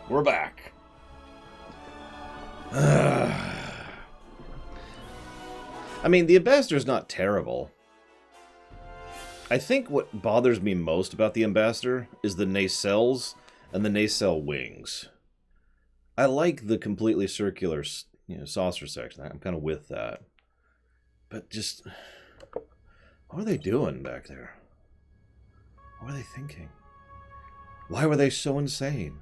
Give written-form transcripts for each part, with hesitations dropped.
We're back. I mean, the Ambassador's not terrible. I think what bothers me most about the Ambassador is the nacelles and the nacelle wings. I like the completely circular, saucer section. I'm kind of with that. But just... what are they doing back there? What were they thinking? Why were they so insane?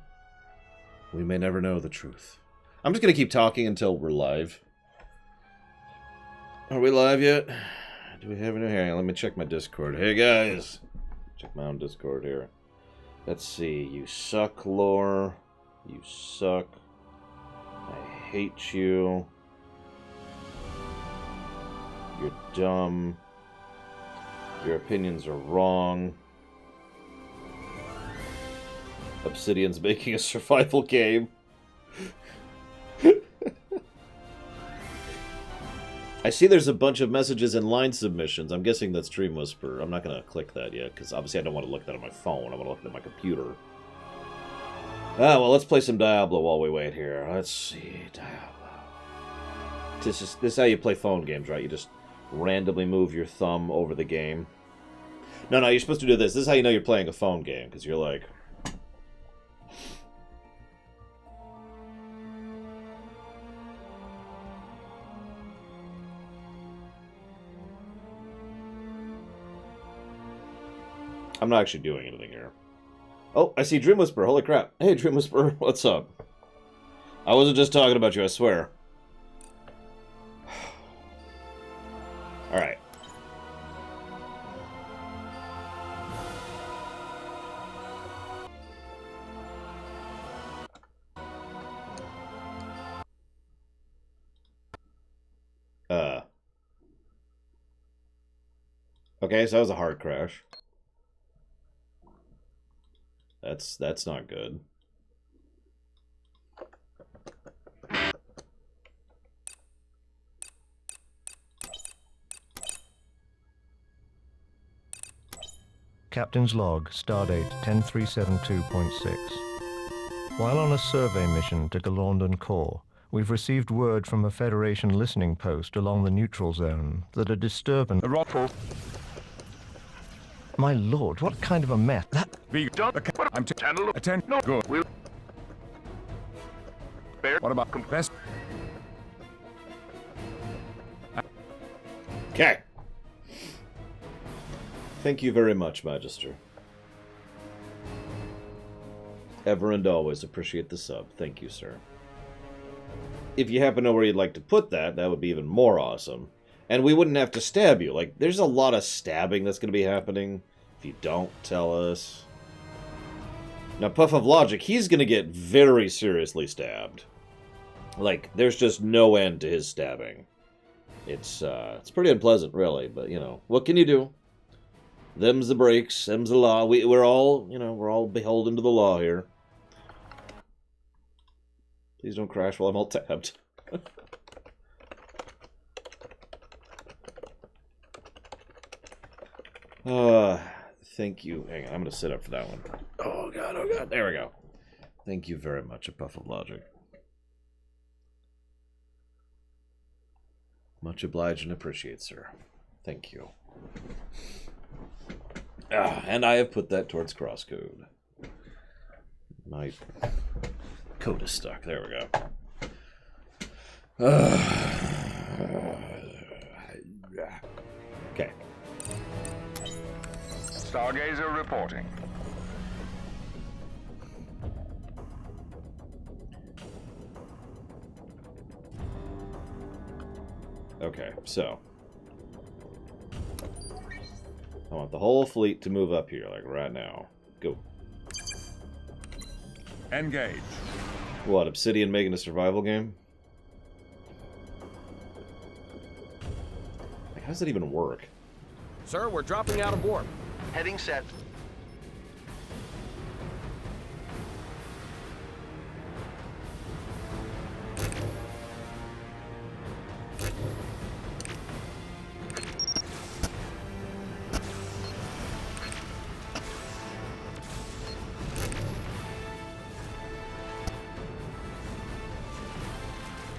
We may never know the truth. I'm just going to keep talking until we're live. Are we live yet? Do we have any? Hang on, let me check my Discord. Hey guys! Check my own Discord here. Let's see. You suck, lore. You suck. I hate you. You're dumb. Your opinions are wrong. Obsidian's making a survival game. I see there's a bunch of messages and line submissions. I'm guessing that's Dream Whisper. I'm not going to click that yet, because obviously I don't want to look at that on my phone. I want to look at my computer. Ah, well, let's play some Diablo while we wait here. Let's see, Diablo. This is how you play phone games, right? You just randomly move your thumb over the game. No, you're supposed to do this. This is how you know you're playing a phone game, because you're like... I'm not actually doing anything here. Oh, I see Dream Whisper. Holy crap. Hey, Dream Whisper. What's up? I wasn't just talking about you, I swear. Alright. Okay, so that was a hard crash. That's not good. Captain's log, stardate 10372.6. While on a survey mission to Galorndon Core, we've received word from a Federation listening post along the neutral zone that a disturbance... My lord, what kind of a mess? That... Be done. I'm to channel. Attend. No good. Will. Bear. What about compressed? Okay. Thank you very much, Magister. Ever and always appreciate the sub. Thank you, sir. If you happen to know where you'd like to put that, that would be even more awesome. And we wouldn't have to stab you. Like, there's a lot of stabbing that's going to be happening if you don't tell us. Now, Puff of Logic, he's going to get very seriously stabbed. Like, there's just no end to his stabbing. It's pretty unpleasant, really, but, what can you do? Them's the breaks, them's the law. We're all beholden to the law here. Please don't crash while I'm all tabbed. Thank you. Hang on, I'm going to sit up for that one. Oh, God. There we go. Thank you very much, A Puff of Logic. Much obliged and appreciate, sir. Thank you. And I have put that towards crosscode. My code is stuck. There we go. Okay. Stargazer reporting. Okay, so I want the whole fleet to move up here, like right now. Go. Engage. What, Obsidian making a survival game? Like, how does that even work? Sir, we're dropping out of warp. Heading set.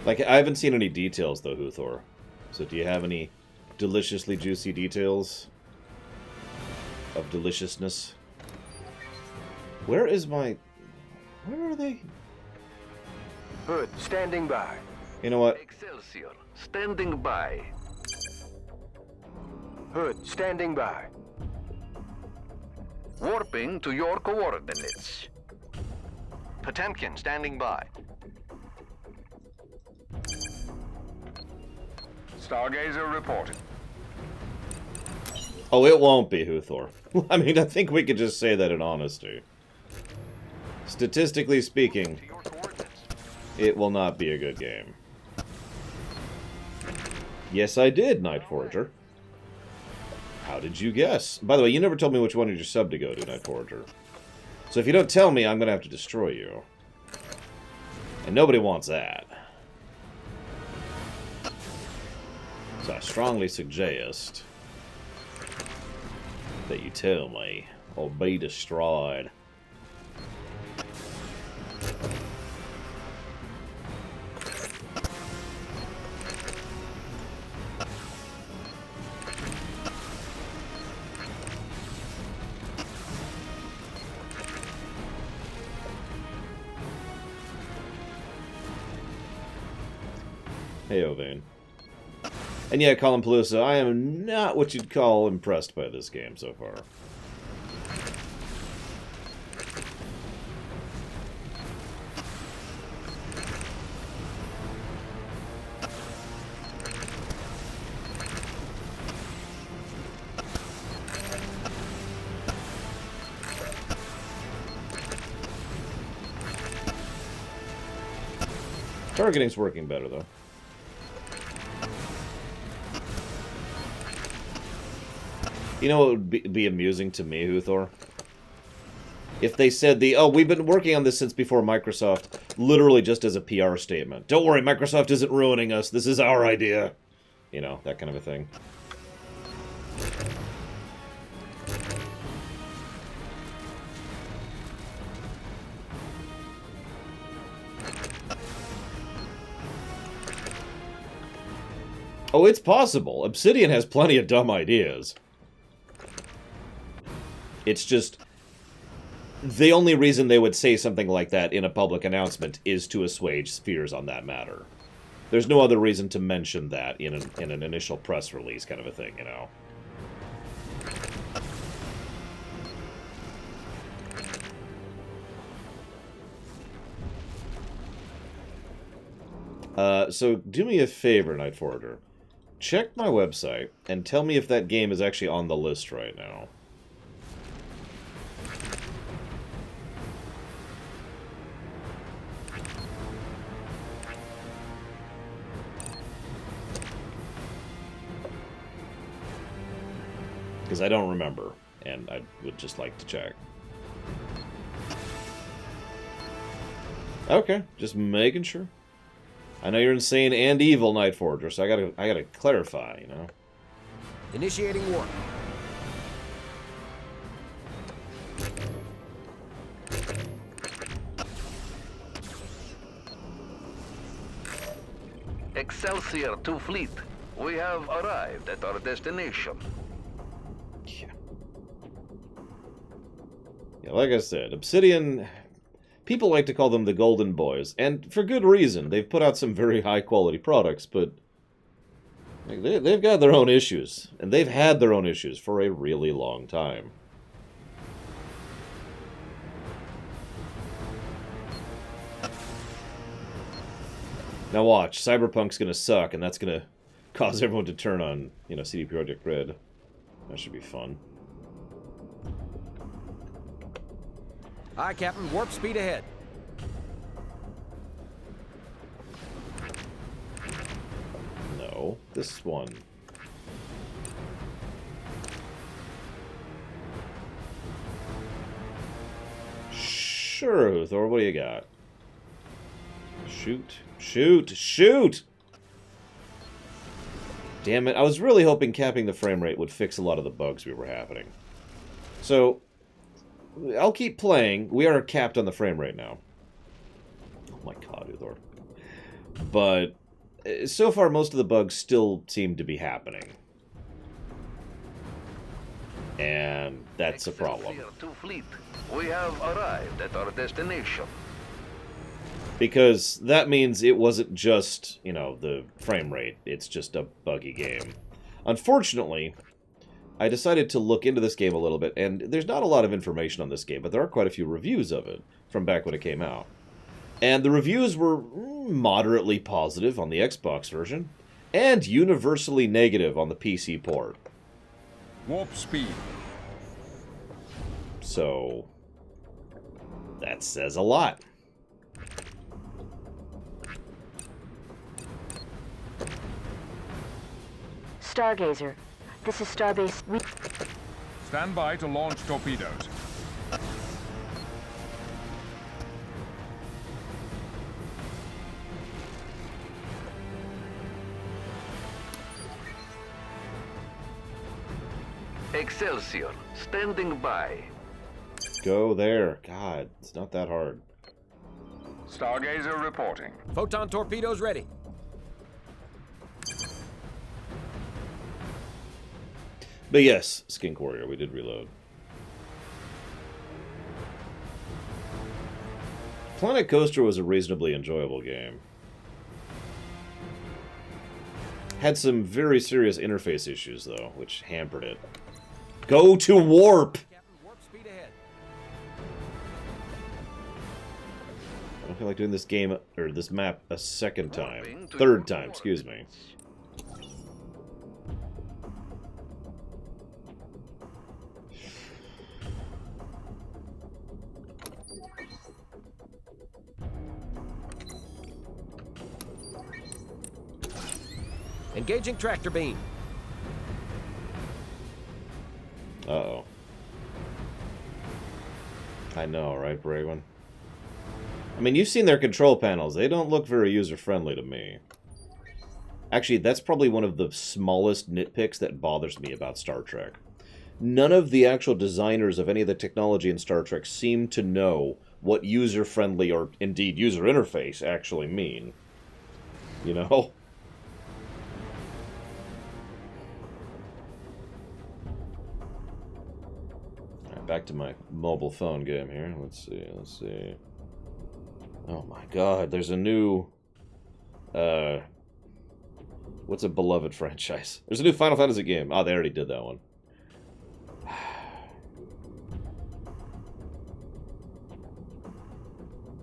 Like, I haven't seen any details, though, Huthor. So do you have any deliciously juicy details of deliciousness? Where is my... Where are they? Hood, standing by. You know what? Excelsior, standing by. Hood, standing by. Warping to your coordinates. Potemkin, standing by. Stargazer reporting. Oh, it won't be, Huthor. I mean, I think we could just say that in honesty. Statistically speaking, To your coordinates. it will not be a good game. Yes, I did, Night Forager. How did you guess? By the way, you never told me which one of your sub to go to, Night Forager. So if you don't tell me, I'm going to have to destroy you. And nobody wants that. So I strongly suggest that you tell me, or be destroyed. Hey, Ovane. And yeah, Colin Pelusa, I am not what you'd call impressed by this game so far. Targeting's working better, though. You know what would be amusing to me, Huthor? If they said oh, we've been working on this since before Microsoft, literally just as a PR statement. Don't worry, Microsoft isn't ruining us. This is our idea. You know, that kind of a thing. Oh, it's possible. Obsidian has plenty of dumb ideas. It's just, the only reason they would say something like that in a public announcement is to assuage fears on that matter. There's no other reason to mention that in an initial press release kind of a thing, you know? So do me a favor, Night Forager. Check my website and tell me if that game is actually on the list right now. Because I don't remember, and I would just like to check. Okay, just making sure. I know you're insane and evil, Night Forager, so I gotta clarify, you know. Initiating warp. Excelsior to fleet. We have arrived at our destination. Yeah, like I said, Obsidian, people like to call them the Golden Boys, and for good reason. They've put out some very high-quality products, but they've got their own issues, and they've had their own issues for a really long time. Now watch, Cyberpunk's gonna suck, and that's gonna cause everyone to turn on, you know, CD Projekt Red. That should be fun. Aye, Captain. Warp speed ahead. No, this one. Sure, Huthor, what do you got? Shoot, shoot, shoot! Damn it, I was really hoping capping the frame rate would fix a lot of the bugs we were having. So, I'll keep playing. We are capped on the frame rate now. Oh my god, Huthor. But so far, most of the bugs still seem to be happening. And that's a problem. Excelsior 2 Fleet, we have arrived at our destination. Because that means it wasn't just, you know, the frame rate. It's just a buggy game. Unfortunately, I decided to look into this game a little bit, and there's not a lot of information on this game, but there are quite a few reviews of it from back when it came out. And the reviews were moderately positive on the Xbox version, and universally negative on the PC port. Warp speed. So, that says a lot. Stargazer, this is Starbase. Stand by to launch torpedoes. Excelsior, standing by. Go there. God, it's not that hard. Stargazer reporting. Photon torpedoes ready. But yes, Skink Warrior, we did reload. Planet Coaster was a reasonably enjoyable game. Had some very serious interface issues, though, which hampered it. Go to warp! Captain, warp speed ahead. I don't feel like doing this game, or this map, a second time. Third time, excuse me. Engaging tractor beam. Uh-oh. I know, right, Braywin? I mean, you've seen their control panels. They don't look very user-friendly to me. Actually, that's probably one of the smallest nitpicks that bothers me about Star Trek. None of the actual designers of any of the technology in Star Trek seem to know what user-friendly, or indeed user interface, actually mean. You know? Back to my mobile phone game here. Let's see. Oh my god, there's a new... what's a beloved franchise? There's a new Final Fantasy game. Oh, they already did that one.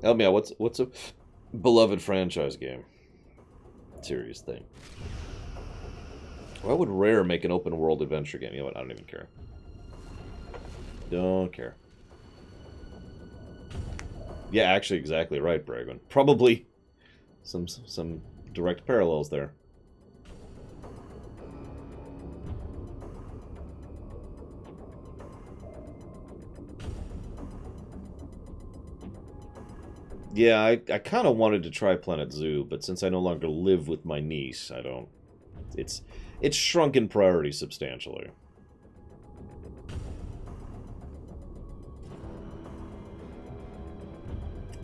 Help me out, what's a beloved franchise game? Serious thing. Why would Rare make an open world adventure game? You know what, I don't even care. Don't care. Yeah, actually, exactly right, Bragon. Probably some direct parallels there. Yeah, I kind of wanted to try Planet Zoo, but since I no longer live with my niece, I don't... It's shrunk in priority substantially.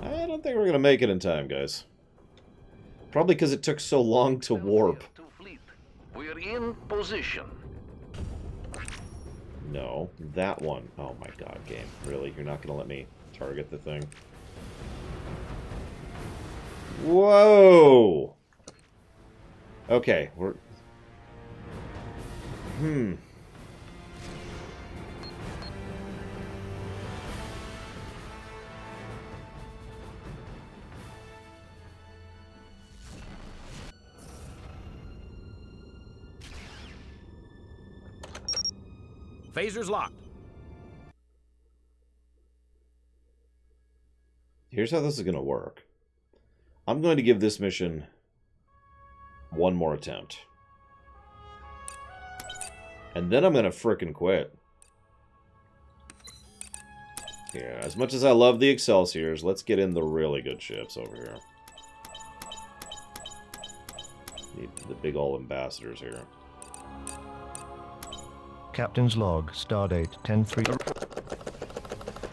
I don't think we're going to make it in time, guys. Probably because it took so long to warp. We're in position. No, that one. Oh my god, game. Really? You're not going to let me target the thing? Whoa! Okay, we're... Phasers locked. Here's how this is going to work. I'm going to give this mission one more attempt. And then I'm going to frickin' quit. Yeah, as much as I love the Excelsiors, let's get in the really good ships over here. Need the big old ambassadors here. Captain's log, stardate 10-3.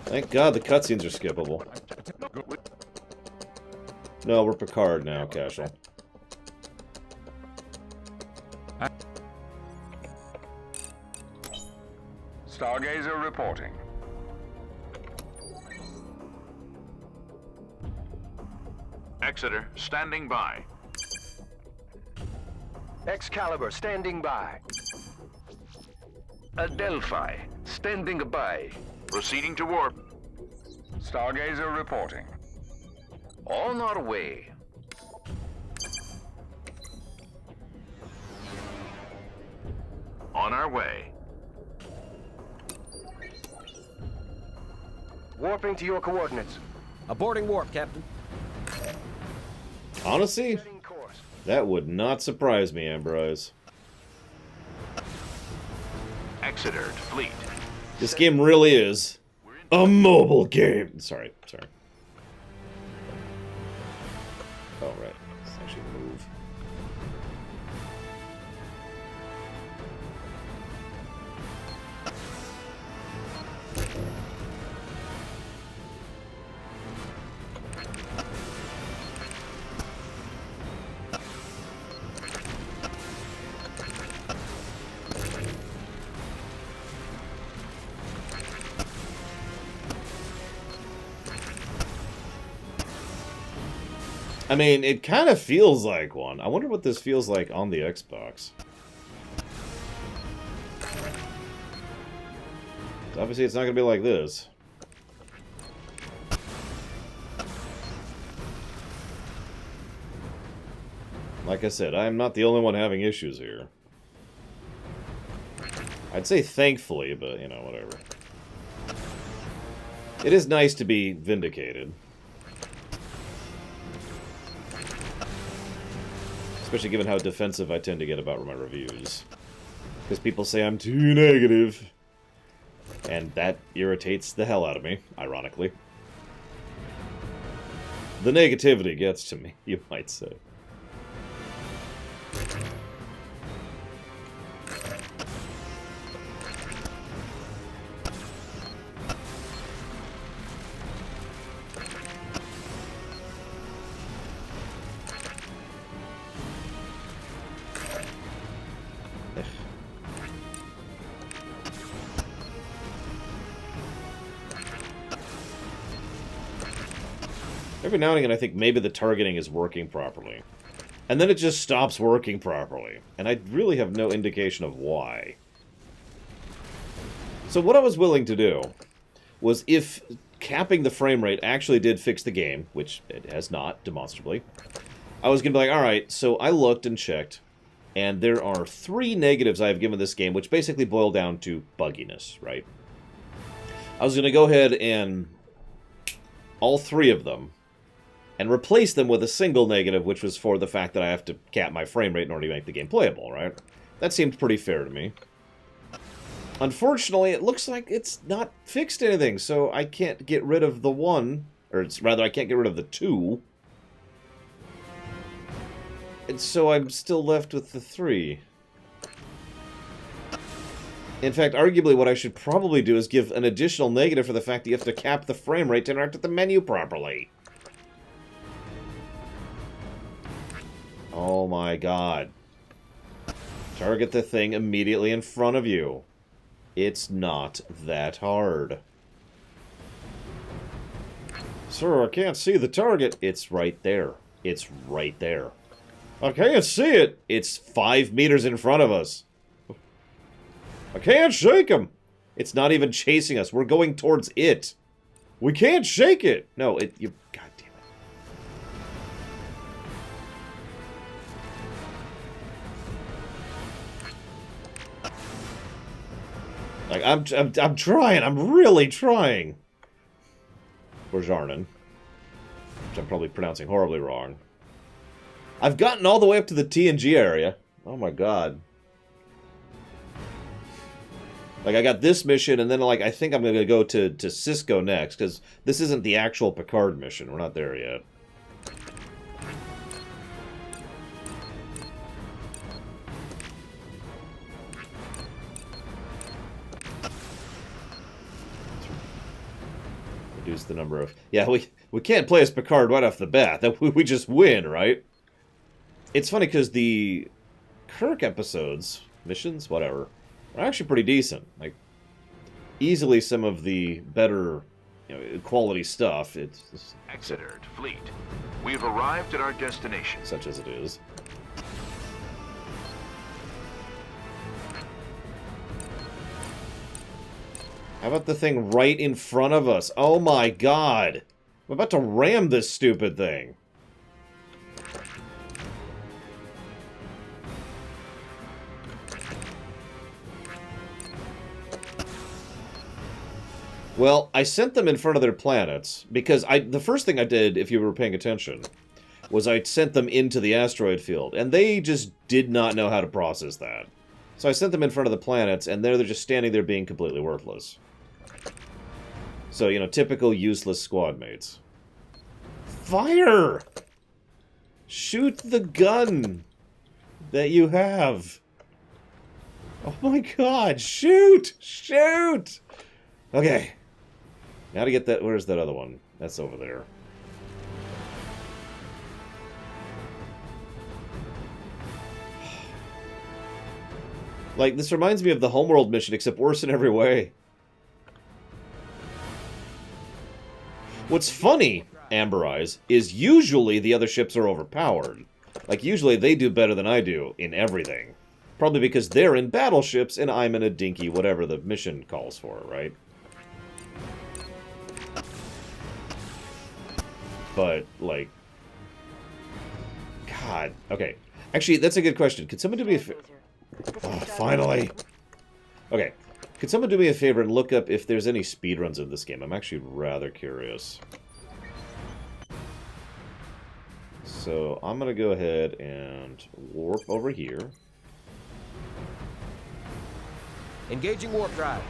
Thank God the cutscenes are skippable. No, we're Picard now, Cashel. Stargazer reporting. Exeter, standing by. Excalibur, standing by. Adelphi, standing by. Proceeding to warp. Stargazer reporting. On our way. On our way. Warping to your coordinates. Aborting warp, Captain. Honestly, Setting course. that would not surprise me, Ambrose. Exeter to fleet. This game really is a mobile game. Sorry. Oh, right. Let's actually move. I mean, it kind of feels like one. I wonder what this feels like on the Xbox. Obviously, it's not going to be like this. Like I said, I am not the only one having issues here. I'd say thankfully, but, you know, whatever. It is nice to be vindicated. Especially given how defensive I tend to get about my reviews. Because people say I'm too negative. And that irritates the hell out of me, ironically. The negativity gets to me, you might say. Every now and again, I think maybe the targeting is working properly. And then it just stops working properly. And I really have no indication of why. So what I was willing to do was, if capping the frame rate actually did fix the game, which it has not, demonstrably, I was going to be like, alright, so I looked and checked, and there are 3 negatives I've given this game, which basically boil down to bugginess, right? I was going to go ahead and all 3 of them, and replace them with a single negative, which was for the fact that I have to cap my frame rate in order to make the game playable, right? That seemed pretty fair to me. Unfortunately, it looks like it's not fixed anything, so I can't get rid of the 1, or rather, I can't get rid of the 2. And so I'm still left with the 3. In fact, arguably what I should probably do is give an additional negative for the fact that you have to cap the frame rate to interact with the menu properly. Oh my god. Target the thing immediately in front of you. It's not that hard. Sir, I can't see the target. It's right there. It's right there. I can't see it. It's 5 meters in front of us. I can't shake him. It's not even chasing us. We're going towards it. We can't shake it. No, God damn it. Like, I'm trying. I'm really trying. Borjarnen. Which I'm probably pronouncing horribly wrong. I've gotten all the way up to the TNG area. Oh my god. Like, I got this mission, and then, like, I think I'm going to go to Cisco next, because this isn't the actual Picard mission. We're not there yet. Reduce the number of... Yeah, we can't play as Picard right off the bat. We just win, right? It's funny, because the Kirk episodes, missions, whatever, are actually pretty decent. Like, easily some of the better, quality stuff. It's Exeter to Fleet. We've arrived at our destination. such as it is. How about the thing right in front of us? Oh my god! I'm about to ram this stupid thing. Well, I sent them in front of their planets, because the first thing I did, if you were paying attention, was I sent them into the asteroid field, and they just did not know how to process that. So I sent them in front of the planets, and they're just standing there being completely worthless. So, typical useless squad mates. Fire! Shoot the gun that you have. Oh my god, shoot! Shoot! Okay. Now to get that, where's that other one? That's over there. Like, this reminds me of the Homeworld mission, except worse in every way. What's funny, Amber Eyes, is usually the other ships are overpowered. Like, usually they do better than I do in everything. Probably because they're in battleships and I'm in a dinky whatever the mission calls for, right? But, like... God. Okay. Actually, that's a good question. Could someone do me a favor? Oh, finally! Okay. Could someone do me a favor and look up if there's any speedruns in this game? I'm actually rather curious. So, I'm gonna go ahead and warp over here. Engaging warp drive.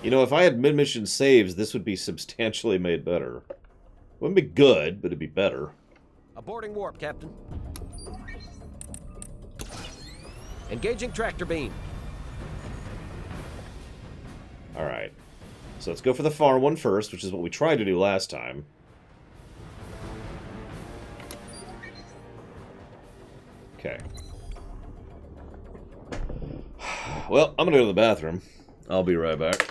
If I had mid-mission saves, this would be substantially made better. Wouldn't be good, but it'd be better. Aborting warp, Captain. Engaging tractor beam. Alright. So let's go for the far one first, which is what we tried to do last time. Okay. Well, I'm gonna go to the bathroom. I'll be right back.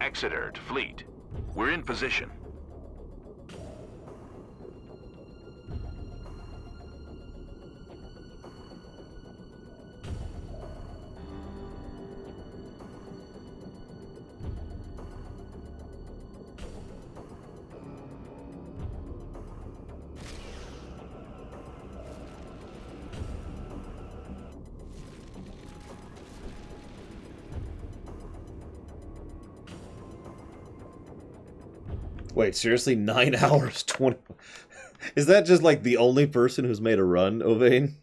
Exeter to Fleet. We're in position. Wait, seriously? 9 hours, 20... Is that just, like, the only person who's made a run, Ovane?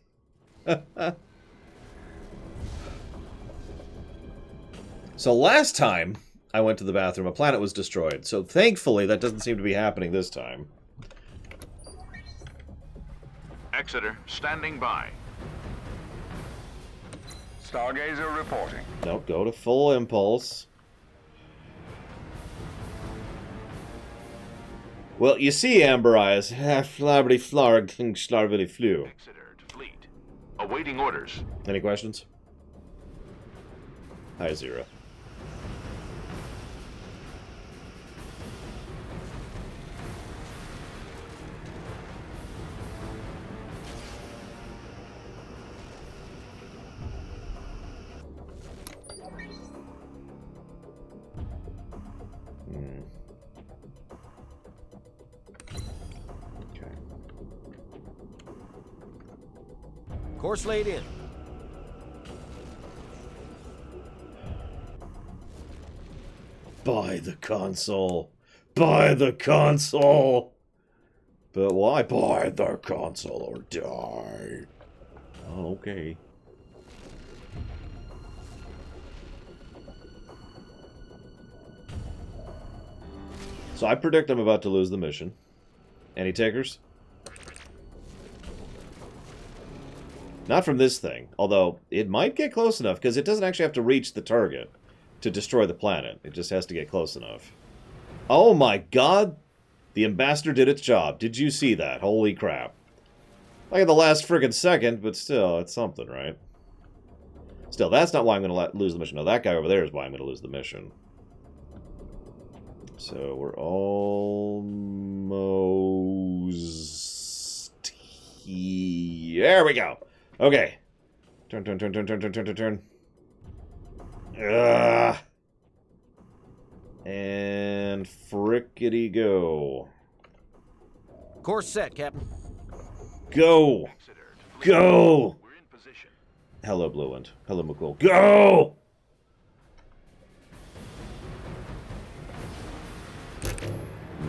So last time I went to the bathroom, a planet was destroyed. So thankfully, that doesn't seem to be happening this time. Exeter, standing by. Stargazer reporting. Nope, go to full impulse. Well, you see, Amber Eyes, flabberty flarg, slarvity flew. Exeter to Fleet. Awaiting orders. Any questions? Hi, Zero. Course laid in. Buy the console. Buy the console. But why buy the console or die? Oh, okay. So I predict I'm about to lose the mission. Any takers? Not from this thing. Although, it might get close enough, because it doesn't actually have to reach the target to destroy the planet. It just has to get close enough. Oh my god! The ambassador did its job. Did you see that? Holy crap. Like at the last friggin' second, but still, it's something, right? Still, that's not why I'm going to lose the mission. No, that guy over there is why I'm going to lose the mission. So, we're almost here. There we go. Okay. Turn. Ugh. And frickety go. Course set, Captain. Go! Go! We're in position. Hello, Blueland. Hello, McCool. Go!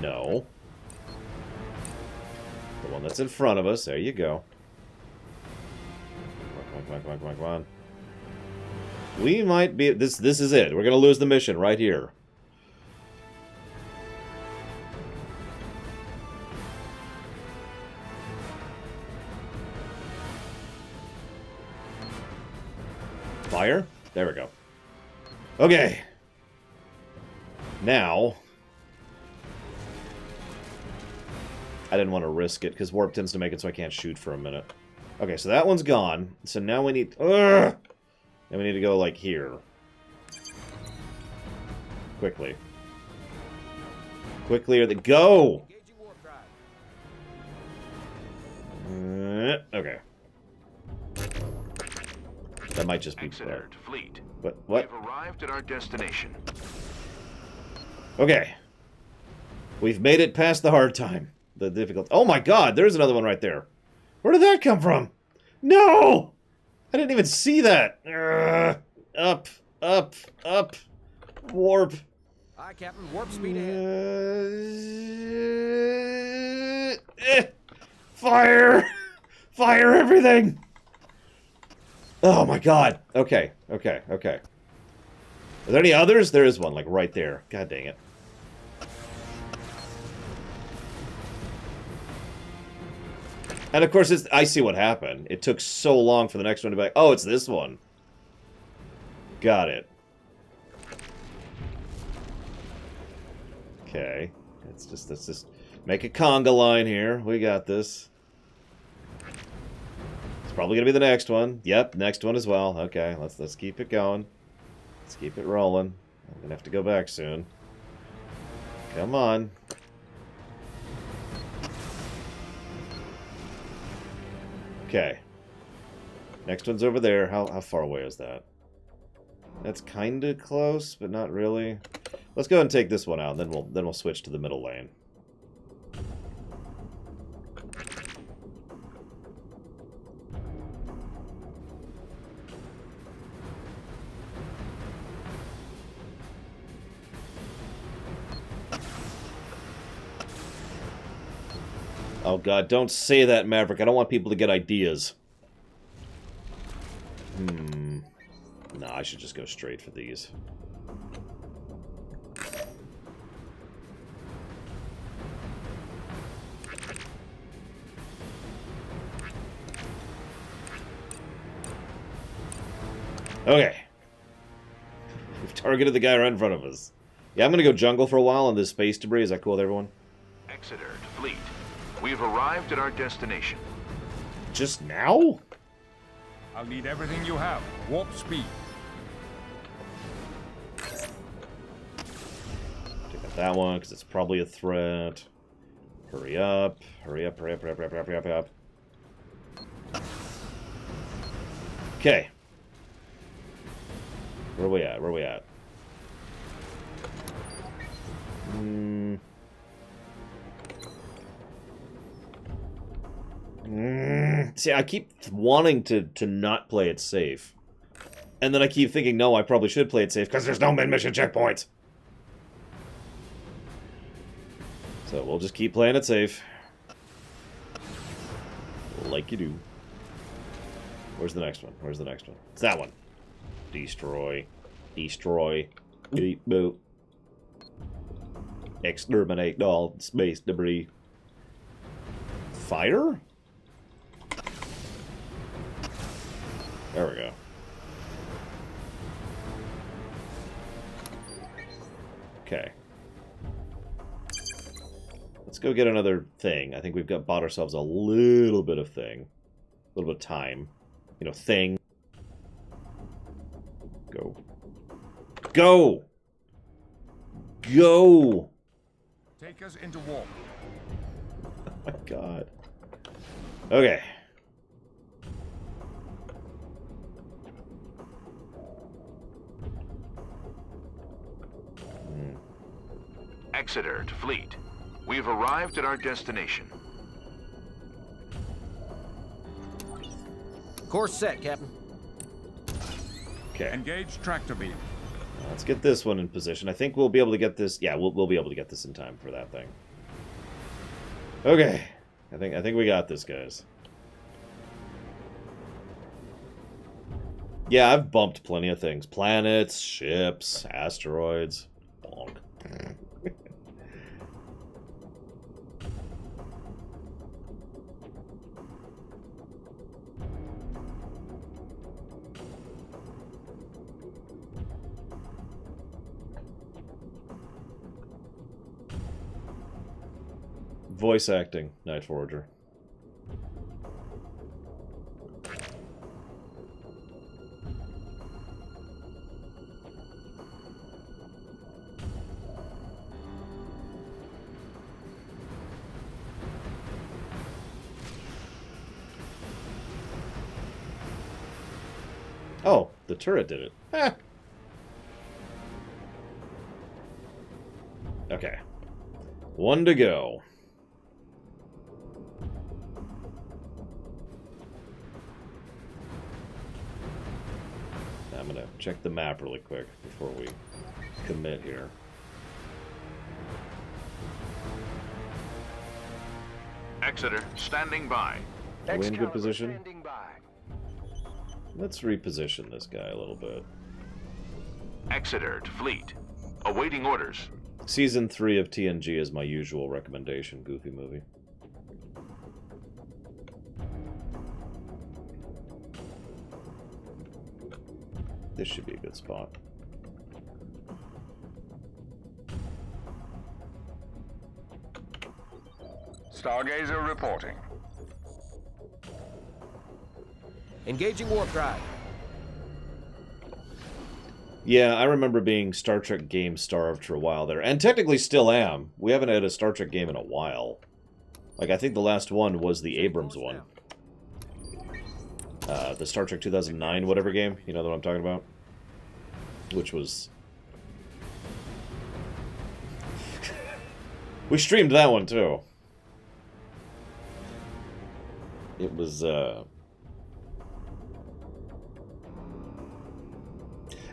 No. The one that's in front of us. There you go. Come on. We might be... This is it. We're going to lose the mission right here. Fire? There we go. Okay. Now... I didn't want to risk it, because warp tends to make it so I can't shoot for a minute. Okay, so that one's gone. So now we need... Ugh! Then we need to go, like, here. Quickly. Quickly, or the... Go! Engaging warp drive. Okay. That might just be... Exeter to fleet. What? What? We've arrived at our destination. Okay. We've made it past the hard time. The difficult... Oh my god, there's another one right there. Where did that come from? No! I didn't even see that. Up. Warp. Aye, Captain. Warp speed ahead. Fire! Fire everything! Oh my god. Okay. Are there any others? There is one, like, right there. God dang it. And of course, I see what happened. It took so long for the next one to be like, oh, it's this one. Got it. Okay. Let's just make a conga line here. We got this. It's probably gonna be the next one. Yep, next one as well. Okay, let's keep it going. Let's keep it rolling. I'm gonna have to go back soon. Come on. Okay. Next one's over there. How far away is that? That's kind of close, but not really. Let's go ahead and take this one out, and then we'll switch to the middle lane. Oh god, don't say that, Maverick. I don't want people to get ideas. No, I should just go straight for these. Okay. We've targeted the guy right in front of us. Yeah, I'm gonna go jungle for a while on this space debris. Is that cool with everyone? Exeter to fleet. We've arrived at our destination. Just now? I'll need everything you have. Warp speed. Take out that one, because it's probably a threat. Hurry up. Hurry up. Okay. Where are we at? See, I keep wanting to not play it safe. And then I keep thinking, no, I probably should play it safe, because there's no mid-mission checkpoints. So we'll just keep playing it safe. Like you do. Where's the next one? It's that one. Destroy. Eat boot. Exterminate all space debris. There we go. Okay. Let's go get another thing. I think we've bought ourselves a little bit of thing. A little bit of time. You know, thing. Go. Go! Go! Take us into warp. Oh my god. Okay. Exeter to fleet. We've arrived at our destination. Course set, Captain. Okay. Engage tractor beam. Let's get this one in position. I think we'll be able to get this. Yeah, we'll be able to get this in time for that thing. Okay. I think we got this, guys. Yeah, I've bumped plenty of things. Planets, ships, asteroids. Bonk. Voice acting, Night Forger. Oh, the turret did it. Eh. Okay. One to go. I'm gonna check the map really quick before we commit here. Exeter, standing by. Are we in good Excalibur position? standing by. Let's reposition this guy a little bit. Exeter to fleet. Awaiting orders. Season 3 of TNG is my usual recommendation, Goofy movie. This should be a good spot. Stargazer reporting. Engaging warp drive. Yeah, I remember being Star Trek game starved for a while there, and technically still am. We haven't had a Star Trek game in a while. Like, I think the last one was the Abrams one. The Star Trek 2009 whatever game, you know what I'm talking about? Which was... We streamed that one, too. It was,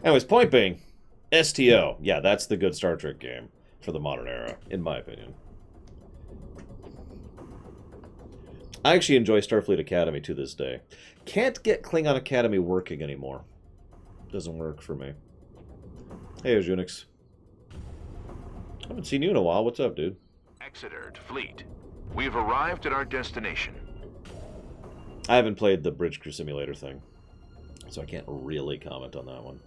Anyways, point being, STO. Yeah, that's the good Star Trek game for the modern era, in my opinion. I actually enjoy Starfleet Academy to this day. Can't get Klingon Academy working anymore. Doesn't work for me. Hey, Ojunix. Haven't seen you in a while. What's up, dude? Exeter to fleet. We've arrived at our destination. I haven't played the Bridge Crew Simulator thing, so I can't really comment on that one.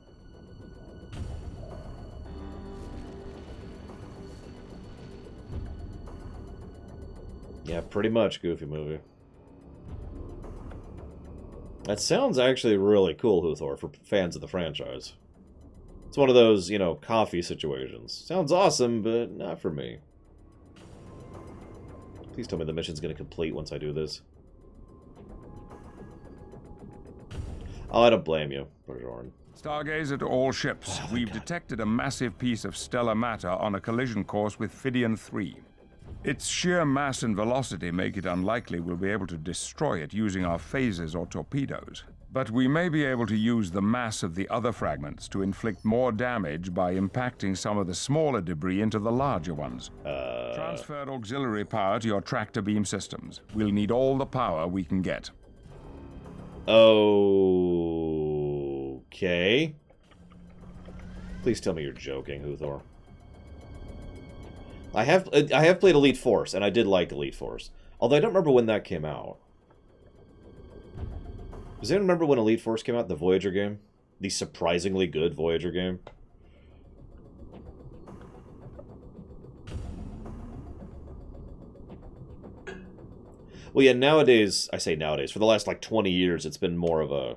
Yeah, pretty much Goofy movie. That sounds actually really cool, Huthor, for fans of the franchise. It's one of those, you know, coffee situations. Sounds awesome, but not for me. Please tell me the mission's going to complete once I do this. Oh, I don't blame you, Bergeron. Stargazer to all ships. We've detected a massive piece of stellar matter on a collision course with Phidian 3. Its sheer mass and velocity make it unlikely we'll be able to destroy it using our phasers or torpedoes. But we may be able to use the mass of the other fragments to inflict more damage by impacting some of the smaller debris into the larger ones. Transfer auxiliary power to your tractor beam systems. We'll need all the power we can get. Okay. Please tell me you're joking, Huthor. I have played Elite Force, and I did like Elite Force. Although I don't remember when that came out. Does anyone remember when Elite Force came out, the Voyager game? The surprisingly good Voyager game? Well, yeah, nowadays, I say nowadays, for the last, like, 20 years, it's been more of a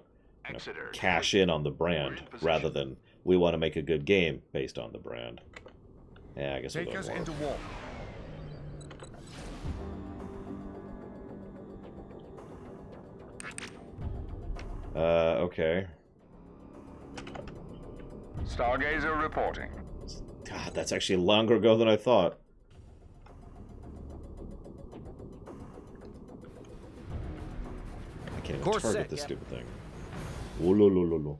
cash in on the brand, rather than we want to make a good game based on the brand. Yeah, I guess we'll Take go us more. into war. Okay. Stargazer reporting. God, that's actually longer ago than I thought. I can't even Course target set, this yeah. stupid thing. Oh, lo, lo, lo, lo.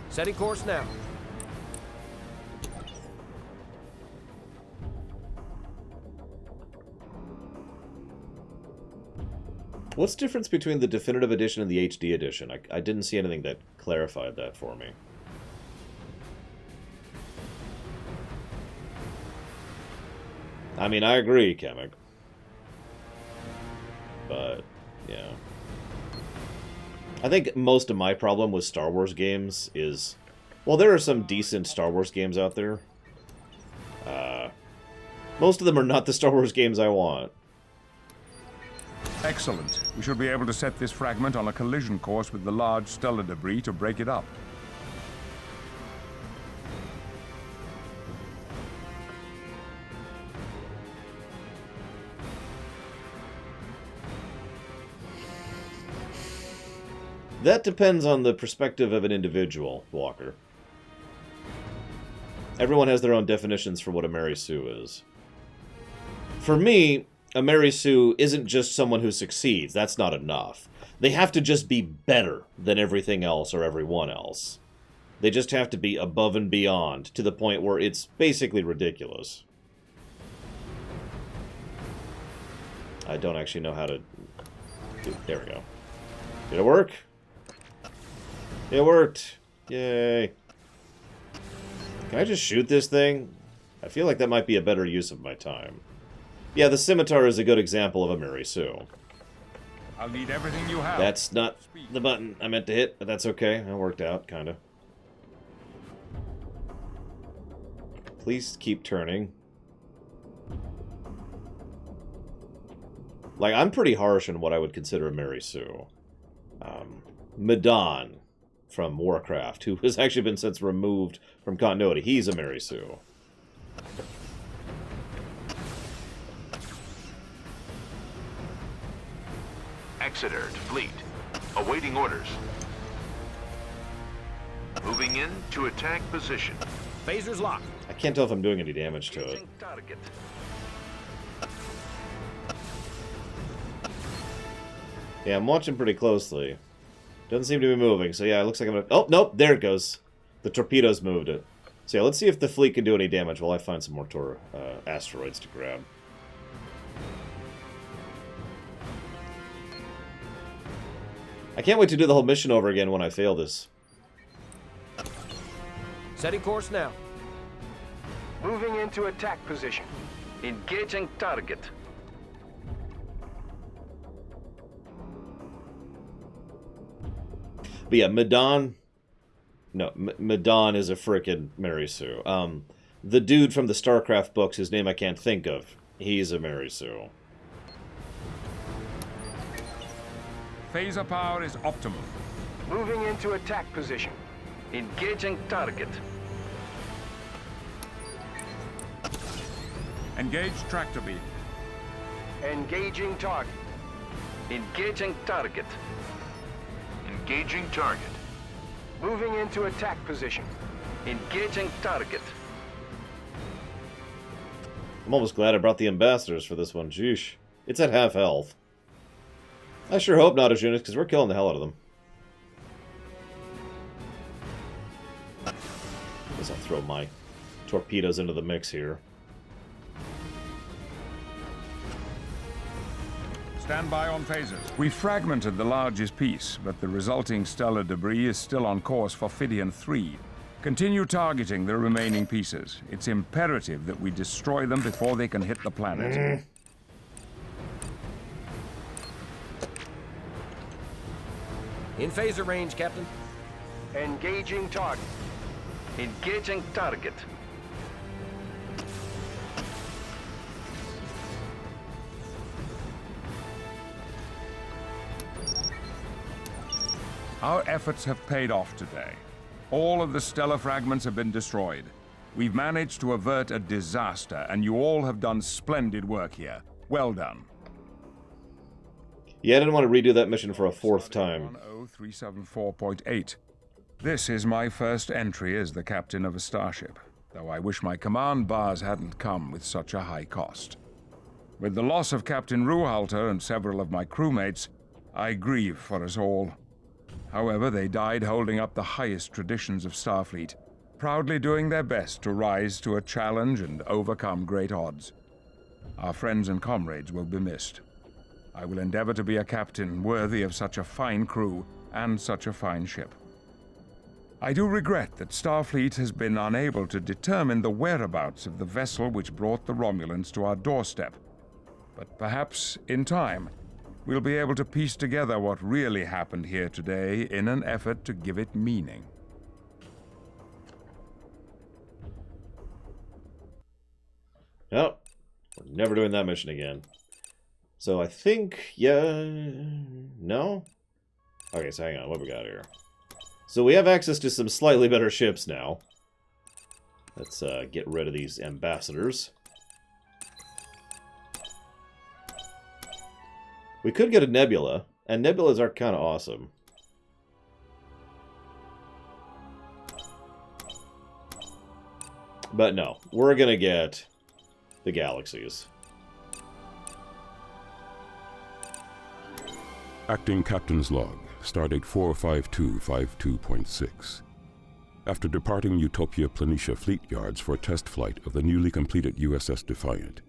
Setting course now. What's the difference between the Definitive Edition and the HD Edition? I didn't see anything that clarified that for me. I mean, I agree, Kamek. But, yeah. I think most of my problem with Star Wars games is... Well, there are some decent Star Wars games out there. Most of them are not the Star Wars games I want. Excellent. We should be able to set this fragment on a collision course with the large stellar debris to break it up. That depends on the perspective of an individual, Walker. Everyone has their own definitions for what a Mary Sue is. For me, a Mary Sue isn't just someone who succeeds. That's not enough. They have to just be better than everything else or everyone else. They just have to be above and beyond, to the point where it's basically ridiculous. I don't actually know how to... There we go. Did it work? It worked! Yay! Can I just shoot this thing? I feel like that might be a better use of my time. Yeah, the scimitar is a good example of a Mary Sue. I'll need everything you have. That's not the button I meant to hit, but that's okay. That worked out, kinda. Please keep turning. Like, I'm pretty harsh on what I would consider a Mary Sue. Medon from Warcraft, who has actually been since removed from continuity. He's a Mary Sue. Exeter to fleet. Awaiting orders. Moving in to attack position. Phaser's locked. I can't tell if I'm doing any damage to it. Engaging target. Yeah, I'm watching pretty closely. Doesn't seem to be moving, so yeah, it looks like I'm gonna... Oh, nope, there it goes. The torpedoes moved it. So yeah, let's see if the fleet can do any damage while I find some more asteroids to grab. I can't wait to do the whole mission over again when I fail this. Setting course now. Moving into attack position. Engaging target. But yeah, Medon... No, Medon is a frickin' Mary Sue. The dude from the StarCraft books, whose name I can't think of, he's a Mary Sue. Phaser power is optimal. Moving into attack position. Engaging target. Engage tractor beam. Engaging target. Engaging target. Engaging target. Moving into attack position. Engaging target. I'm almost glad I brought the ambassadors for this one. Jeesh. It's at half health. I sure hope not, Arjunas, because we're killing the hell out of them. Guess I'll throw my torpedoes into the mix here. Stand by on phasers. We fragmented the largest piece, but the resulting stellar debris is still on course for Phidian 3. Continue targeting the remaining pieces. It's imperative that we destroy them before they can hit the planet. In phaser range, Captain. Engaging target. Engaging target. Our efforts have paid off today. All of the stellar fragments have been destroyed. We've managed to avert a disaster, and you all have done splendid work here. Well done. Yeah, I didn't want to redo that mission for a fourth time. 10374.8. This is my first entry as the captain of a starship, though I wish my command bars hadn't come with such a high cost. With the loss of Captain Ruhalter and several of my crewmates, I grieve for us all. However, they died holding up the highest traditions of Starfleet, proudly doing their best to rise to a challenge and overcome great odds. Our friends and comrades will be missed. I will endeavor to be a captain worthy of such a fine crew and such a fine ship. I do regret that Starfleet has been unable to determine the whereabouts of the vessel which brought the Romulans to our doorstep, but perhaps, in time, we'll be able to piece together what really happened here today in an effort to give it meaning. Nope. We're never doing that mission again. So I think, yeah, no? Okay, so hang on, what we got here? So we have access to some slightly better ships now. Let's get rid of these ambassadors. We could get a Nebula, and Nebulas are kind of awesome. But no, we're going to get the Galaxies. Acting Captain's Log, Stardate 45252.6. After departing Utopia Planitia Fleet Yards for a test flight of the newly completed USS Defiant,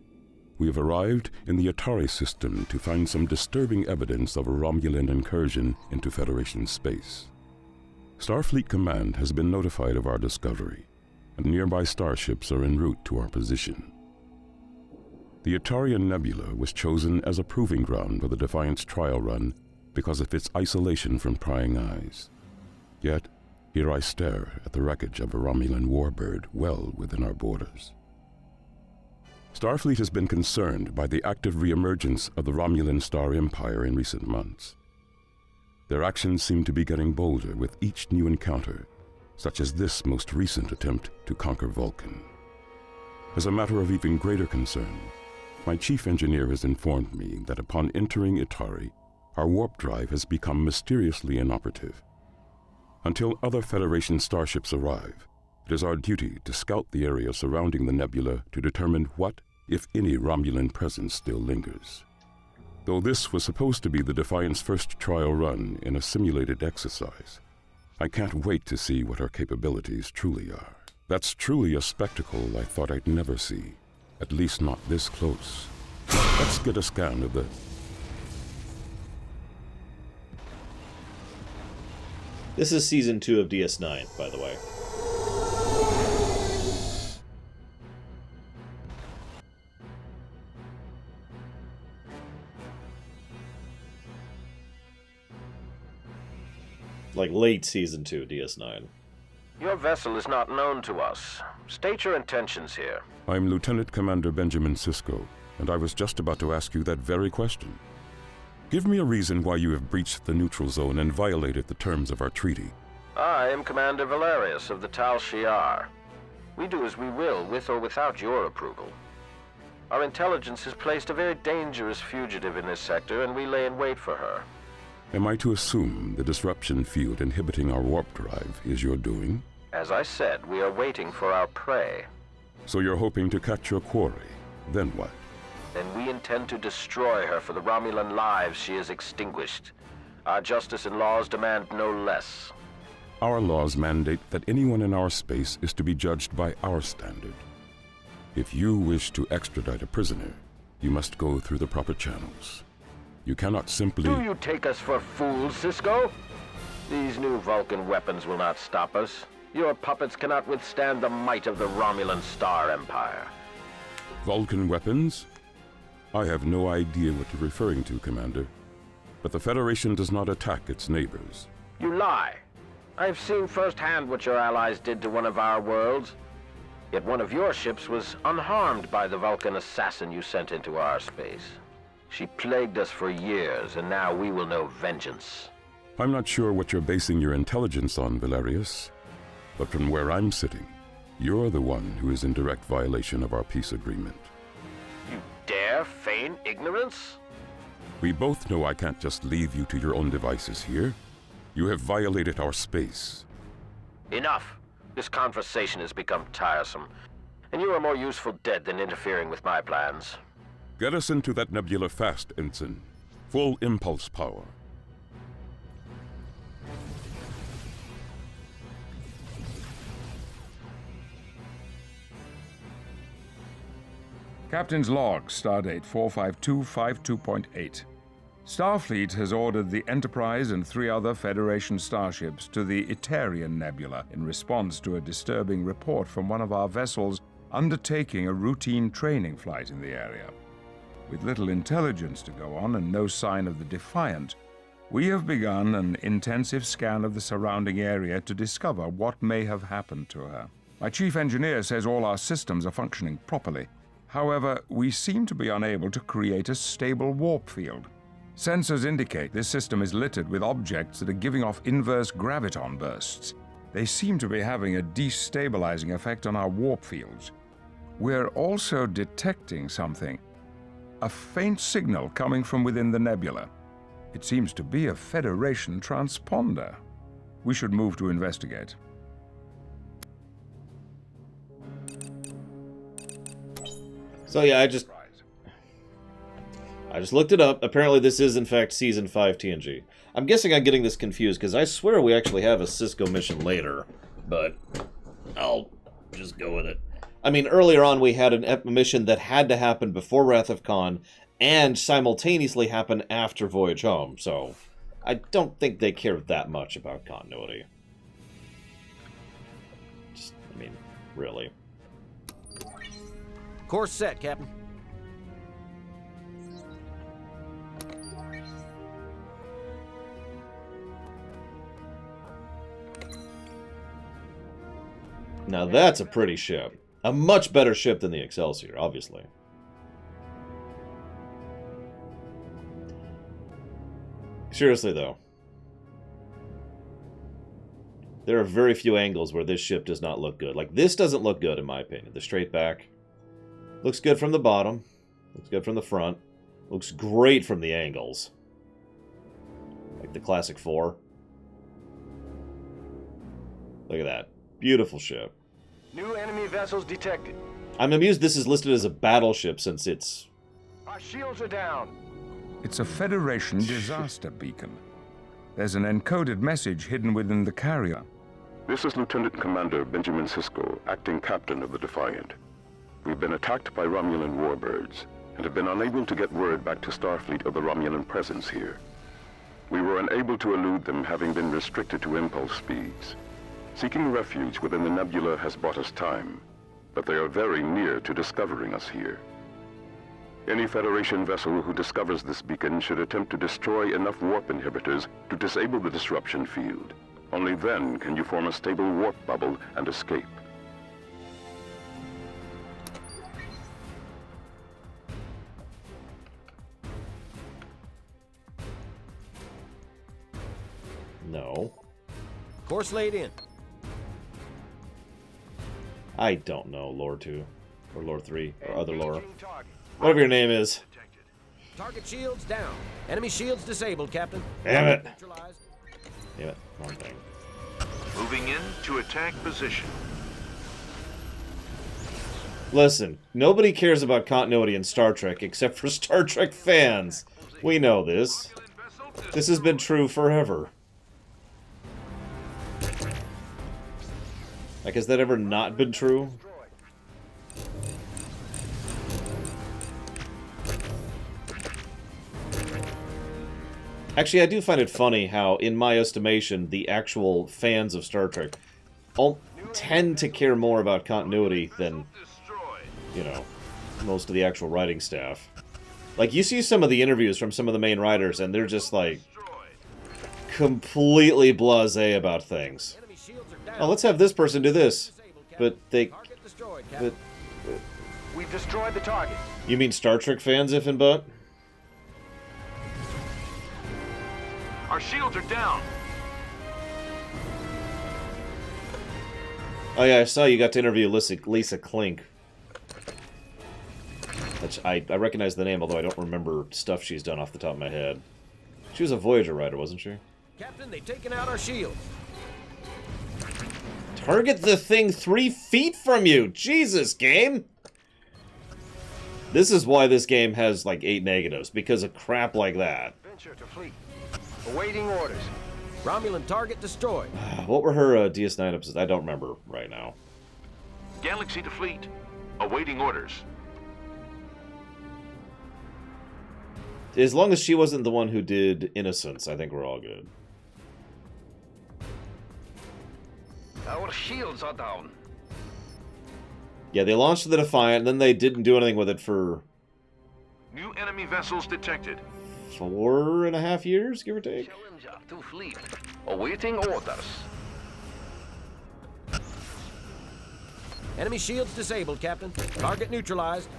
we have arrived in the Atari system to find some disturbing evidence of a Romulan incursion into Federation space. Starfleet Command has been notified of our discovery, and nearby starships are en route to our position. The Atarian Nebula was chosen as a proving ground for the Defiant's trial run because of its isolation from prying eyes. Yet, here I stare at the wreckage of a Romulan warbird well within our borders. Starfleet has been concerned by the active reemergence of the Romulan Star Empire in recent months. Their actions seem to be getting bolder with each new encounter, such as this most recent attempt to conquer Vulcan. As a matter of even greater concern, my chief engineer has informed me that upon entering Itari, our warp drive has become mysteriously inoperative. Until other Federation starships arrive, it is our duty to scout the area surrounding the nebula to determine what, if any, Romulan presence still lingers. Though this was supposed to be the Defiant's first trial run in a simulated exercise, I can't wait to see what our capabilities truly are. That's truly a spectacle I thought I'd never see, at least not this close. Let's get a scan of the... This is Season 2 of DS9, by the way. Like late Season 2, DS9. Your vessel is not known to us. State your intentions here. I'm Lieutenant Commander Benjamin Sisko, and I was just about to ask you that very question. Give me a reason why you have breached the neutral zone and violated the terms of our treaty. I am Commander Valerius of the Tal Shiar. We do as we will, with or without your approval. Our intelligence has placed a very dangerous fugitive in this sector, and we lay in wait for her. Am I to assume the disruption field inhibiting our warp drive is your doing? As I said, we are waiting for our prey. So you're hoping to catch your quarry. Then what? Then we intend to destroy her for the Romulan lives she has extinguished. Our justice and laws demand no less. Our laws mandate that anyone in our space is to be judged by our standard. If you wish to extradite a prisoner, you must go through the proper channels. You cannot simply... Do you take us for fools, Sisko? These new Vulcan weapons will not stop us. Your puppets cannot withstand the might of the Romulan Star Empire. Vulcan weapons? I have no idea what you're referring to, Commander. But the Federation does not attack its neighbors. You lie. I've seen firsthand what your allies did to one of our worlds. Yet one of your ships was unharmed by the Vulcan assassin you sent into our space. She plagued us for years, and now we will know vengeance. I'm not sure what you're basing your intelligence on, Valerius, but from where I'm sitting, you're the one who is in direct violation of our peace agreement. You dare feign ignorance? We both know I can't just leave you to your own devices here. You have violated our space. Enough. This conversation has become tiresome, and you are more useful dead than interfering with my plans. Get us into that nebula fast, Ensign. Full impulse power. Captain's log, stardate 45252.8. Starfleet has ordered the Enterprise and 3 other Federation starships to the Itarian Nebula in response to a disturbing report from one of our vessels undertaking a routine training flight in the area. With little intelligence to go on and no sign of the Defiant, we have begun an intensive scan of the surrounding area to discover what may have happened to her. My chief engineer says all our systems are functioning properly. However, we seem to be unable to create a stable warp field. Sensors indicate this system is littered with objects that are giving off inverse graviton bursts. They seem to be having a destabilizing effect on our warp fields. We're also detecting something. A faint signal coming from within the nebula. It seems to be a Federation transponder. We should move to investigate. So yeah, I just looked it up. Apparently this is in fact Season 5 TNG. I'm guessing I'm getting this confused, because I swear we actually have a Cisco mission later. But I'll just go with it. I mean, earlier on we had a mission that had to happen before Wrath of Khan, and simultaneously happen after Voyage Home, so I don't think they care that much about continuity. Just, I mean, really. Course set, Captain. Now that's a pretty ship. A much better ship than the Excelsior, obviously. Seriously, though. There are very few angles where this ship does not look good. Like, this doesn't look good, in my opinion. The straight back. Looks good from the bottom. Looks good from the front. Looks great from the angles. Like the Classic 4. Look at that. Beautiful ship. New enemy vessels detected. I'm amused this is listed as a battleship since it's... Our shields are down. It's a Federation disaster beacon. There's an encoded message hidden within the carrier. This is Lieutenant Commander Benjamin Sisko, acting captain of the Defiant. We've been attacked by Romulan warbirds, and have been unable to get word back to Starfleet of the Romulan presence here. We were unable to elude them, having been restricted to impulse speeds. Seeking refuge within the nebula has bought us time, but they are very near to discovering us here. Any Federation vessel who discovers this beacon should attempt to destroy enough warp inhibitors to disable the disruption field. Only then can you form a stable warp bubble and escape. No. Course laid in. I don't know, Lore 2. Or Lore 3. Or other lore. Engaging target. Whatever your name is. Target shields down. Enemy shields disabled, Captain. Damn it. Neutralized. Damn it. Wrong thing. Moving in to attack position. Listen, nobody cares about continuity in Star Trek except for Star Trek fans. We know this. This has been true forever. Like, has that ever not been true? Actually, I do find it funny how, in my estimation, the actual fans of Star Trek all tend to care more about continuity than, you know, most of the actual writing staff. Like, you see some of the interviews from some of the main writers, and they're just like, completely blasé about things. Enemy shields are down. Oh, let's have this person do this. Disabled, Captain. But they... Target destroyed, Captain. But, We've destroyed the target. you mean Star Trek fans, if and but? Our shields are down. Oh yeah, I saw you got to interview Lisa Klink. Which I recognize the name, although I don't remember stuff she's done off the top of my head. She was a Voyager writer, wasn't she? Captain, they've taken out our shields. Target the thing 3 feet from you! Jesus, game! This is why this game has, like, 8 negatives, because of crap like that. Venture to fleet. Awaiting orders. Romulan target destroyed. What were her DS9 episodes? I don't remember right now. Galaxy to fleet. Awaiting orders. As long as she wasn't the one who did Innocence, I think we're all good. Our shields are down. Yeah, they launched the Defiant, and then they didn't do anything with it for New enemy vessels detected. 4.5 years, give or take. Challenger to fleet. Awaiting orders. Enemy shields disabled, Captain. Target neutralized.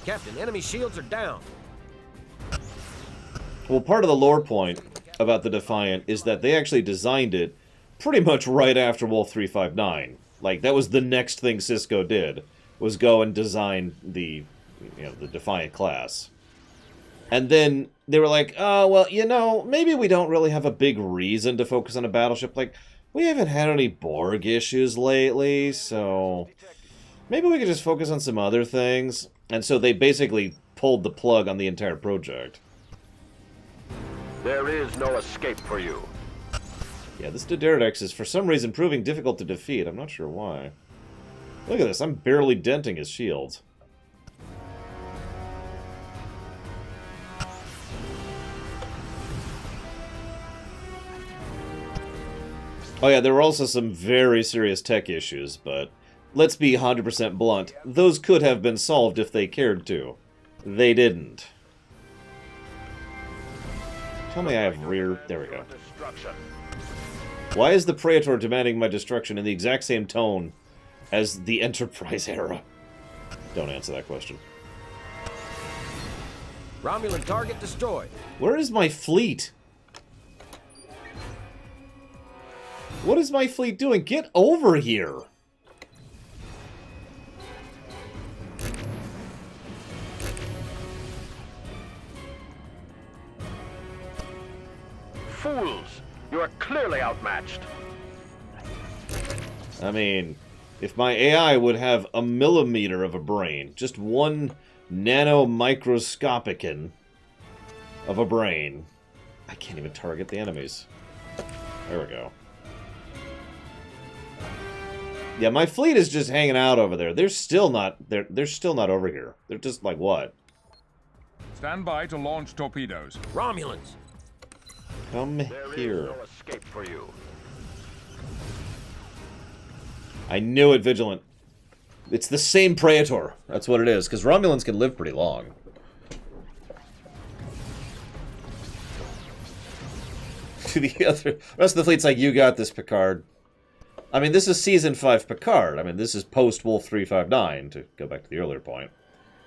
Captain, enemy shields are down. Well, part of the lore point about the Defiant is that they actually designed it pretty much right after Wolf 359. Like, that was the next thing Cisco did, was go and design the, the Defiant class. And then they were like, oh, well, maybe we don't really have a big reason to focus on a battleship. Like, we haven't had any Borg issues lately, so maybe we could just focus on some other things. And so they basically pulled the plug on the entire project. There is no escape for you. Yeah, this D'Deridex is for some reason proving difficult to defeat. I'm not sure why. Look at this, I'm barely denting his shield. Oh yeah, there were also some very serious tech issues, but let's be 100% blunt. Those could have been solved if they cared to. They didn't. Tell me I have rear... There we go. Why is the Praetor demanding my destruction in the exact same tone as the Enterprise era? Don't answer that question. Romulan target destroyed. Where is my fleet? What is my fleet doing? Get over here! Fools! You are clearly outmatched. I mean, if my AI would have a millimeter of a brain, just one nanomicroscopicin of a brain, I can't even target the enemies. There we go. Yeah, my fleet is just hanging out over there. They're still not over here. They're just like what? Stand by to launch torpedoes. Romulans. Come here. No escape for you. I knew it, Vigilant. It's the same Praetor. That's what it is, because Romulans can live pretty long. The other rest of the fleet's like, you got this, Picard. I mean, this is Season 5 Picard. I mean, this is post-Wolf 359, to go back to the earlier point.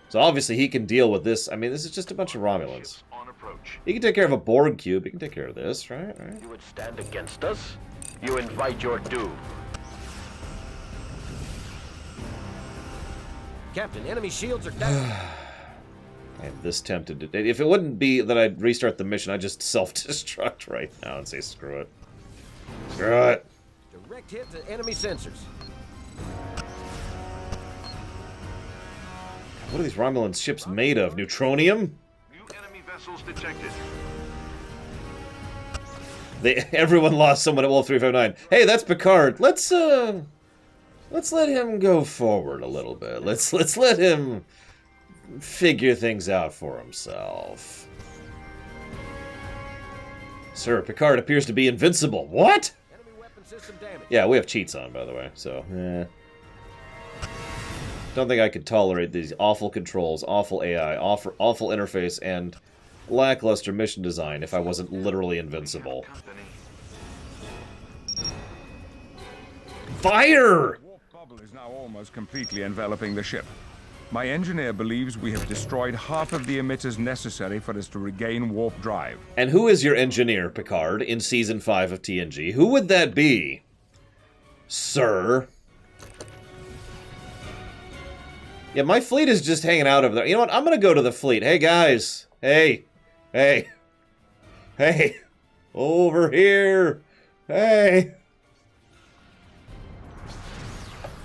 So obviously he can deal with this. I mean, this is just a bunch of Romulans. On approach. He can take care of a Borg cube. He can take care of this, right? You would stand against us? You invite your doom. Captain, enemy shields are down. I am this tempted to... If it wouldn't be that I'd restart the mission, I'd just self-destruct right now and say, screw it. Screw it. Direct hit to enemy sensors. What are these Romulan ships made of? Neutronium? New enemy vessels detected. Everyone lost someone at Wolf 359. Hey, that's Picard. Let's let him go forward a little bit. Let's let him figure things out for himself. Sir, Picard appears to be invincible. What? Enemy weapon system damage. Yeah, we have cheats on, by the way, so... don't think I could tolerate these awful controls, awful AI, awful interface, and lackluster mission design if I wasn't literally invincible. Fire! The warp bubble is now almost completely enveloping the ship. My engineer believes we have destroyed half of the emitters necessary for us to regain warp drive. And who is your engineer, Picard, in Season 5 of TNG? Who would that be, sir? Yeah, my fleet is just hanging out over there. You know what? I'm gonna go to the fleet. Hey, guys. Hey. Hey. Hey. Over here. Hey.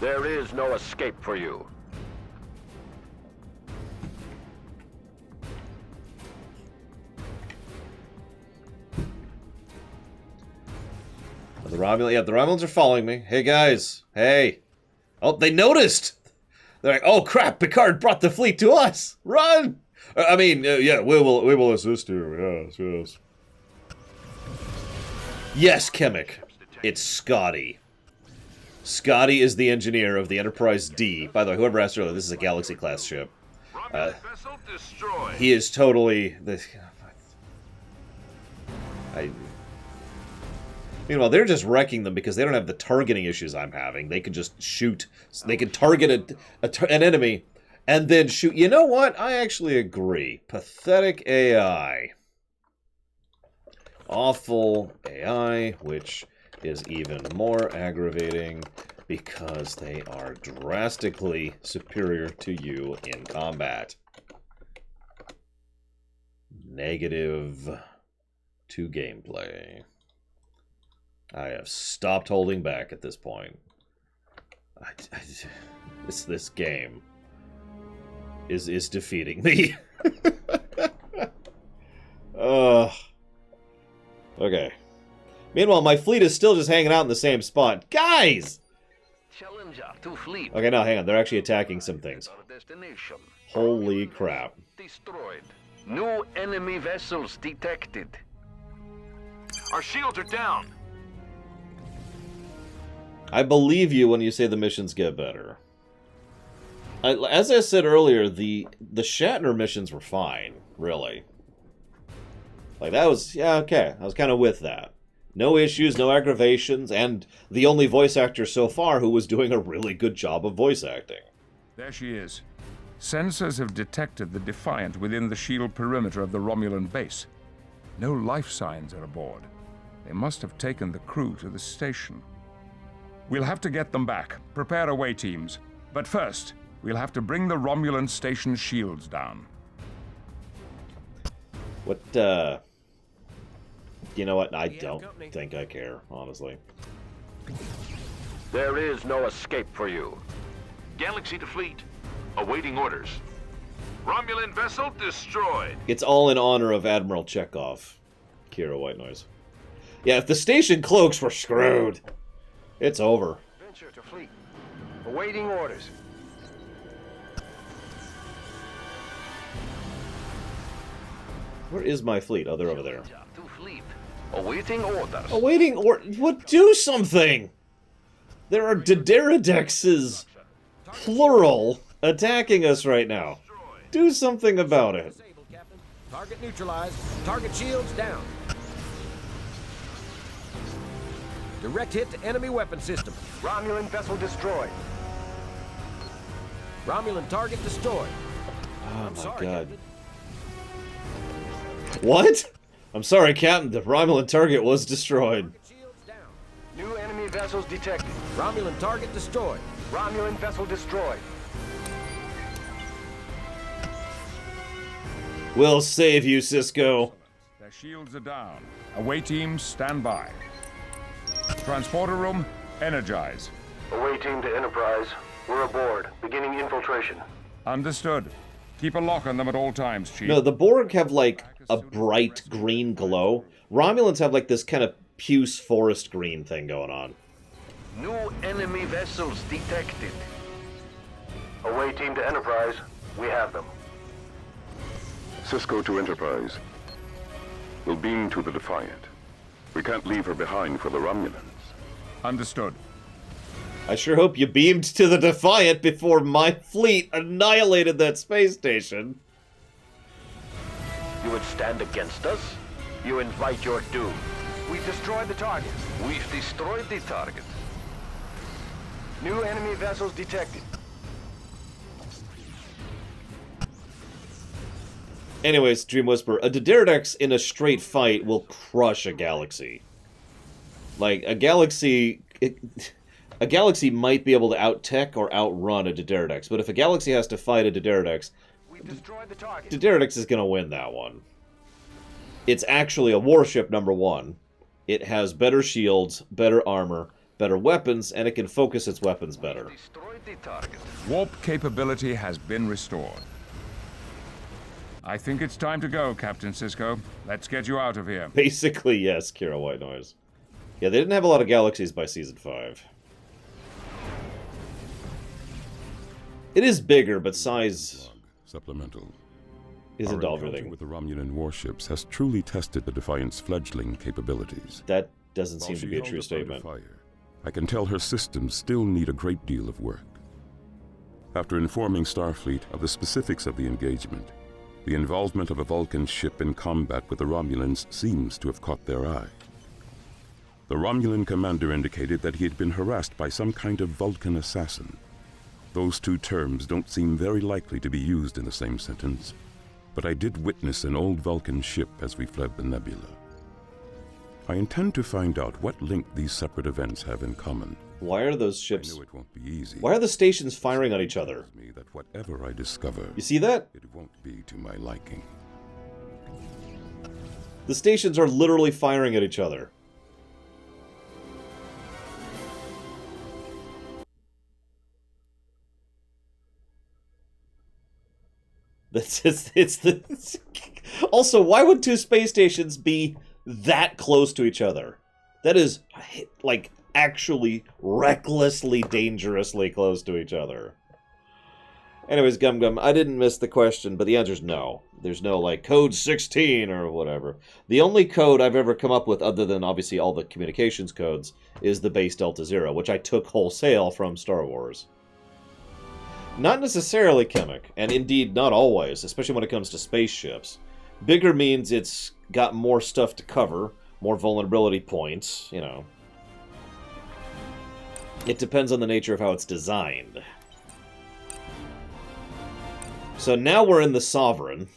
There is no escape for you. The Romulans are following me. Hey, guys. Hey. Oh, they noticed. They're like, oh, crap, Picard brought the fleet to us. Run! I mean, yeah, we will assist you. Yes, yes. Yes, Chemic. It's Scotty. Scotty is the engineer of the Enterprise D. By the way, whoever asked earlier, this is a Galaxy-class ship. Vessel destroyed. He is totally... Meanwhile, they're just wrecking them because they don't have the targeting issues I'm having. They can just shoot. They can target an enemy and then shoot. You know what? I actually agree. Pathetic AI. Awful AI, which is even more aggravating because they are drastically superior to you in combat. -2 gameplay. I have stopped holding back at this point. This game is defeating me. Okay. Meanwhile, my fleet is still just hanging out in the same spot. Guys! Challenger to fleet. Okay, no, hang on. They're actually attacking some things. Our destination. Holy crap. Destroyed. New enemy vessels detected. Our shields are down. I believe you when you say the missions get better. As I said earlier, the Shatner missions were fine, really. Like, that was, yeah, okay. I was kind of with that. No issues, no aggravations, and the only voice actor so far who was doing a really good job of voice acting. There she is. Sensors have detected the Defiant within the shield perimeter of the Romulan base. No life signs are aboard. They must have taken the crew to the station. We'll have to get them back. Prepare away teams. But first, we'll have to bring the Romulan station shields down. What, you know what? I don't think I care, honestly. There is no escape for you. Galaxy to fleet. Awaiting orders. Romulan vessel destroyed. It's all in honor of Admiral Chekhov. Kira White Noise. Yeah, if the station cloaks, we're screwed. It's over. Venture to fleet. Awaiting orders. Where is my fleet? Oh, they're over there. To fleet. Awaiting orders. Awaiting what? Do something! There are Dideridexes, plural, attacking us right now. Do something about it. Target neutralized. Target shields down. Direct hit to enemy weapon system. Romulan vessel destroyed. Romulan target destroyed. Oh my sorry, god. Captain. What? I'm sorry, Captain. The Romulan target was destroyed. Target shields down. New enemy vessels detected. Romulan target destroyed. Romulan vessel destroyed. We'll save you, Cisco. Their shields are down. Away teams, stand by. Transporter room, energize. Away team to Enterprise. We're aboard. Beginning infiltration. Understood. Keep a lock on them at all times, Chief. No, the Borg have, like, a bright green glow. Romulans have, like, this kind of puce forest green thing going on. New enemy vessels detected. Away team to Enterprise. We have them. Cisco to Enterprise. We'll beam to the Defiant. We can't leave her behind for the Romulans. Understood. I sure hope you beamed to the Defiant before my fleet annihilated that space station. You would stand against us? You invite your doom. We've destroyed the target. We've destroyed the target. New enemy vessels detected. Anyways, Dream Whisper, a D'Deridex in a straight fight will crush a Galaxy. Like, a Galaxy might be able to out-tech or outrun a D'Deridex, but if a Galaxy has to fight a D'Deridex, We've destroyed the target. D'Deridex is going to win that one. It's actually a warship, number one. It has better shields, better armor, better weapons, and it can focus its weapons better. Destroyed the target. Warp capability has been restored. I think it's time to go, Captain Sisko. Let's get you out of here. Basically, yes, Kira White Noise. Yeah, they didn't have a lot of Galaxies by Season 5. It is bigger, but size Supplemental. isn't Our all encounter everything. with the Romulan warships has truly tested the Defiant's fledgling capabilities. That doesn't While seem to she be a held true up statement. under fire, I can tell her systems still need a great deal of work. After informing Starfleet of the specifics of the engagement, the involvement of a Vulcan ship in combat with the Romulans seems to have caught their eye. The Romulan commander indicated that he had been harassed by some kind of Vulcan assassin. Those two terms don't seem very likely to be used in the same sentence, but I did witness an old Vulcan ship as we fled the nebula. I intend to find out what link these separate events have in common. Why are those I ships... know it won't be easy. Why are the stations firing on each other? Me that whatever I discover, You see that? it won't be to my liking. The stations are literally firing at each other. It's the... Also, why would two space stations be that close to each other? That is, like, actually recklessly, dangerously close to each other. Anyways, Gum Gum, I didn't miss the question, but the answer's no. There's no, like, code 16 or whatever. The only code I've ever come up with, other than, obviously, all the communications codes, is the base Delta Zero, which I took wholesale from Star Wars. Not necessarily Chemic, and indeed not always, especially when it comes to spaceships. Bigger means it's got more stuff to cover, more vulnerability points, you know. It depends on the nature of how it's designed. So now we're in the Sovereign.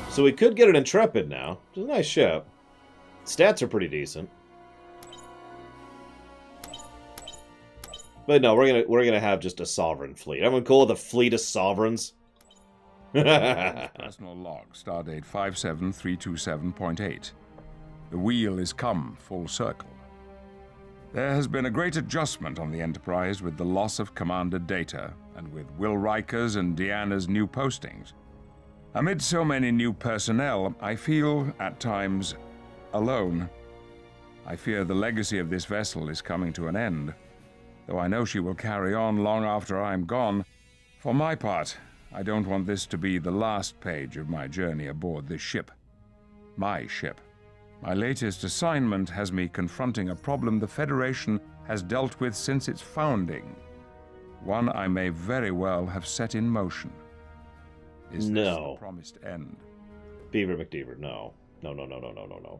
So we could get an Intrepid now. It's a nice ship. Stats are pretty decent. But no, we're gonna have just a Sovereign fleet. Everyone cool with a fleet of Sovereigns? Personal log, stardate 57327.8. The wheel is come full circle. There has been a great adjustment on the Enterprise with the loss of Commander Data, and with Will Riker's and Deanna's new postings. Amid so many new personnel, I feel, at times, alone. I fear the legacy of this vessel is coming to an end, though I know she will carry on long after I am gone. For my part, I don't want this to be the last page of my journey aboard this ship. My ship. My latest assignment has me confronting a problem the Federation has dealt with since its founding. One I may very well have set in motion. Is this the promised end? Beaver McDeaver, no. No.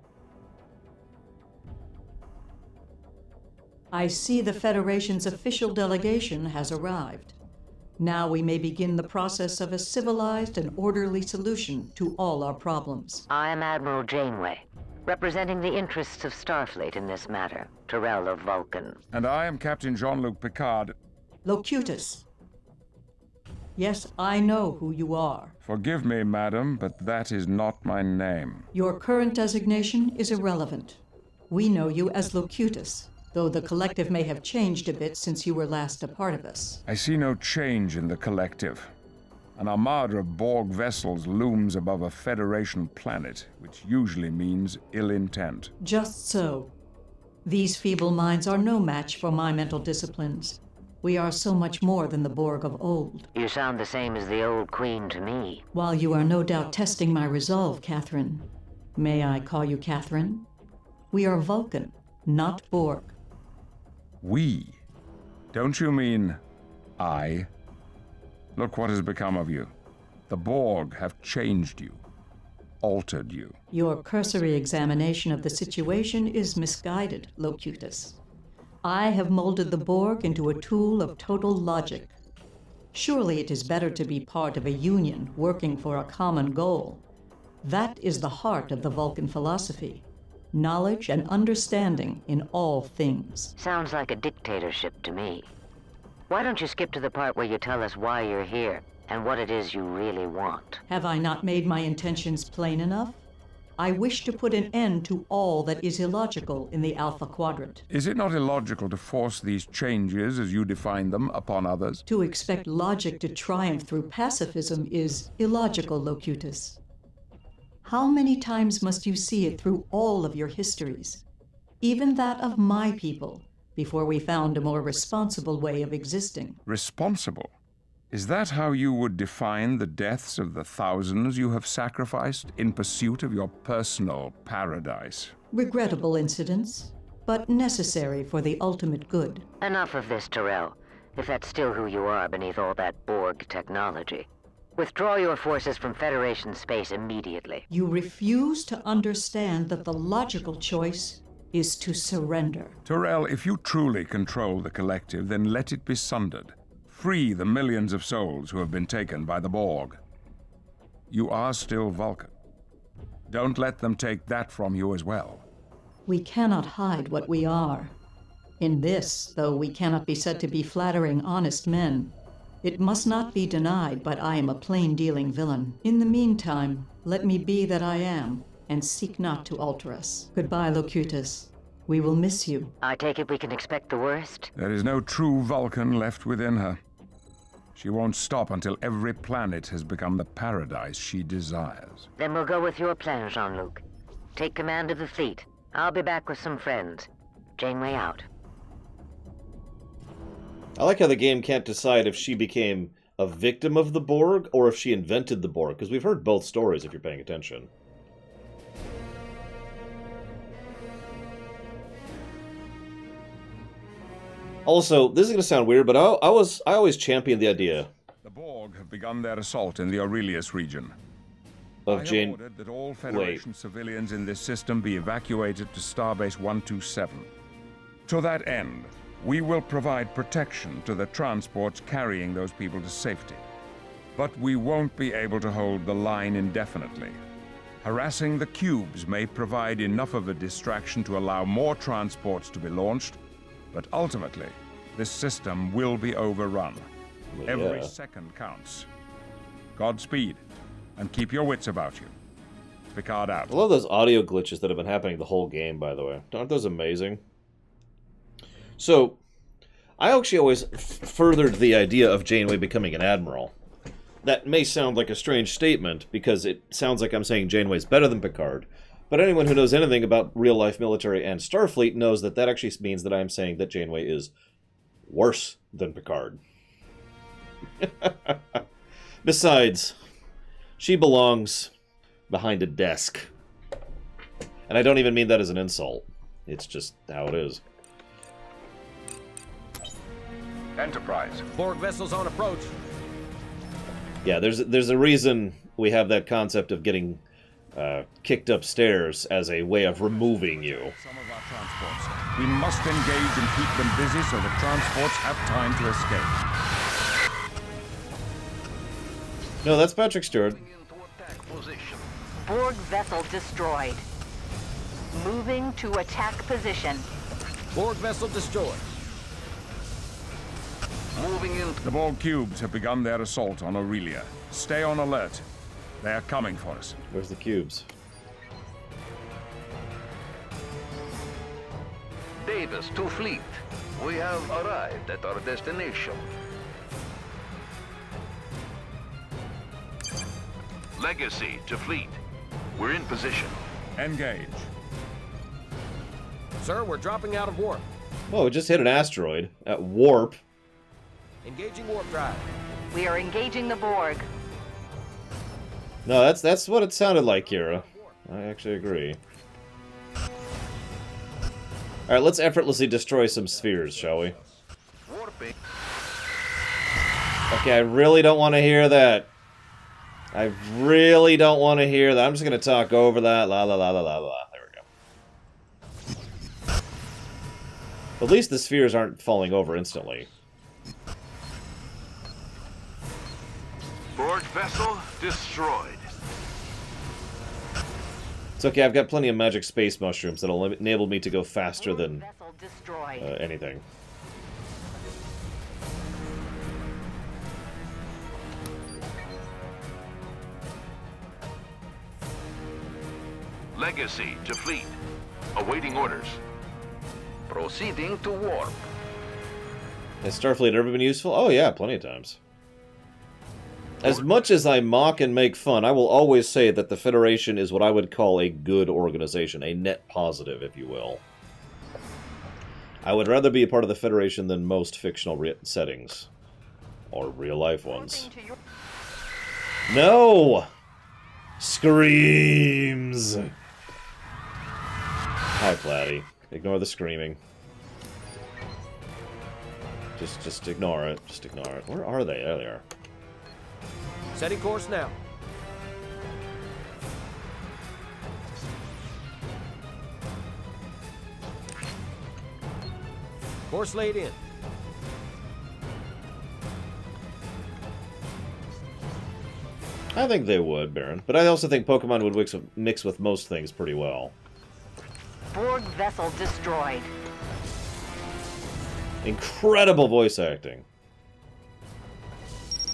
I see the Federation's official delegation has arrived. Now we may begin the process of a civilized and orderly solution to all our problems. I am Admiral Janeway, representing the interests of Starfleet in this matter, Terrell of Vulcan. And I am Captain Jean-Luc Picard. Locutus. Yes, I know who you are. Forgive me, madam, but that is not my name. Your current designation is irrelevant. We know you as Locutus, though the Collective may have changed a bit since you were last a part of us. I see no change in the Collective. An armada of Borg vessels looms above a Federation planet, which usually means ill intent. Just so. These feeble minds are no match for my mental disciplines. We are so much more than the Borg of old. You sound the same as the old queen to me. While you are no doubt testing my resolve, Catherine, may I call you Catherine? We are Vulcan, not Borg. We? Don't you mean I? Look what has become of you. The Borg have changed you, altered you. Your cursory examination of the situation is misguided, Locutus. I have molded the Borg into a tool of total logic. Surely it is better to be part of a union working for a common goal. That is the heart of the Vulcan philosophy. Knowledge and understanding in all things. Sounds like a dictatorship to me. Why don't you skip to the part where you tell us why you're here and what it is you really want? Have I not made my intentions plain enough? I wish to put an end to all that is illogical in the Alpha Quadrant. Is it not illogical to force these changes, as you define them, upon others? To expect logic to triumph through pacifism is illogical, Locutus. How many times must you see it through all of your histories, even that of my people, before we found a more responsible way of existing? Responsible? Is that how you would define the deaths of the thousands you have sacrificed in pursuit of your personal paradise? Regrettable incidents, but necessary for the ultimate good. Enough of this, Tyrell, if that's still who you are beneath all that Borg technology. Withdraw your forces from Federation space immediately. You refuse to understand that the logical choice is to surrender. Tyrell, if you truly control the collective, then let it be sundered. Free the millions of souls who have been taken by the Borg. You are still Vulcan. Don't let them take that from you as well. We cannot hide what we are. In this, though we cannot be said to be flattering honest men, it must not be denied, but I am a plain-dealing villain. In the meantime, let me be that I am, and seek not to alter us. Goodbye, Locutus. We will miss you. I take it we can expect the worst? There is no true Vulcan left within her. She won't stop until every planet has become the paradise she desires. Then we'll go with your plan, Jean-Luc. Take command of the fleet. I'll be back with some friends. Janeway out. I like how the game can't decide if she became a victim of the Borg or if she invented the Borg, because we've heard both stories if you're paying attention. Also, this is going to sound weird, but I always championed the idea. The Borg have begun their assault in the Aurelius region. Of I have ordered that all Federation civilians in this system be evacuated to Starbase 127. To that end, we will provide protection to the transports carrying those people to safety. But we won't be able to hold the line indefinitely. Harassing the cubes may provide enough of a distraction to allow more transports to be launched, but ultimately, this system will be overrun. Well, Every yeah. second counts. Godspeed, and keep your wits about you. Picard out. I love those audio glitches that have been happening the whole game, by the way. Aren't those amazing? So, I actually always furthered the idea of Janeway becoming an admiral. That may sound like a strange statement, because it sounds like I'm saying Janeway's better than Picard, but anyone who knows anything about real-life military and Starfleet knows that that actually means that I am saying that Janeway is worse than Picard. Besides, she belongs behind a desk. And I don't even mean that as an insult. It's just how it is. Enterprise. Borg vessels on approach. Yeah, there's a reason we have that concept of getting kicked upstairs as a way of removing you. Some of our transports. We must engage and keep them busy so the transports have time to escape. No, that's Patrick Stewart. Borg vessel destroyed. Moving to attack position. Borg vessel destroyed. Moving in. The Borg cubes have begun their assault on Aurelia. Stay on alert. They are coming for us. Where's the cubes? Davis to fleet. We have arrived at our destination. Legacy to fleet. We're in position. Engage. Sir, we're dropping out of warp. Oh, it just hit an asteroid at warp. Engaging warp drive. We are engaging the Borg. No, that's what it sounded like, Kira. I actually agree. Alright, let's effortlessly destroy some spheres, shall we? Warping. Okay, I really don't want to hear that. I really don't want to hear that. I'm just going to talk over that. La la la la la la. There we go. At least the spheres aren't falling over instantly. Borg vessel destroyed. It's okay, I've got plenty of magic space mushrooms that'll enable me to go faster than anything. Legacy to fleet. Awaiting orders. Proceeding to warp. Has Starfleet ever been useful? Oh yeah, plenty of times. As much as I mock and make fun, I will always say that the Federation is what I would call a good organization, a net positive, if you will. I would rather be a part of the Federation than most fictional settings. Or real-life ones. No! Screams! Hi, Platy. Ignore the screaming. Just ignore it. Just ignore it. Where are they? There they are. Setting course now. Course laid in. I think they would, Baron. But I also think Pokemon would mix with most things pretty well. Borg vessel destroyed. Incredible voice acting.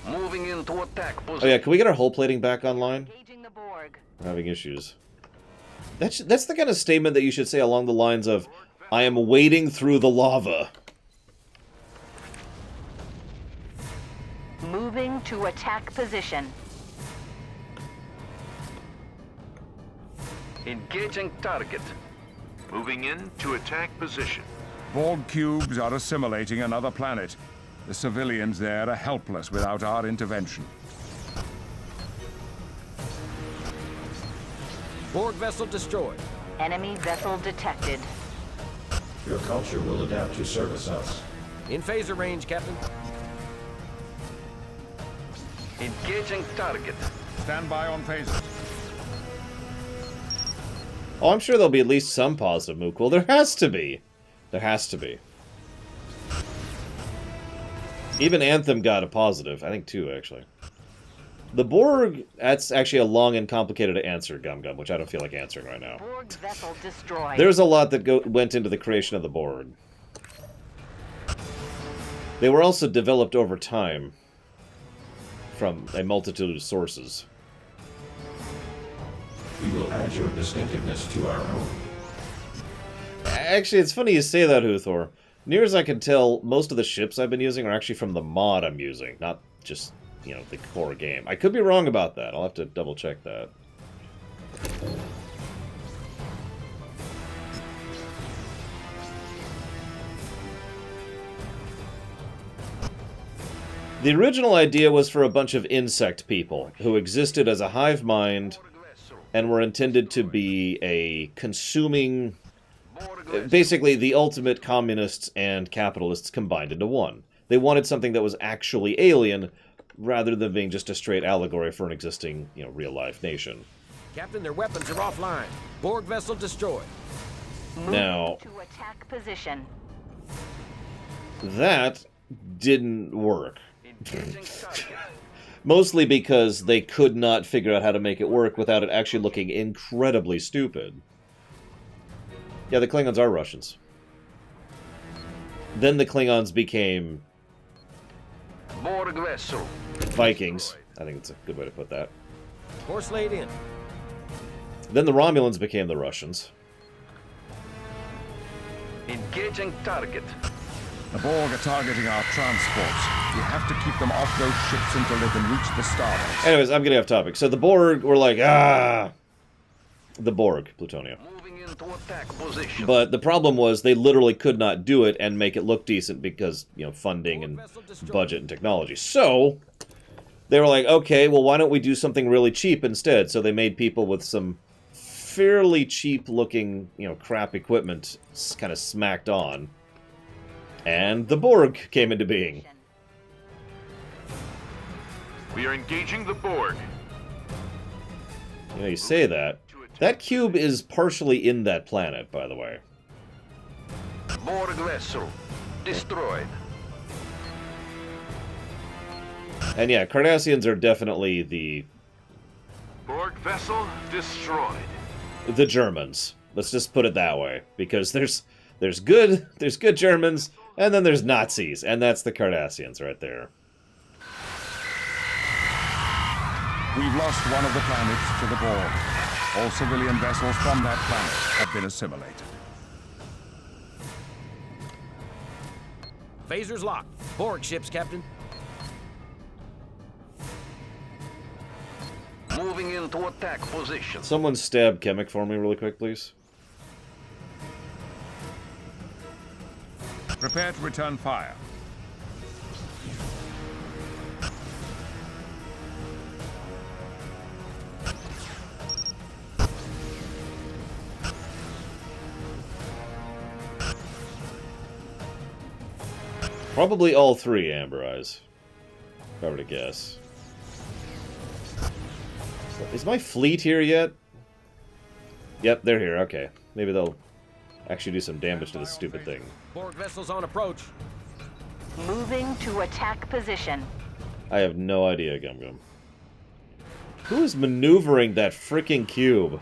Moving into attack position. Oh yeah, can we get our hull plating back online? Engaging the Borg. We're having issues. That's the kind of statement that you should say along the lines of, I am wading through the lava. Moving to attack position. Engaging target. Moving in to attack position. Borg cubes are assimilating another planet. The civilians there are helpless without our intervention. Borg vessel destroyed. Enemy vessel detected. Your culture will adapt to service us. In phaser range, Captain. Engaging target. Stand by on phasers. Oh, I'm sure there'll be at least some positive Mookwell. There has to be. There has to be. Even Anthem got a positive. I think two, actually. The Borg, that's actually a long and complicated answer, Gum Gum, which I don't feel like answering right now. Borg vessel destroyed. There's a lot that went into the creation of the Borg. They were also developed over time from a multitude of sources. We will add your distinctiveness to our own. Actually, it's funny you say that, Huthor. Near as I can tell, most of the ships I've been using are actually from the mod I'm using, not just, you know, the core game. I could be wrong about that. I'll have to double check that. The original idea was for a bunch of insect people who existed as a hive mind and were intended to be a consuming... Basically, the ultimate communists and capitalists combined into one. They wanted something that was actually alien, rather than being just a straight allegory for an existing, you know, real-life nation. Captain, their weapons are offline. Borg vessel destroyed. Now, to attack position. that didn't work. Mostly because they could not figure out how to make it work without it actually looking incredibly stupid. Yeah, the Klingons are Russians. Then the Klingons became... Borg vessel. Vikings. I think it's a good way to put that. Course laid in. Then the Romulans became the Russians. Engaging target. The Borg are targeting our transports. We have to keep them off those ships until they can reach the starbase. Anyways, I'm getting off topic. So the Borg were like, ah! The Borg, Plutonia. Moving into attack position. But the problem was they literally could not do it and make it look decent because, you know, funding and budget and technology. So they were like, okay, well, why don't we do something really cheap instead? So they made people with some fairly cheap-looking, you know, crap equipment kind of smacked on. And the Borg came into being. We are engaging the Borg. You know, you say that. That cube is partially in that planet, by the way. Borg vessel destroyed. And yeah, Cardassians are definitely the Borg vessel destroyed. Germans. Let's just put it that way, because there's good Germans, and then there's Nazis, and that's the Cardassians right there. We've lost one of the planets to the Borg. All civilian vessels from that planet have been assimilated. Phasers locked. Borg ships, Captain. Moving into attack position. Someone stab Chemic for me really quick, please. Prepare to return fire. Probably all three, Amber Eyes. If I were to guess. Is my fleet here yet? Yep, they're here. Okay. Maybe they'll actually do some damage to this stupid thing. Borg vessels on approach. Moving to attack position. I have no idea, Gum Gum. Who is maneuvering that freaking cube?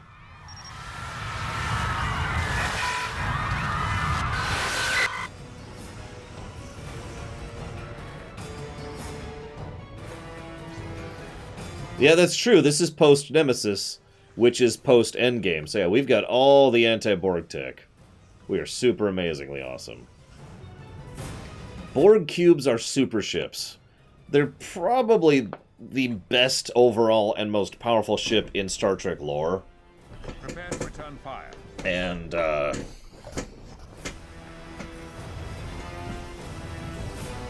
Yeah, that's true. This is post-Nemesis, which is post-Endgame. So yeah, we've got all the anti-Borg tech. We are super amazingly awesome. Borg cubes are super ships. They're probably the best overall and most powerful ship in Star Trek lore. Prepare to return fire. And,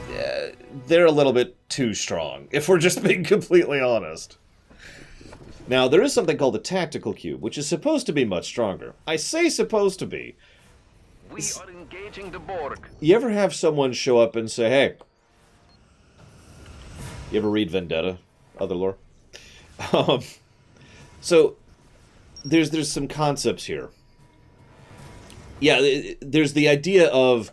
yeah, they're a little bit too strong, if we're just being completely honest. Now, there is something called the Tactical Cube, which is supposed to be much stronger. I say supposed to be. We are engaging the Borg. You ever have someone show up and say, hey... You ever read Vendetta? Other lore? So, there's some concepts here. Yeah, there's the idea of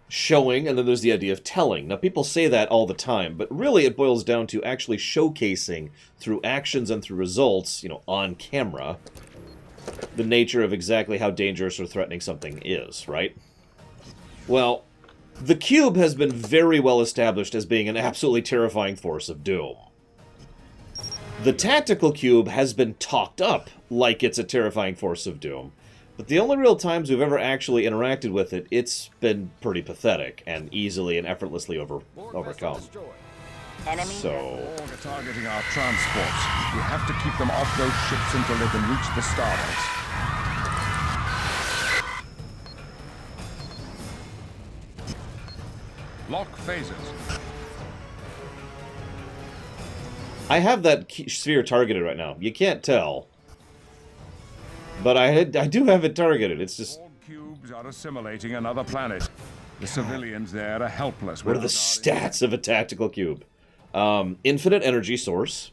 showing, and then there's the idea of telling. Now, people say that all the time, but really it boils down to actually showcasing through actions and through results, you know, on camera, the nature of exactly how dangerous or threatening something is, right? Well, the cube has been very well established as being an absolutely terrifying force of doom. The tactical cube has been talked up like it's a terrifying force of doom. But the only real times we've ever actually interacted with it, it's been pretty pathetic and easily and effortlessly overcome. So... Borg are targeting our transports. We have to keep them off those ships until they can reach the starbase. Lock phasers. I have that sphere targeted right now. You can't tell. But I do have it targeted. It's just... Borg cubes are assimilating another planet. The civilians there are helpless. What are the stats of a tactical cube? Infinite energy source.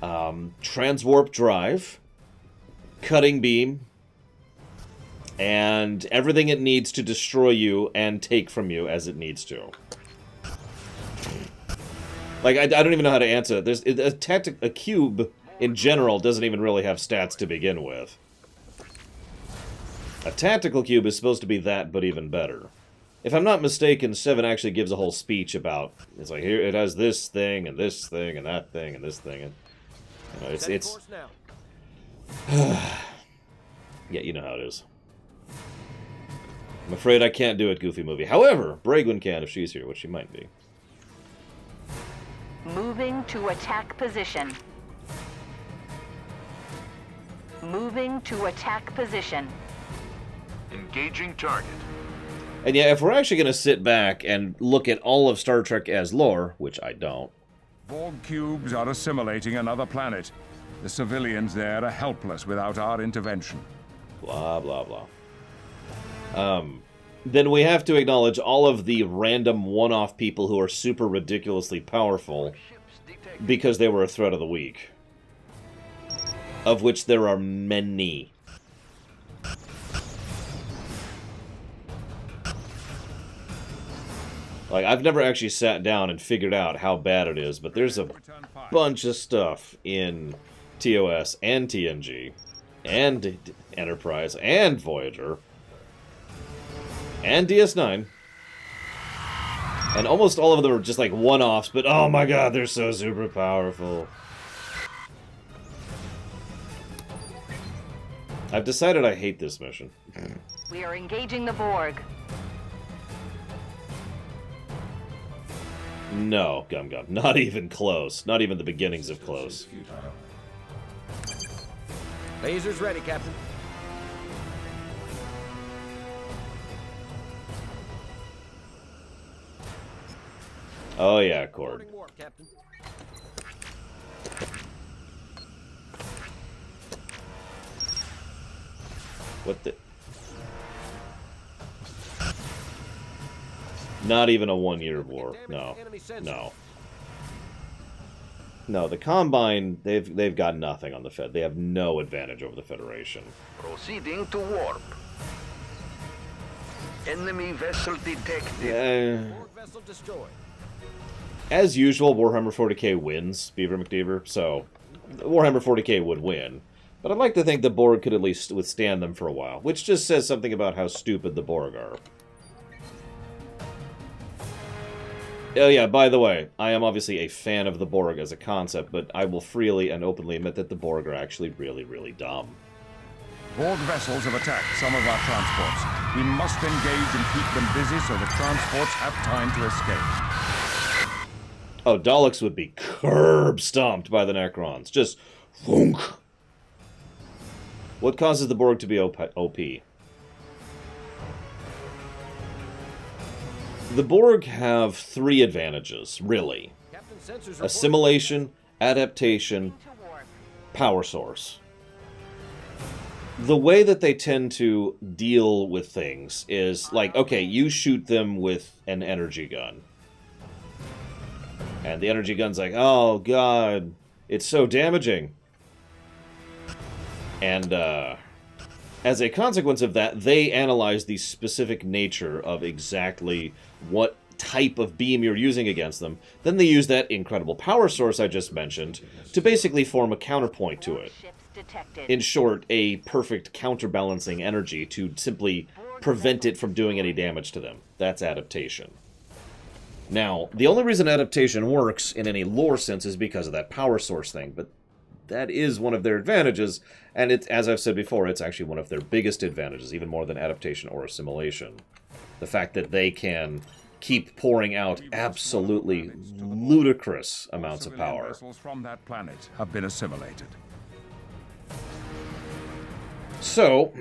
Transwarp drive. Cutting beam. And everything it needs to destroy you and take from you as it needs to. Like, I don't even know how to answer it. There's a cube... in general, doesn't even really have stats to begin with. A tactical cube is supposed to be that, but even better. If I'm not mistaken, Seven actually gives a whole speech about, it's like, here, it has this thing, and this thing, and that thing, and this thing, and... You know, it's... Yeah, you know how it is. I'm afraid I can't do it, Goofy Movie. However, Braegwyn can if she's here, which she might be. Moving to attack position. Moving to attack position. Engaging target. And yeah, if we're actually going to sit back and look at all of Star Trek as lore, which I don't. Borg cubes are assimilating another planet. The civilians there are helpless without our intervention. Blah, blah, blah. Then we have to acknowledge all of the random one-off people who are super ridiculously powerful because they were a threat of the week. Of which there are many. Like, I've never actually sat down and figured out how bad it is, but there's a bunch of stuff in TOS and TNG and Enterprise and Voyager and DS9. And almost all of them are just like one-offs, but oh my god, they're so super powerful. I've decided I hate this mission. We are engaging the Borg. No, Gum Gum. Not even close. Not even the beginnings of close. Lasers ready, Captain. Oh yeah, Cord. Warp, Captain. What the... Not even a 1 year war. No. No. No, the Combine, they've got nothing on the Fed. They have no advantage over the Federation. Proceeding to warp. Enemy vessel detected. Borg vessel destroyed. As usual, Warhammer 40k wins, Beaver McDeaver, so Warhammer 40k would win. But I'd like to think the Borg could at least withstand them for a while, which just says something about how stupid the Borg are. Oh yeah, by the way, I am obviously a fan of the Borg as a concept, but I will freely and openly admit that the Borg are actually really, really dumb. Borg vessels have attacked some of our transports. We must engage and keep them busy so the transports have time to escape. Oh, Daleks would be curb-stomped by the Necrons. Just thunk. What causes the Borg to be OP? The Borg have 3 advantages, really. Assimilation, adaptation, power source. The way that they tend to deal with things is like, okay, you shoot them with an energy gun. And the energy gun's like, oh god, it's so damaging. And as a consequence of that, they analyze the specific nature of exactly what type of beam you're using against them. Then they use that incredible power source I just mentioned to basically form a counterpoint to it. In short, a perfect counterbalancing energy to simply prevent it from doing any damage to them. That's adaptation. Now, the only reason adaptation works in any lore sense is because of that power source thing, but that is one of their advantages, and it's, as I've said before, it's actually one of their biggest advantages, even more than adaptation or assimilation. The fact that they can keep pouring out absolutely ludicrous amounts of power. Vessels from that planet have been assimilated. So,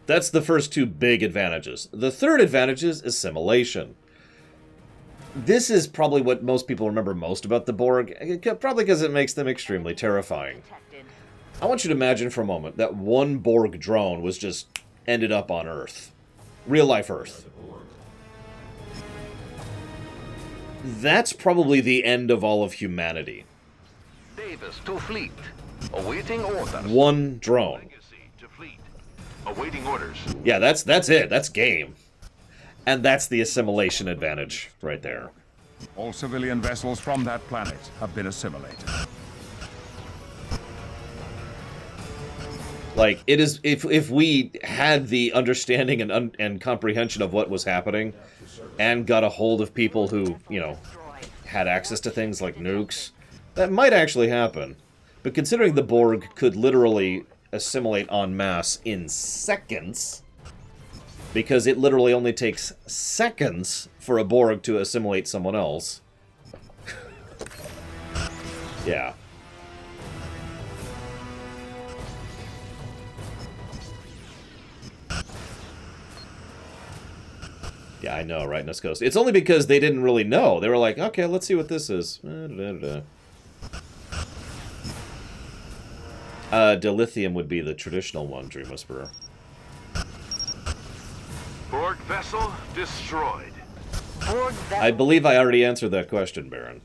that's the first 2 big advantages. The third advantage is assimilation. This is probably what most people remember most about the Borg, probably because it makes them extremely terrifying. I want you to imagine for a moment that one Borg drone was just ended up on Earth. Real-life Earth. That's probably the end of all of humanity. Davis to fleet. Awaiting orders. One drone. Legacy to fleet. Awaiting orders. Yeah, that's it. That's game. And that's the assimilation advantage right there. All civilian vessels from that planet have been assimilated. Like, it is, if we had the understanding and comprehension of what was happening, and got a hold of people who, you know, had access to things like nukes, that might actually happen. But considering the Borg could literally assimilate en masse in seconds, because it literally only takes seconds for a Borg to assimilate someone else. Yeah. Yeah, I know, right, Niscosa? It's only because they didn't really know. They were like, okay, let's see what this is. Dilithium would be the traditional one, Dream Whisperer. Borg vessel destroyed. Borg vessel. I believe I already answered that question, Baron.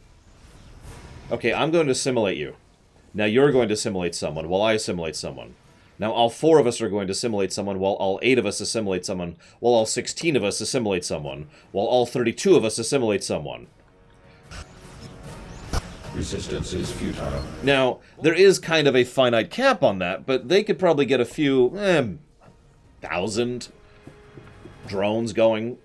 Okay, I'm going to assimilate you. Now you're going to assimilate someone while I assimilate someone. Now all 4 of us are going to assimilate someone while all 8 of us assimilate someone, while all 16 of us assimilate someone, while all 32 of us assimilate someone. Resistance is futile. Now, there is kind of a finite cap on that, but they could probably get a few, 1,000 drones going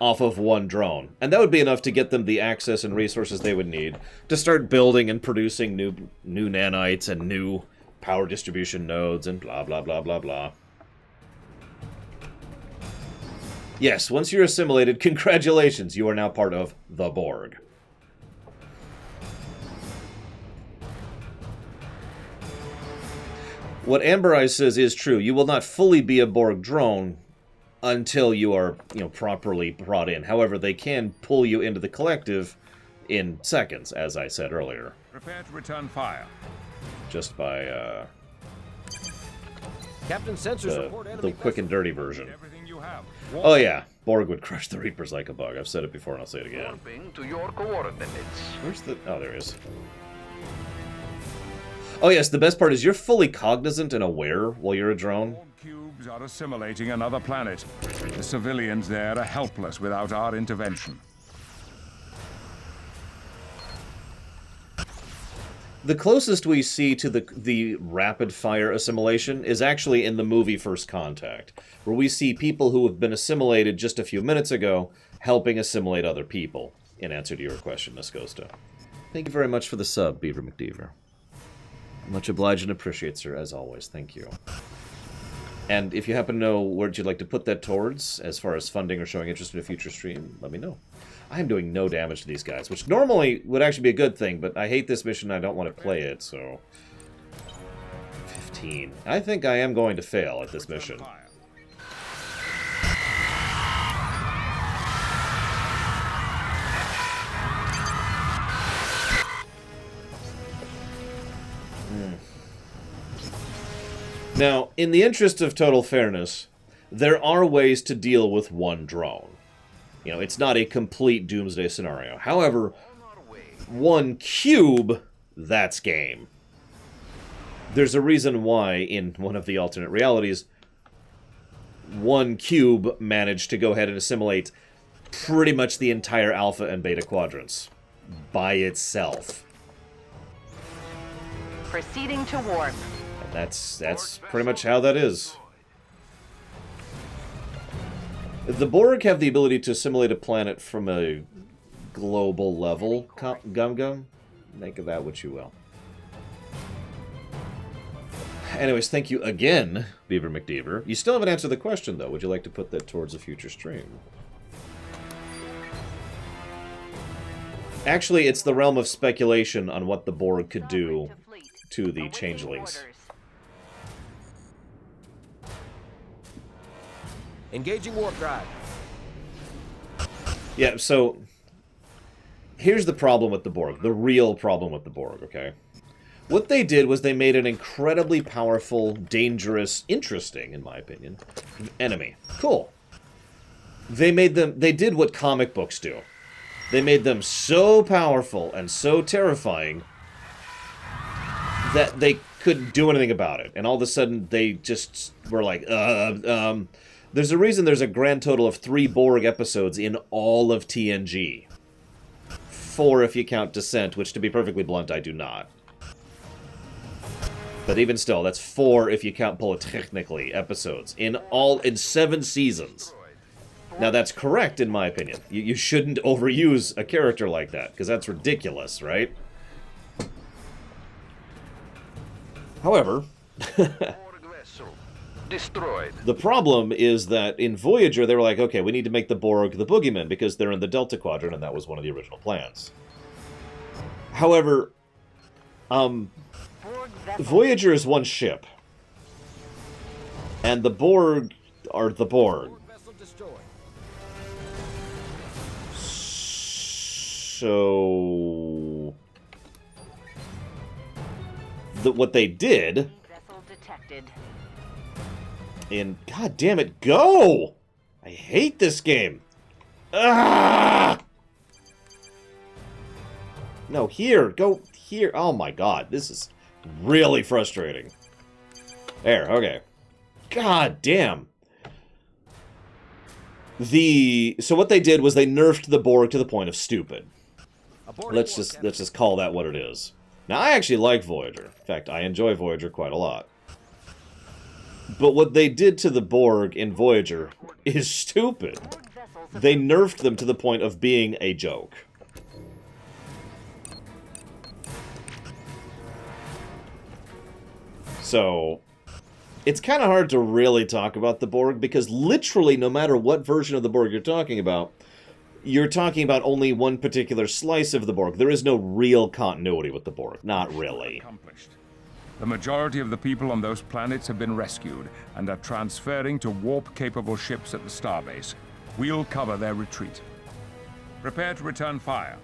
off of one drone. And that would be enough to get them the access and resources they would need to start building and producing new nanites and new power distribution nodes and blah, blah, blah, blah, blah. Yes, once you're assimilated, congratulations, you are now part of the Borg. What Amber Eyes says is true. You will not fully be a Borg drone until you are, properly brought in. However, they can pull you into the collective in seconds, as I said earlier. Prepare to return fire. Just by, Captain Sensors report enemy the quick and dirty version. Everything you have. Oh yeah, Borg would crush the Reapers like a bug. I've said it before and I'll say it again. Warping to your coordinates. Where's the... Oh, there he is. Oh yes, the best part is you're fully cognizant and aware while you're a drone. Cubes are assimilating another planet. The civilians there are helpless without our intervention. The closest we see to the rapid-fire assimilation is actually in the movie First Contact, where we see people who have been assimilated just a few minutes ago helping assimilate other people, in answer to your question, Niscosta. Thank you very much for the sub, Beaver McDeaver. Much obliged and appreciate, sir, as always. Thank you. And if you happen to know where you'd like to put that towards, as far as funding or showing interest in a future stream, let me know. I am doing no damage to these guys, which normally would actually be a good thing, but I hate this mission, I don't want to play it, so... 15. I think I am going to fail at this mission. Now, in the interest of total fairness, there are ways to deal with one drone. It's not a complete doomsday scenario. However, one cube, that's game. There's a reason why, in one of the alternate realities, one cube managed to go ahead and assimilate pretty much the entire Alpha and Beta quadrants by itself. Proceeding to warp. And that's pretty much how that is. The Borg have the ability to assimilate a planet from a global level, Gum. Make of that what you will. Anyways, thank you again, Beaver McDeaver. You still haven't answered the question, though. Would you like to put that towards a future stream? Actually, it's the realm of speculation on what the Borg could do to the changelings. Engaging warp drive. Yeah, so here's the problem with the Borg. The real problem with the Borg, okay? What they did was they made an incredibly powerful, dangerous, interesting, in my opinion, enemy. Cool. They did what comic books do. They made them so powerful and so terrifying that they couldn't do anything about it. And all of a sudden, they just were like, There's a reason there's a grand total of 3 Borg episodes in all of TNG. 4 if you count Descent, which, to be perfectly blunt, I do not. But even still, that's 4 if you count Polytechnically episodes in 7 seasons. Now that's correct, in my opinion. You shouldn't overuse a character like that, because that's ridiculous, right? However... Destroyed. The problem is that in Voyager, they were like, okay, we need to make the Borg the boogeyman because they're in the Delta Quadrant, and that was one of the original plans. However, Voyager is one ship. And the Borg are the Borg. So... what they did... Vessel detected. God damn it, go! I hate this game. Ah! No, here, go here. Oh my god, this is really frustrating. There, okay. God damn. So what they did was they nerfed the Borg to the point of stupid. Let's just call that what it is. Now, I actually like Voyager. In fact, I enjoy Voyager quite a lot. But what they did to the Borg in Voyager is stupid. They nerfed them to the point of being a joke. So, it's kind of hard to really talk about the Borg, because literally, no matter what version of the Borg you're talking about only one particular slice of the Borg. There is no real continuity with the Borg. Not really. The majority of the people on those planets have been rescued and are transferring to warp-capable ships at the starbase. We'll cover their retreat. Prepare to return fire.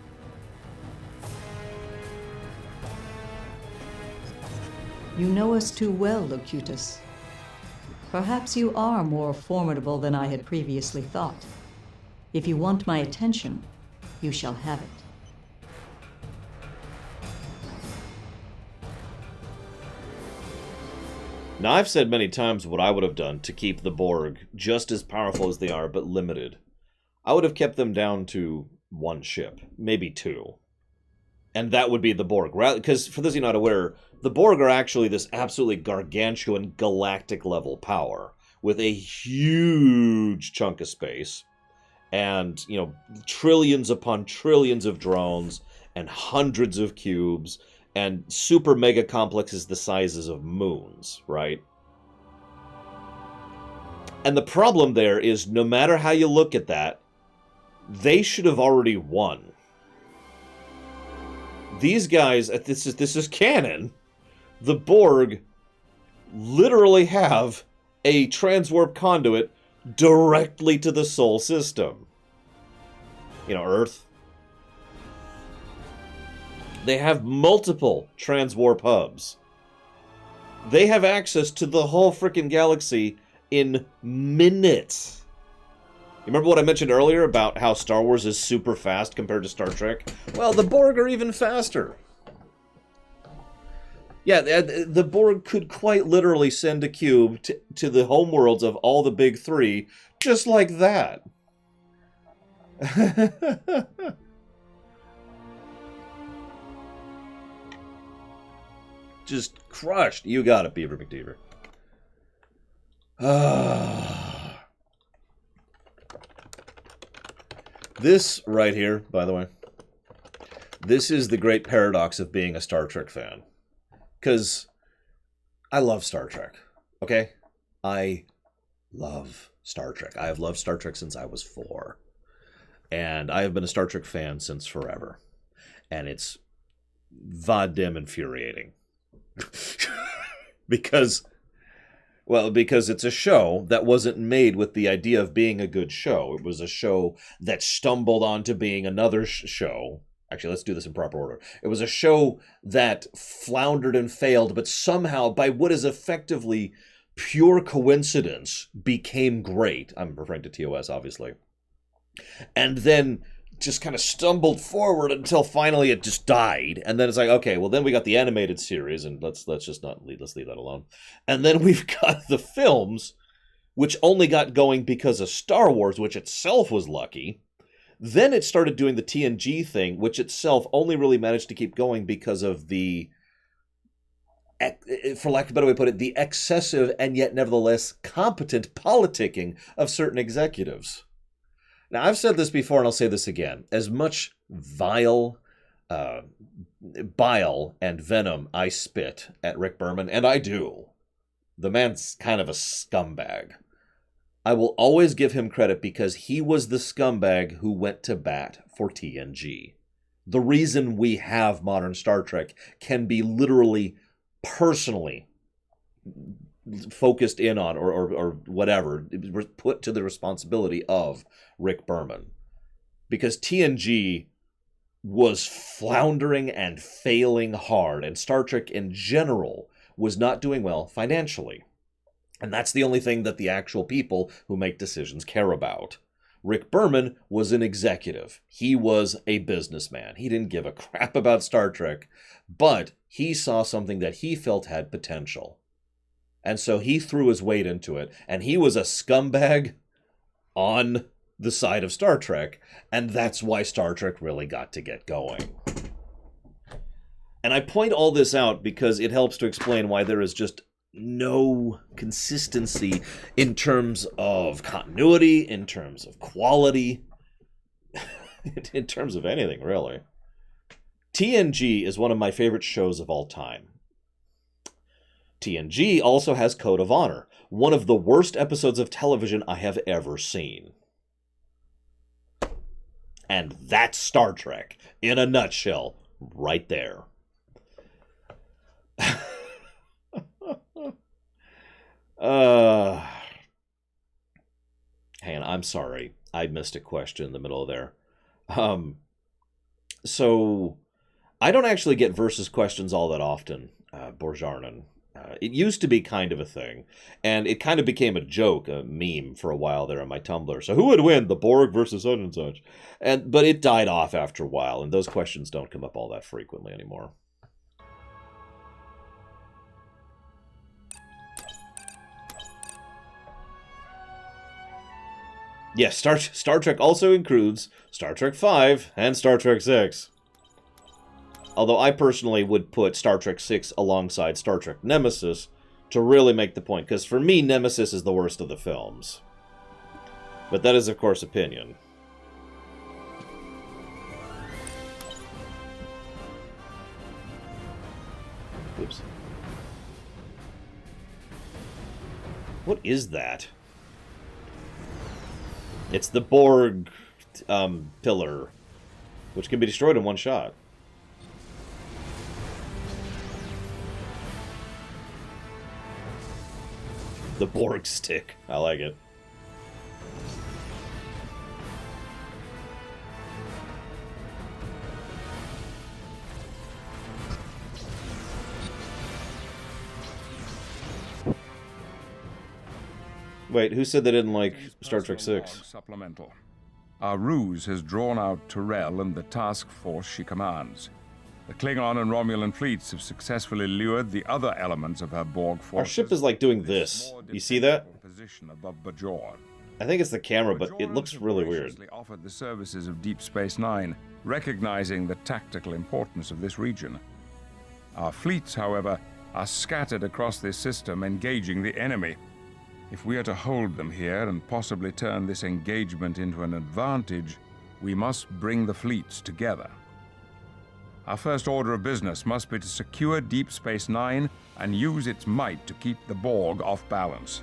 You know us too well, Locutus. Perhaps you are more formidable than I had previously thought. If you want my attention, you shall have it. Now, I've said many times what I would have done to keep the Borg just as powerful as they are, but limited. I would have kept them down to one ship, maybe two. And that would be the Borg. Because, for those of you not aware, the Borg are actually this absolutely gargantuan galactic-level power with a huge chunk of space. And, you know, trillions upon trillions of drones and hundreds of cubes and super mega complexes the sizes of moons, right? And the problem there is, no matter how you look at that, they should have already won. These guys, this is canon. The Borg literally have a transwarp conduit directly to the Sol system. You know, Earth. They have multiple transwarp hubs. They have access to the whole freaking galaxy in minutes. You remember what I mentioned earlier about how Star Wars is super fast compared to Star Trek? Well, the Borg are even faster. Yeah, the Borg could quite literally send a cube to the homeworlds of all the big three, just like that. Just crushed. You got it, Beaver McDeaver. This right here, by the way, this is the great paradox of being a Star Trek fan. Because I love Star Trek, okay? I love Star Trek. I have loved Star Trek since I was 4. And I have been a Star Trek fan since forever. And it's goddamn infuriating. because it's a show that wasn't made with the idea of being a good show. It was a show that stumbled onto being another show. Actually, let's do this in proper order. It was a show that floundered and failed, but somehow, by what is effectively pure coincidence, became great. I'm referring to TOS, obviously. And then just kind of stumbled forward until finally it just died. And then it's like, okay, well, then we got the animated series, and let's leave that alone. And then we've got the films, which only got going because of Star Wars, which itself was lucky. Then it started doing the TNG thing, which itself only really managed to keep going because of the, for lack of a better way to put it, the excessive and yet nevertheless competent politicking of certain executives. Now, I've said this before, and I'll say this again. As much bile and venom I spit at Rick Berman, and I do, the man's kind of a scumbag. I will always give him credit because he was the scumbag who went to bat for TNG. The reason we have modern Star Trek can be literally personally focused in on or whatever, put to the responsibility of Rick Berman. Because TNG was floundering and failing hard, and Star Trek in general was not doing well financially. And that's the only thing that the actual people who make decisions care about. Rick Berman was an executive. He was a businessman. He didn't give a crap about Star Trek, but he saw something that he felt had potential. And so he threw his weight into it, and he was a scumbag on the side of Star Trek, and that's why Star Trek really got to get going. And I point all this out because it helps to explain why there is just no consistency in terms of continuity, in terms of quality, in terms of anything, really. TNG is one of my favorite shows of all time. TNG also has Code of Honor, one of the worst episodes of television I have ever seen. And that's Star Trek, in a nutshell, right there. Hang on, I'm sorry. I missed a question in the middle of there. So, I don't actually get versus questions all that often, Borjarnen. It used to be kind of a thing, and it kind of became a joke, a meme for a while there on my Tumblr. So who would win, the Borg versus such and such? But it died off after a while, and those questions don't come up all that frequently anymore. Yes, Star Trek also includes Star Trek V and Star Trek VI. Although I personally would put Star Trek VI alongside Star Trek Nemesis to really make the point, because for me, Nemesis is the worst of the films. But that is, of course, opinion. Oops. What is that? It's the Borg pillar, which can be destroyed in one shot. The Borg stick. I like it. Wait, who said they didn't like Star Trek VI? Supplemental. Our ruse has drawn out T'Rell and the task force she commands. The Klingon and Romulan fleets have successfully lured the other elements of her Borg forces. Our ship is like doing this. You see that? Position above Bajor. I think it's the camera, but it looks really weird. Offered the services of Deep Space Nine, recognizing the tactical importance of this region. Our fleets, however, are scattered across this system, engaging the enemy. If we are to hold them here and possibly turn this engagement into an advantage, we must bring the fleets together. Our first order of business must be to secure Deep Space Nine and use its might to keep the Borg off balance.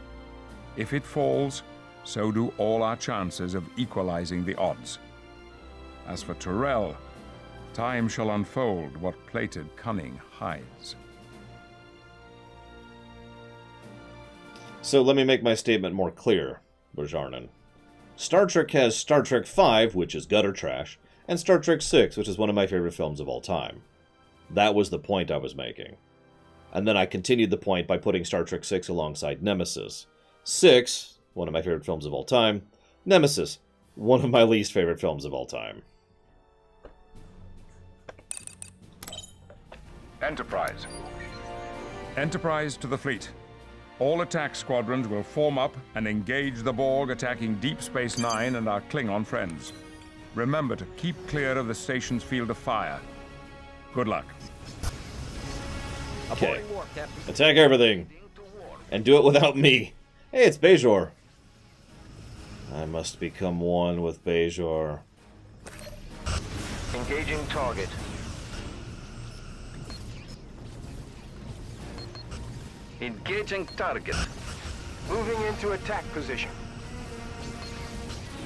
If it falls, so do all our chances of equalizing the odds. As for T'Rell, time shall unfold what plated cunning hides. So let me make my statement more clear, Borjarnen. Star Trek has Star Trek V, which is gutter trash, and Star Trek VI, which is one of my favorite films of all time. That was the point I was making. And then I continued the point by putting Star Trek VI alongside Nemesis. 6, one of my favorite films of all time. Nemesis, one of my least favorite films of all time. Enterprise. Enterprise to the fleet. All attack squadrons will form up and engage the Borg attacking Deep Space Nine and our Klingon friends. Remember to keep clear of the station's field of fire. Good luck. Okay. Attack everything. And do it without me. Hey, it's Bajor. I must become one with Bajor. Engaging target. Engaging target. Moving into attack position.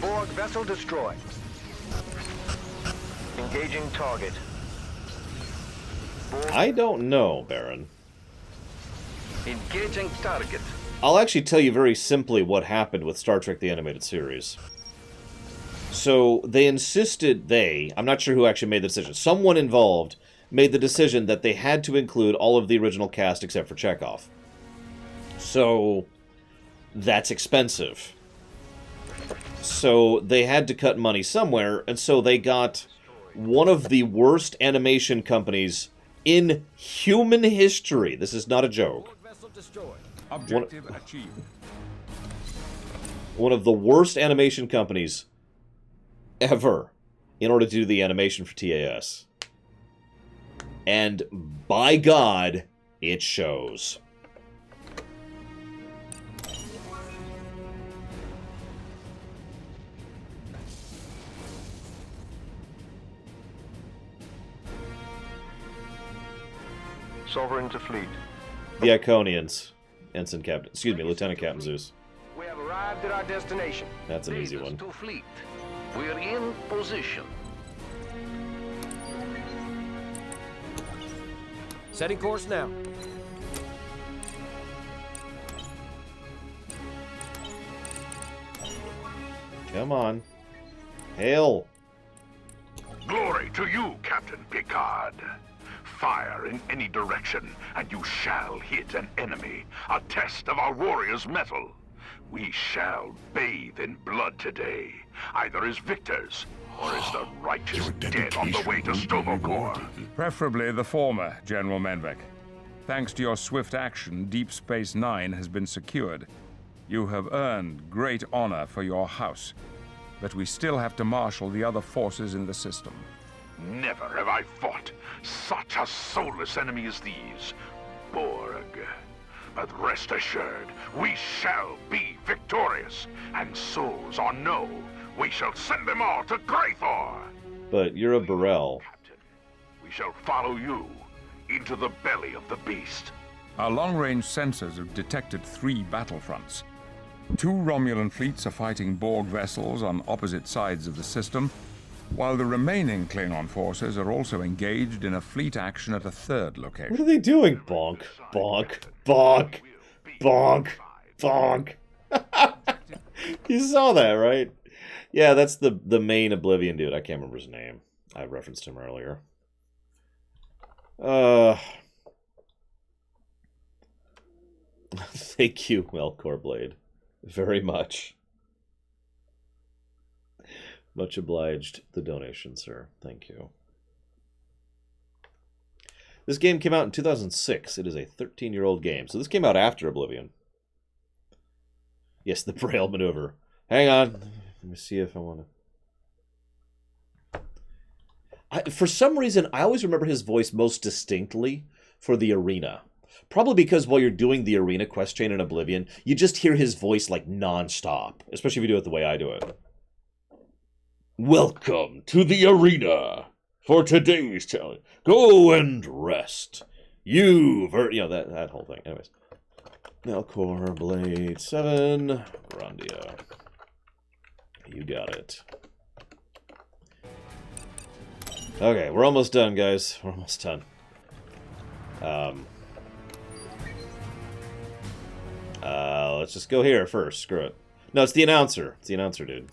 Borg vessel destroyed. Engaging target. Borg. I don't know, Baron. Engaging target. I'll actually tell you very simply what happened with Star Trek the Animated Series. So they insisted I'm not sure who actually made the decision. Someone involved made the decision that they had to include all of the original cast except for Chekhov. So that's expensive. So they had to cut money somewhere, and so they got one of the worst animation companies in human history. This is not a joke. Objective achieved. One of the worst animation companies ever in order to do the animation for TAS. And by God, it shows. Sovereign to fleet. The Iconians. Ensign Captain. Excuse me, Lieutenant Captain Zeus. We have arrived at our destination. That's an easy one. To fleet. We're in position. Setting course now. Come on. Hail. Glory to you, Captain Picard. Fire in any direction, and you shall hit an enemy. A test of our warriors' mettle. We shall bathe in blood today, either as victors or as the righteous dead on the way to Stovokor. Preferably the former, General Menvek. Thanks to your swift action, Deep Space Nine has been secured. You have earned great honor for your house, but we still have to marshal the other forces in the system. Never have I fought such a soulless enemy as these, Borg. But rest assured, we shall be victorious, and souls or no, we shall send them all to Graythor. But you're a Burrell. Captain, we shall follow you into the belly of the beast. Our long-range sensors have detected 3 battlefronts. 2 Romulan fleets are fighting Borg vessels on opposite sides of the system, while the remaining Klingon forces are also engaged in a fleet action at a 3rd location. What are they doing? Bonk, bonk, bonk, bonk, bonk. You saw that, right? Yeah, that's the main Oblivion dude. I can't remember his name. I referenced him earlier. Thank you, Melkor Blade. Very much. Much obliged the donation, sir. Thank you. This game came out in 2006. It is a 13-year-old game. So this came out after Oblivion. Yes, the Braille maneuver. Hang on. Let me see if I want to... For some reason, I always remember his voice most distinctly for the arena. Probably because while you're doing the arena quest chain in Oblivion, you just hear his voice like non-stop. Especially if you do it the way I do it. Welcome to the arena for today's challenge. Go and rest. You know, that whole thing. Anyways. Melkor Blade 7. Rondia. You got it. Okay, we're almost done, guys. We're almost done. Let's just go here first. Screw it. No, it's the announcer. It's the announcer, dude.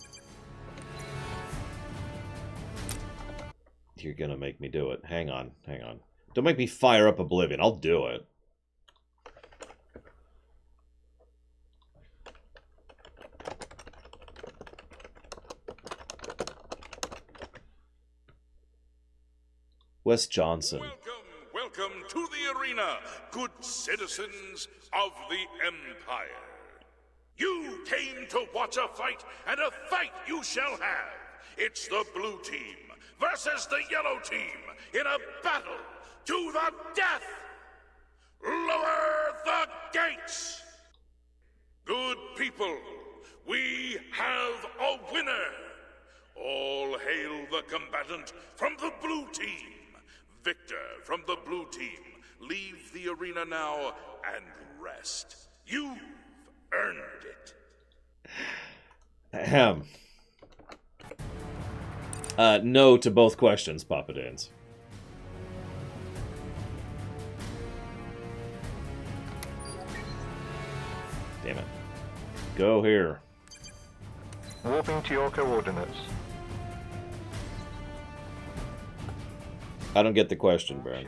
You're gonna make me do it. Hang on, hang on. Don't make me fire up Oblivion. I'll do it. Wes Johnson. Welcome to the arena, good citizens of the Empire. You came to watch a fight, and a fight you shall have. It's the blue team versus the yellow team in a battle to the death. Lower the gates. Good people, we have a winner. All hail the combatant from the blue team. Victor from the blue team, leave the arena now and rest. You've earned it. Ahem. No to both questions, Papa Danes. Damn it. Go here. Warping to your coordinates. I don't get the question, Baron.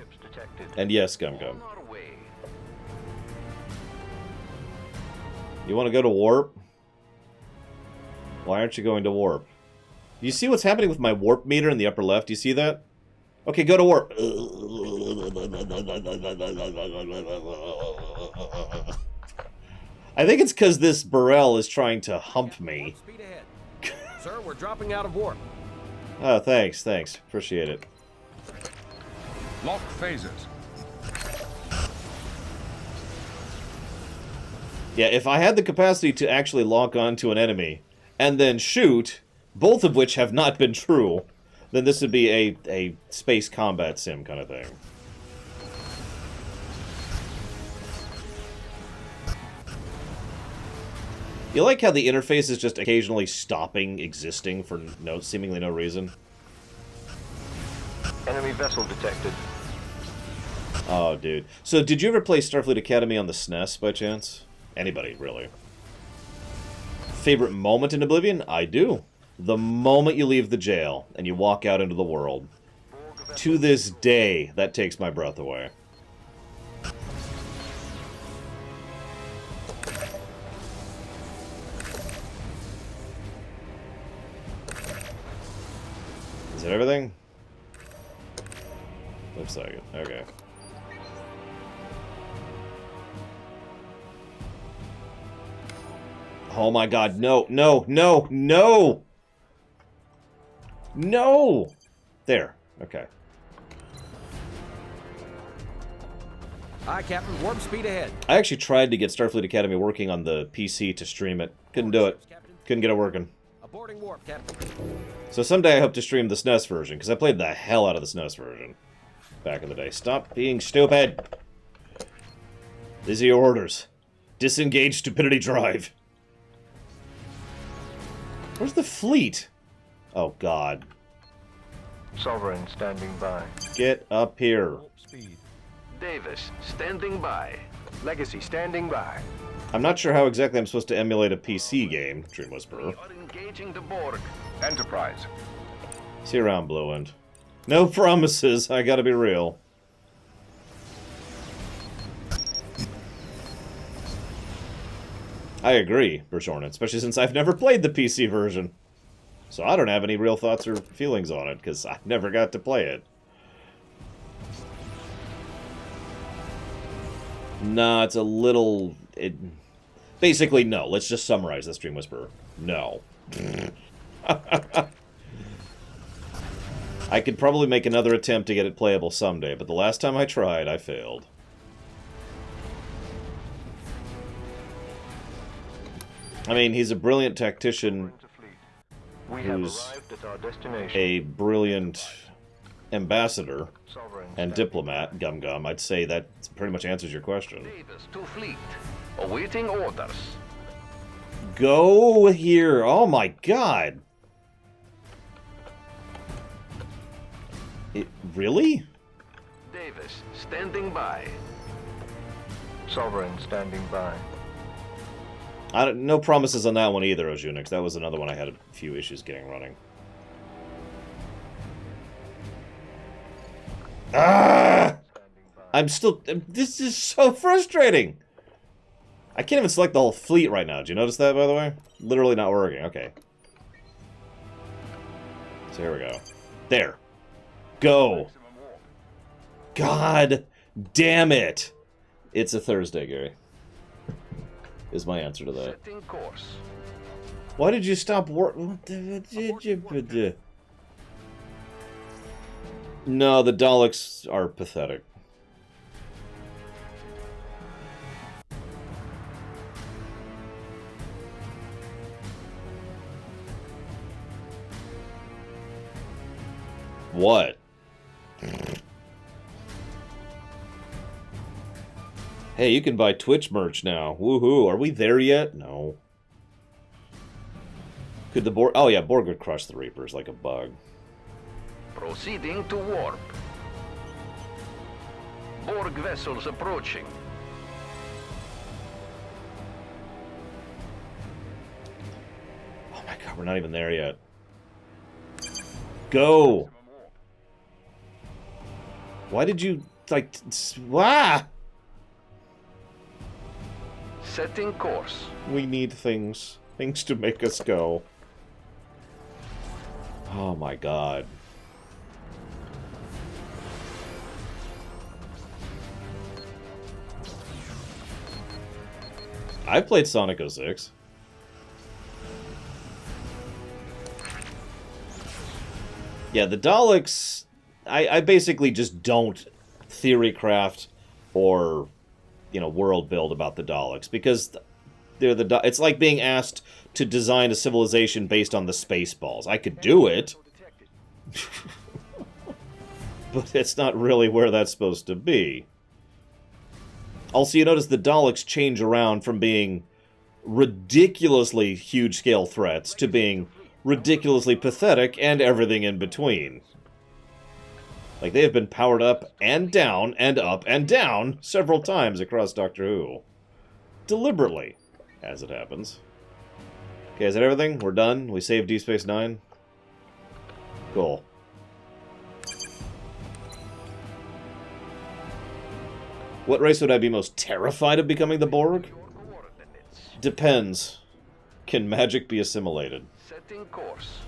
And yes, Gum Gum. You want to go to warp? Why aren't you going to warp? You see what's happening with my warp meter in the upper left? You see that? Okay, go to warp. I think it's because this Burrell is trying to hump me. Sir, we're dropping out of warp. Oh, thanks. Appreciate it. Lock phasers. Yeah, if I had the capacity to actually lock onto an enemy and then shoot, both of which have not been true, then this would be a space combat sim kind of thing. You like how the interface is just occasionally stopping existing for seemingly no reason? Enemy vessel detected. Oh, dude. So, did you ever play Starfleet Academy on the SNES, by chance? Anybody, really. Favorite moment in Oblivion? I do. The moment you leave the jail and you walk out into the world. To this day, that takes my breath away. Is that everything? Looks like it. Okay. Oh my god, no, no, no, no! No! There, okay. Aye, Captain. Warp speed ahead. I actually tried to get Starfleet Academy working on the PC to stream it. Couldn't do it. Couldn't get it working. Aborting warp, Captain. So someday I hope to stream the SNES version, because I played the hell out of the SNES version back in the day. Stop being stupid! These are your orders. Disengage stupidity drive. Where's the fleet? Oh, God. Sovereign standing by. Get up here. Davis, standing by. Legacy standing by. I'm not sure how exactly I'm supposed to emulate a PC game, Dream Whisperer. We are engaging the Borg. Enterprise. See you around, Blue Wind. No promises, I gotta be real. I agree, Bershorn, especially since I've never played the PC version. So I don't have any real thoughts or feelings on it, because I never got to play it. Nah, it's a little... Basically, no. Let's just summarize this, Dream Whisperer. No. I could probably make another attempt to get it playable someday, but the last time I tried, I failed. I mean, he's a brilliant tactician who's a brilliant ambassador and diplomat, Gum Gum. I'd say that pretty much answers your question. Davis to fleet. Awaiting orders. Go here. Oh my god. Really? Davis, standing by. Sovereign standing by. No promises on that one either, Ojunix. That was another one I had a few issues getting running. Ah! I'm still... This is so frustrating! I can't even select the whole fleet right now. Did you notice that, by the way? Literally not working. Okay. So here we go. There. Go! God damn it! It's a Thursday, Gary. Is my answer to that. Setting course. Why did you stop work? No, the Daleks are pathetic. What? Hey, you can buy Twitch merch now. Woohoo. Are we there yet? No. Could the Borg... Oh, yeah, Borg would crush the Reapers like a bug. Proceeding to warp. Borg vessels approaching. Oh my god, we're not even there yet. Go! Why did you, like... Ah! Setting course. We need things. Things to make us go. Oh my god. I've played Sonic 06. Yeah, the Daleks... I basically just don't theorycraft or, you know, world build about the Daleks, because they're it's like being asked to design a civilization based on the Spaceballs. I could do it, but it's not really where that's supposed to be. Also, you notice the Daleks change around from being ridiculously huge-scale threats to being ridiculously pathetic and everything in between. Like, they have been powered up and down and up and down several times across Doctor Who. Deliberately, as it happens. Okay, is that everything? We're done? We saved Deep Space Nine? Cool. What race would I be most terrified of becoming the Borg? Depends. Can magic be assimilated? Setting course.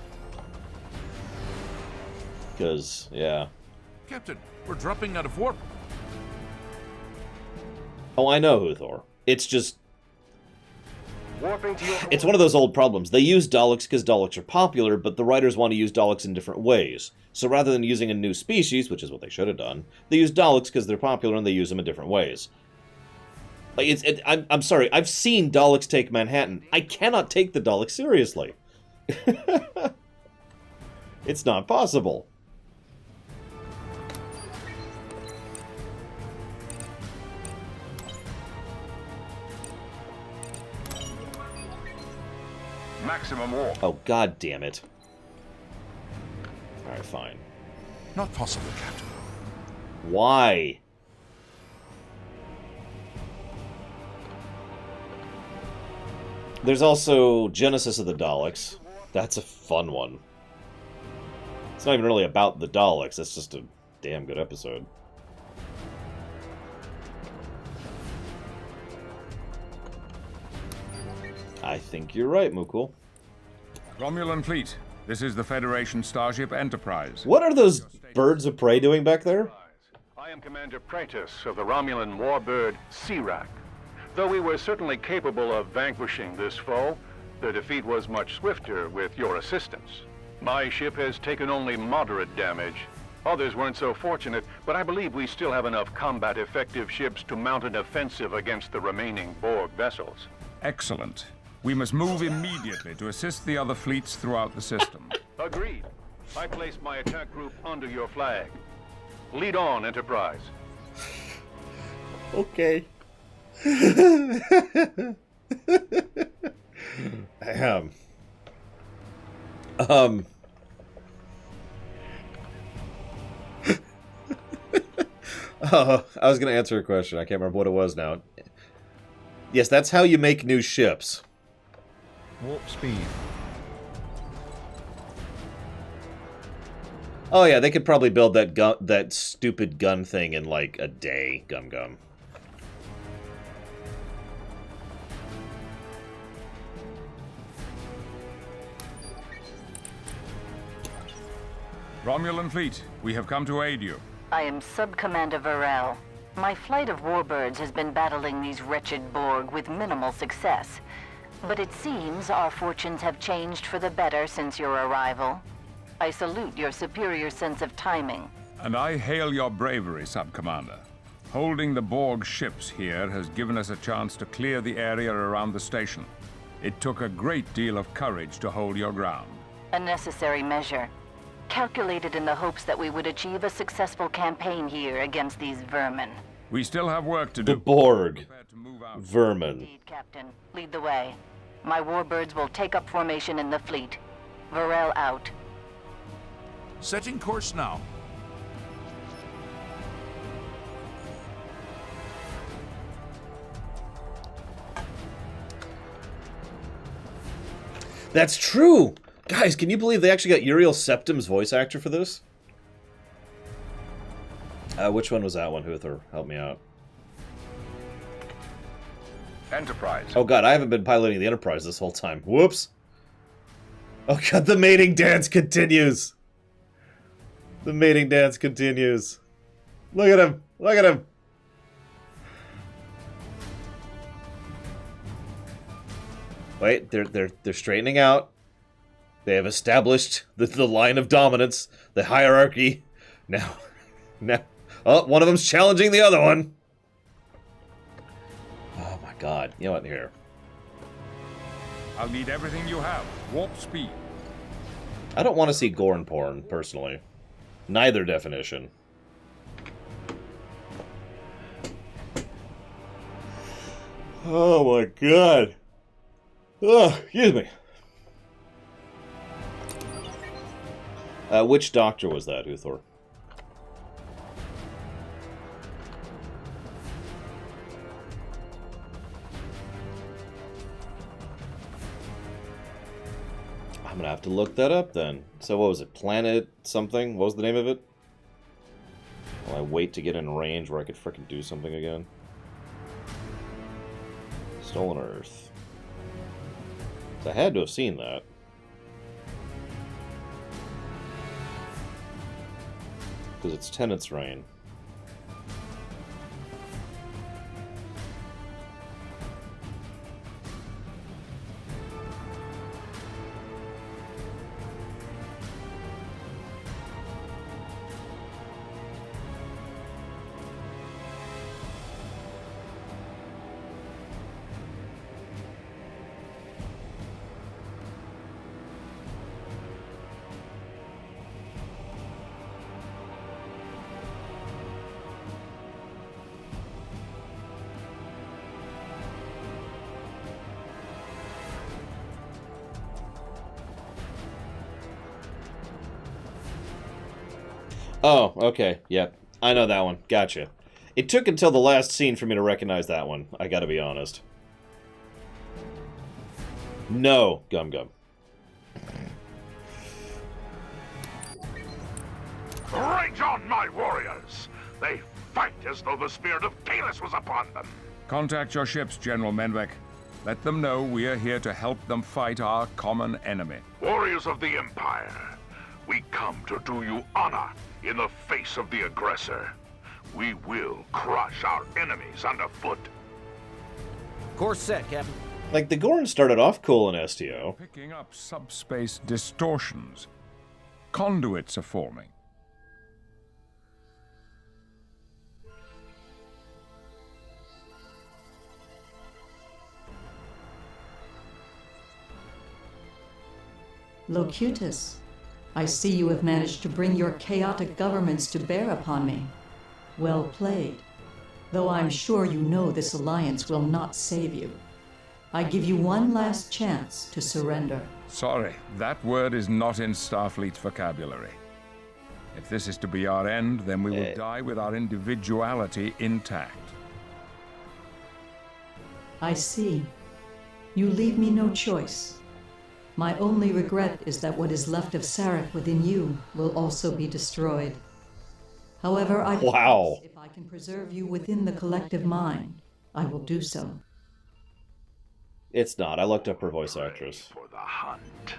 Because, yeah. Captain, we're dropping out of warp. Oh, I know, Huthor. It's just... Warping to your... It's one of those old problems. They use Daleks because Daleks are popular, but the writers want to use Daleks in different ways. So rather than using a new species, which is what they should have done, they use Daleks because they're popular and they use them in different ways. Like, I'm sorry, I've seen Daleks take Manhattan. I cannot take the Daleks seriously. It's not possible. Maximum warp. Oh, god damn it. Alright, fine. Not possible, Captain. Why? There's also Genesis of the Daleks. That's a fun one. It's not even really about the Daleks, it's just a damn good episode. I think you're right, Mukul. Romulan fleet, this is the Federation starship Enterprise. What are those birds of prey doing back there? I am Commander Praetus of the Romulan warbird Sirak. Though we were certainly capable of vanquishing this foe, the defeat was much swifter with your assistance. My ship has taken only moderate damage. Others weren't so fortunate, but I believe we still have enough combat-effective ships to mount an offensive against the remaining Borg vessels. Excellent. We must move immediately to assist the other fleets throughout the system. Agreed. I place my attack group under your flag. Lead on, Enterprise. Okay. I was going to answer a question. I can't remember what it was now. Yes, that's how you make new ships. Warp speed. Oh yeah, they could probably build that stupid gun thing in like a day. Gum. Romulan fleet, we have come to aid you. I am Sub-Commander Varel. My flight of warbirds has been battling these wretched Borg with minimal success. But it seems our fortunes have changed for the better since your arrival. I salute your superior sense of timing. And I hail your bravery, Sub-Commander. Holding the Borg ships here has given us a chance to clear the area around the station. It took a great deal of courage to hold your ground. A necessary measure, calculated in the hopes that we would achieve a successful campaign here against these vermin. We still have work to do. The Borg. Vermin. Indeed, Captain. Lead the way. My warbirds will take up formation in the fleet. Varel out. Setting course now. That's true! Guys, can you believe they actually got Uriel Septim's voice actor for this? Which one was that one, Huthor? Help me out. Enterprise. Oh god, I haven't been piloting the Enterprise this whole time. Whoops! Oh god, the mating dance continues! The mating dance continues. Look at him! Look at him! Wait, they're straightening out. They have established the line of dominance, the hierarchy. Now, oh, one of them's challenging the other one. Oh my god, you know what, here. I'll need everything you have. Warp speed. I don't want to see Gorn porn, personally. Neither definition. Oh my god. Oh, excuse me. Which doctor was that, Huthor? I'm gonna have to look that up then. So what was it? Planet something? What was the name of it? While I wait to get in range where I could frickin' do something again. Stolen Earth. So I had to have seen that. Because it's Tenet's Reign. Oh, okay. Yep. I know that one. Gotcha. It took until the last scene for me to recognize that one. I gotta be honest. No, Gum Gum. Rage on, my warriors! They fight as though the spirit of Kahless was upon them. Contact your ships, General Menvek. Let them know we are here to help them fight our common enemy. Warriors of the Empire, we come to do you honor in the face of the aggressor. We will crush our enemies underfoot. Course set, Captain. Like, the Gorn started off cool in STO. Picking up subspace distortions. Conduits are forming. Locutus, I see you have managed to bring your chaotic governments to bear upon me. Well played. Though I'm sure you know this alliance will not save you. I give you one last chance to surrender. Sorry, that word is not in Starfleet's vocabulary. If this is to be our end, then we will die with our individuality intact. I see. You leave me no choice. My only regret is that what is left of Sarek within you will also be destroyed. However, Wow. if I can preserve you within the collective mind, I will do so. It's not. I looked up her voice actress. For the hunt.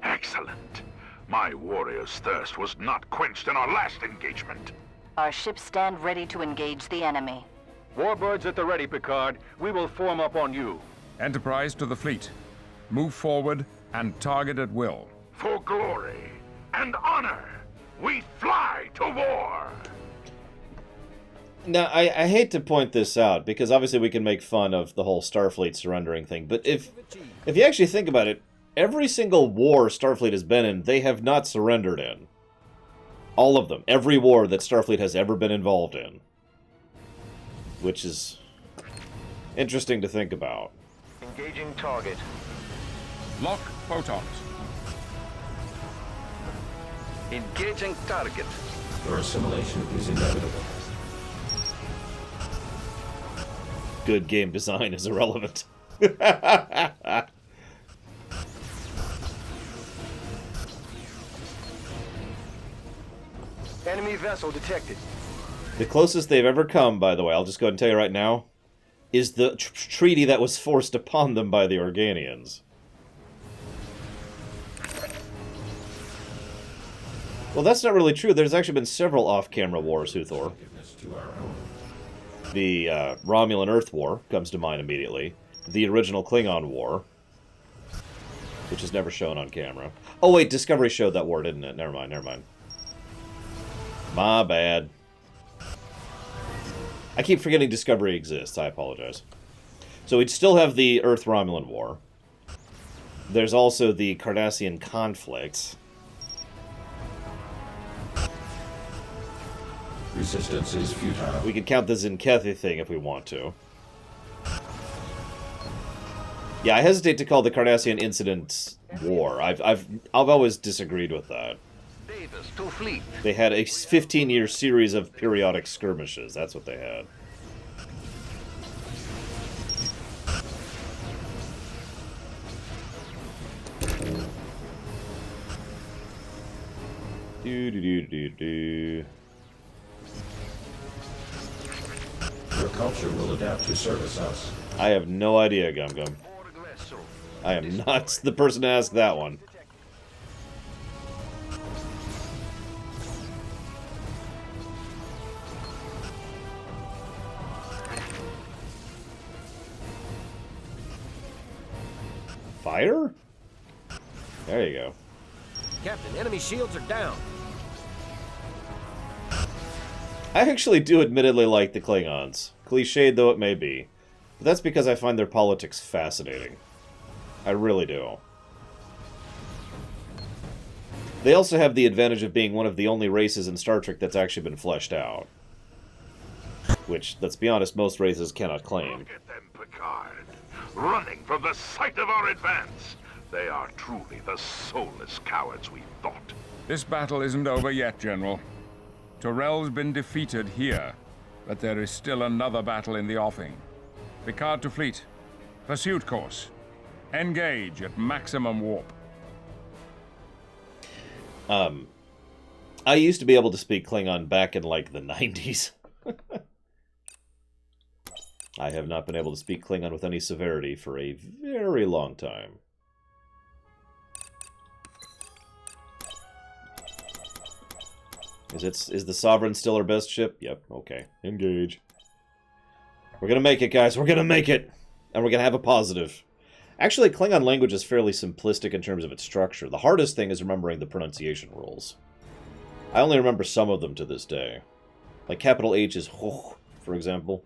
Excellent. My warrior's thirst was not quenched in our last engagement. Our ships stand ready to engage the enemy. Warbirds at the ready, Picard. We will form up on you. Enterprise to the fleet. Move forward and target at will. For glory and honor, we fly to war! Now, I hate to point this out, because obviously we can make fun of the whole Starfleet surrendering thing, but if you actually think about it, every single war Starfleet has been in, they have not surrendered in. All of them. Every war that Starfleet has ever been involved in. Which is interesting to think about. Engaging target. Lock photons. Engaging target. Your assimilation is inevitable. Good game design is irrelevant. Enemy vessel detected. The closest they've ever come, by the way, I'll just go ahead and tell you right now, is the treaty that was forced upon them by the Organians. Well, that's not really true. There's actually been several off-camera wars, Huthor. The Romulan Earth War comes to mind immediately. The original Klingon War, which is never shown on camera. Oh wait, Discovery showed that war, didn't it? Never mind, never mind. My bad. I keep forgetting Discovery exists. I apologize. So we'd still have the Earth-Romulan War. There's also the Cardassian conflicts. Resistance is futile. We could count the Zinkethi thing if we want to. Yeah, I hesitate to call the Cardassian incident war. I've always disagreed with that. Davis, to fleet. They had a 15-year series of periodic skirmishes. That's what they had. Your culture will adapt to service us. I have no idea, Gum Gum. I am not the person to ask that one. Fire? There you go. Captain, enemy shields are down. I actually do admittedly like the Klingons, cliched though it may be. But that's because I find their politics fascinating. I really do. They also have the advantage of being one of the only races in Star Trek that's actually been fleshed out. Which, let's be honest, most races cannot claim. Look at them, Picard. Running from the sight of our advance. They are truly the soulless cowards we thought. This battle isn't over yet, General. Tyrell's been defeated here, but there is still another battle in the offing. Picard to fleet. Pursuit course. Engage at maximum warp. I used to be able to speak Klingon back in, like, the 90s. I have not been able to speak Klingon with any severity for a very long time. Is the Sovereign still our best ship? Yep, okay. Engage. We're gonna make it, guys. We're gonna make it! And we're gonna have a positive. Actually, Klingon language is fairly simplistic in terms of its structure. The hardest thing is remembering the pronunciation rules. I only remember some of them to this day. Like capital H is hoch, for example.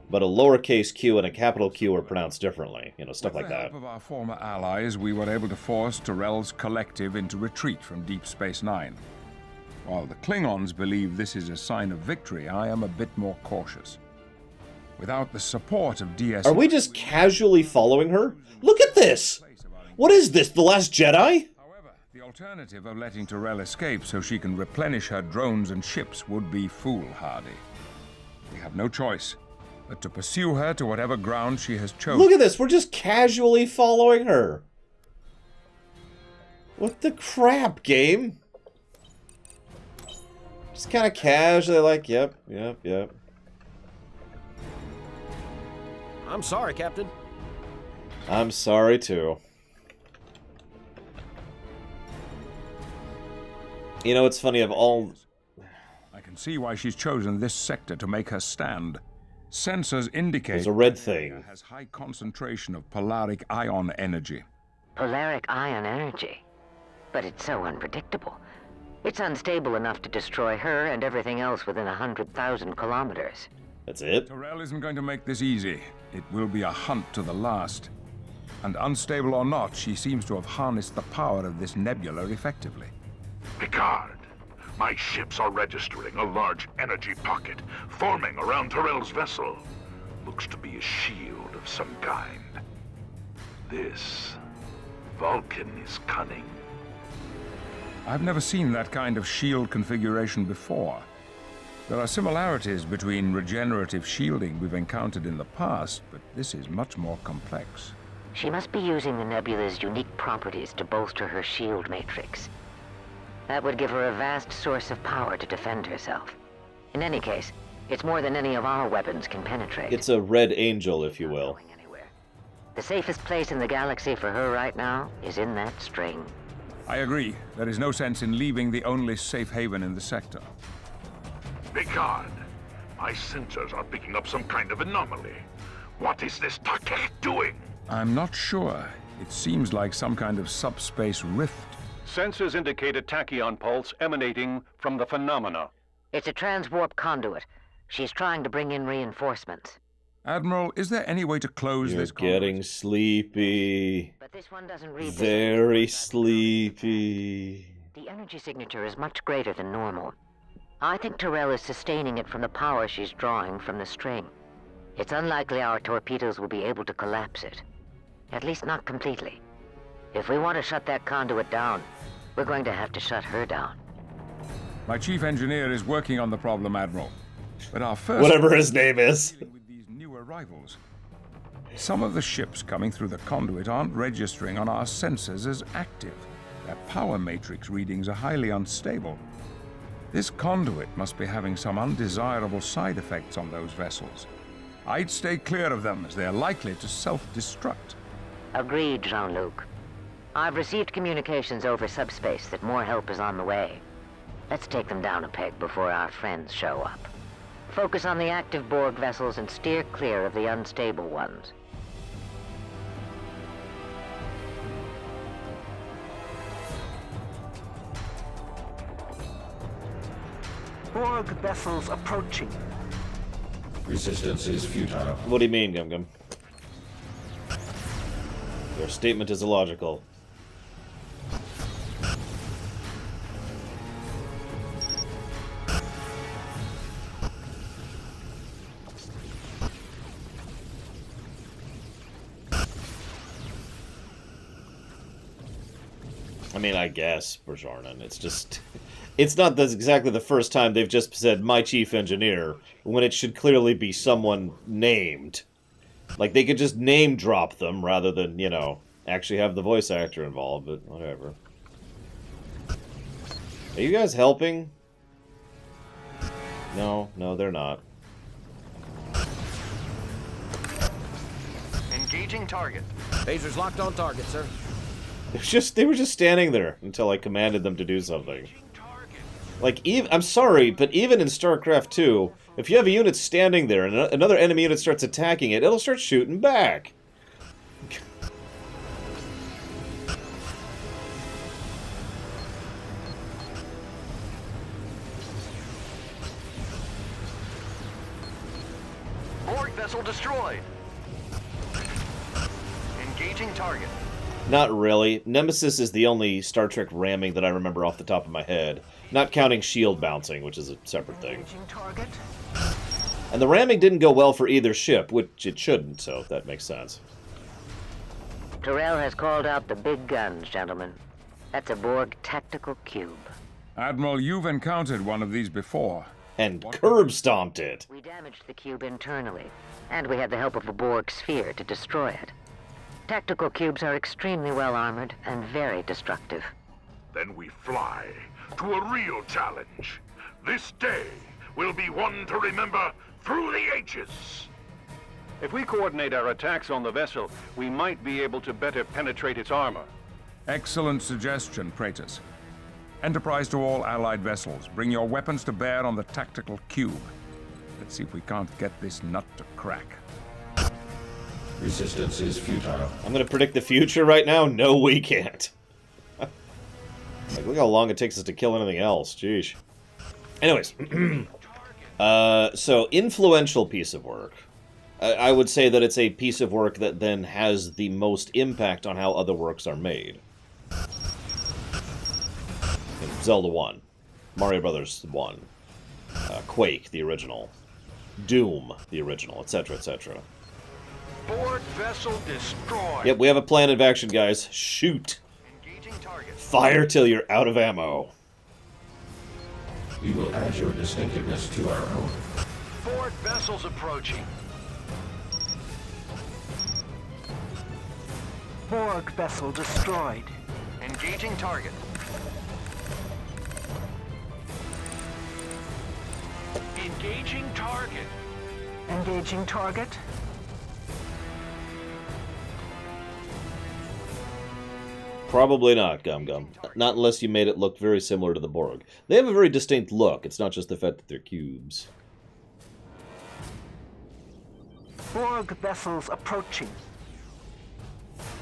But a lowercase q and a capital Q are pronounced differently. You know, stuff like that. With the help of our former allies, we were able to force Tyrell's collective into retreat from Deep Space Nine. While the Klingons believe this is a sign of victory, I am a bit more cautious. Without the support of DS... Are we just casually following her? Look at this! What is this, The Last Jedi? However, the alternative of letting Tyrell escape so she can replenish her drones and ships would be foolhardy. We have no choice but to pursue her to whatever ground she has chosen. Look at this, we're just casually following her. What the crap, game? Just kind of casually like, yep. I'm sorry, Captain. I'm sorry, too. You know, it's funny, of all... I can see why she's chosen this sector to make her stand. Sensors indicate... There's a red thing. ...has high concentration of polaric ion energy. Polaric ion energy? But it's so unpredictable. It's unstable enough to destroy her and everything else within 100,000 kilometers. That's it? Tyrell isn't going to make this easy. It will be a hunt to the last. And unstable or not, she seems to have harnessed the power of this nebula effectively. Picard, my ships are registering a large energy pocket forming around Tyrell's vessel. Looks to be a shield of some kind. This Vulcan is cunning. I've never seen that kind of shield configuration before. There are similarities between regenerative shielding we've encountered in the past, but this is much more complex. She must be using the nebula's unique properties to bolster her shield matrix. That would give her a vast source of power to defend herself. In any case, it's more than any of our weapons can penetrate. It's a red angel, if you will. The safest place in the galaxy for her right now is in that string. I agree. There is no sense in leaving the only safe haven in the sector. Picard, my sensors are picking up some kind of anomaly. What is this Takek doing? I'm not sure. It seems like some kind of subspace rift. Sensors indicate a tachyon pulse emanating from the phenomena. It's a transwarp conduit. She's trying to bring in reinforcements. Admiral, is there any way to close You're this conduit? getting sleepy. But this one doesn't read Very sleepy. The energy signature is much greater than normal. I think Tyrell is sustaining it from the power she's drawing from the string. It's unlikely our torpedoes will be able to collapse it. At least not completely. If we want to shut that conduit down, we're going to have to shut her down. My chief engineer is working on the problem, Admiral. But our first... Whatever his name is. ...with these new arrivals. Some of the ships coming through the conduit aren't registering on our sensors as active. Their power matrix readings are highly unstable. This conduit must be having some undesirable side effects on those vessels. I'd stay clear of them, as they are likely to self-destruct. Agreed, Jean-Luc. I've received communications over subspace that more help is on the way. Let's take them down a peg before our friends show up. Focus on the active Borg vessels and steer clear of the unstable ones. Borg vessels approaching. Resistance is futile. What do you mean, Gum Gum? Your statement is illogical. I mean, I guess, Bajoran. It's just... It's not exactly the first time they've just said, my chief engineer, when it should clearly be someone named. Like, they could just name drop them rather than, you know, actually have the voice actor involved, but whatever. Are you guys helping? No, they're not. Engaging target. Phaser's locked on target, sir. They were just standing there until I commanded them to do something. Like, I'm sorry, but even in StarCraft 2, if you have a unit standing there and another enemy unit starts attacking it, it'll start shooting back. Borg vessel destroyed. Engaging target. Not really. Nemesis is the only Star Trek ramming that I remember off the top of my head. Not counting shield bouncing, which is a separate thing. And the ramming didn't go well for either ship, which it shouldn't, so that makes sense. Tyrell has called out the big guns, gentlemen. That's a Borg tactical cube. Admiral, you've encountered one of these before. And curb-stomped it. We damaged the cube internally, and we had the help of a Borg sphere to destroy it. Tactical cubes are extremely well armored and very destructive. Then we fly to a real challenge. This day will be one to remember through the ages. If we coordinate our attacks on the vessel, we might be able to better penetrate its armor. Excellent suggestion, Praetus. Enterprise to all Allied vessels. Bring your weapons to bear on the tactical cube. Let's see if we can't get this nut to crack. Resistance is futile. I'm gonna predict the future right now? No, we can't. Like, look how long it takes us to kill anything else. Jeez. Anyways. So, influential piece of work. I would say that it's a piece of work that then has the most impact on how other works are made. Zelda 1. Mario Brothers 1. Quake, the original. Doom, the original, etc., etc. Borg vessel destroyed. Yep, we have a plan of action, guys. Shoot. Engaging target. Fire till you're out of ammo. We will add your distinctiveness to our own. Borg vessels approaching. Borg vessel destroyed. Engaging target. Engaging target. Engaging target. Probably not, Gum Gum. Not unless you made it look very similar to the Borg. They have a very distinct look. It's not just the fact that they're cubes. Borg vessels approaching.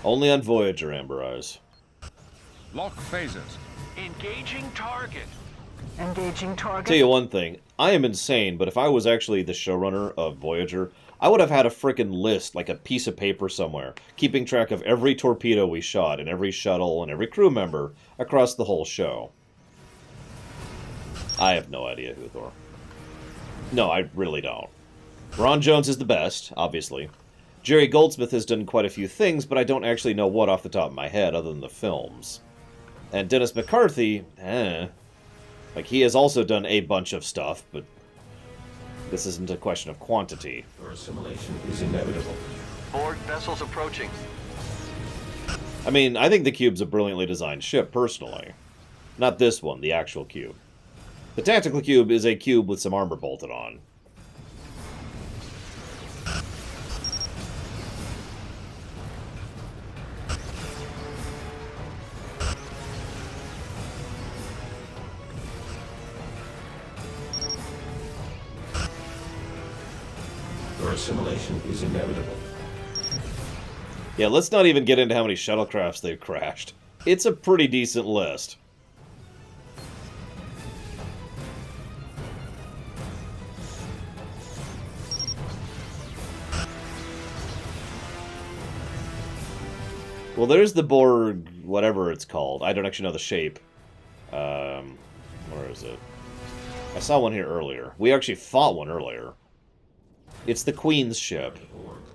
Only on Voyager, Amber Eyes. Lock phasers. Engaging target. Engaging target. Tell you one thing, I am insane, but if I was actually the showrunner of Voyager, I would have had a frickin' list, like a piece of paper somewhere, keeping track of every torpedo we shot, and every shuttle, and every crew member, across the whole show. I have no idea who Thor. No, I really don't. Ron Jones is the best, obviously. Jerry Goldsmith has done quite a few things, but I don't actually know what off the top of my head, other than the films. And Dennis McCarthy, like, he has also done a bunch of stuff, but this isn't a question of quantity. Your assimilation is inevitable. Borg vessels approaching. I mean, I think the Cube's a brilliantly designed ship, personally. Not this one, the actual Cube. The Tactical Cube is a cube with some armor bolted on. Your assimilation is inevitable. Yeah, let's not even get into how many shuttlecrafts they've crashed. It's a pretty decent list. Well, there's the Borg, whatever it's called. I don't actually know the shape. Where is it? I saw one here earlier. We actually fought one earlier. It's the Queen's ship.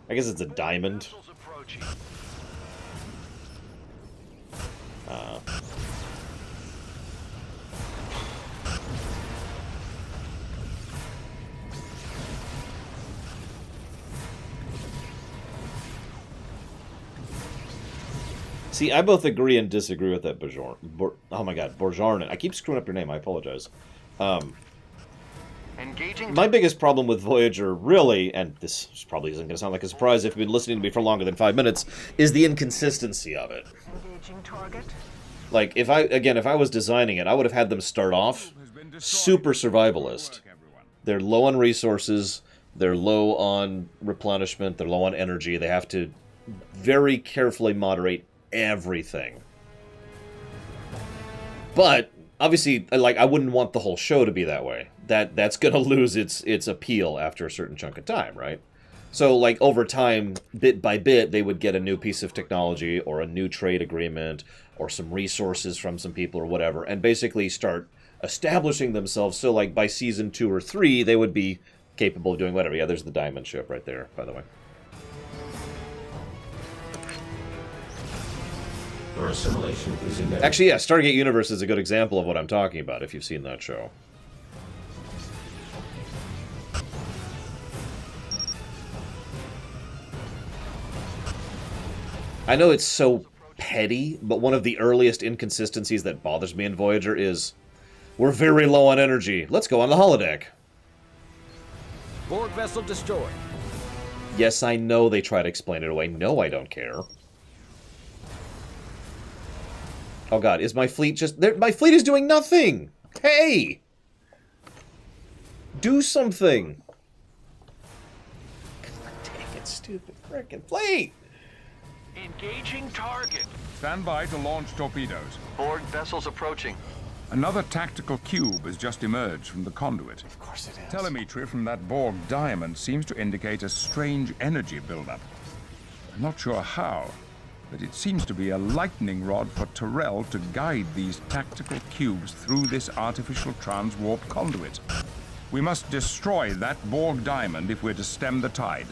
I guess it's a diamond. See, I both agree and disagree with that oh my god, Borjarnen. I keep screwing up your name, I apologize. My biggest problem with Voyager, really, and this probably isn't going to sound like a surprise if you've been listening to me for longer than 5 minutes, is the inconsistency of it. Engaging target. Like, if I was designing it, I would have had them start off super survivalist. They're low on resources, they're low on replenishment, they're low on energy, they have to very carefully moderate everything. But, obviously, like, I wouldn't want the whole show to be that way. That's going to lose its appeal after a certain chunk of time, right? So, like, over time, bit by bit, they would get a new piece of technology or a new trade agreement or some resources from some people or whatever, and basically start establishing themselves. So, like, by season 2 or 3, they would be capable of doing whatever. Yeah, there's the diamond ship right there, by the way. Your assimilation is inevitable. Actually, yeah, Stargate Universe is a good example of what I'm talking about, if you've seen that show. I know it's so petty, but one of the earliest inconsistencies that bothers me in Voyager is, we're very low on energy. Let's go on the holodeck. Borg vessel destroyed. Yes, I know they try to explain it away. No, I don't care. Oh god, is my fleet just... my fleet is doing nothing! Hey! Do something! Dang it, stupid frickin' fleet! Engaging target. Stand by to launch torpedoes. Borg vessels approaching. Another tactical cube has just emerged from the conduit. Of course it is. Telemetry from that Borg diamond seems to indicate a strange energy buildup. I'm not sure how, but it seems to be a lightning rod for Tyrell to guide these tactical cubes through this artificial transwarp conduit. We must destroy that Borg diamond if we're to stem the tide.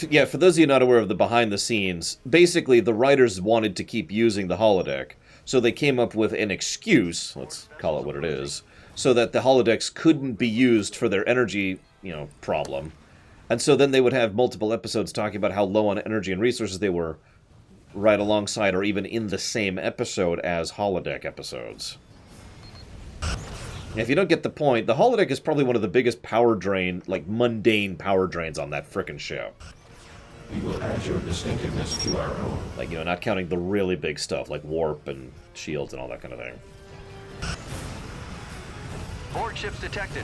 Yeah, for those of you not aware of the behind the scenes, basically the writers wanted to keep using the holodeck, so they came up with an excuse, let's call it what it is, so that the holodecks couldn't be used for their energy, problem. And so then they would have multiple episodes talking about how low on energy and resources they were right alongside or even in the same episode as holodeck episodes. If you don't get the point, the holodeck is probably one of the biggest power drain, like mundane power drains on that frickin' ship. We will add your distinctiveness to our own. Like, you know, not counting the really big stuff, like warp and shields and all that kind of thing. Borg ships detected.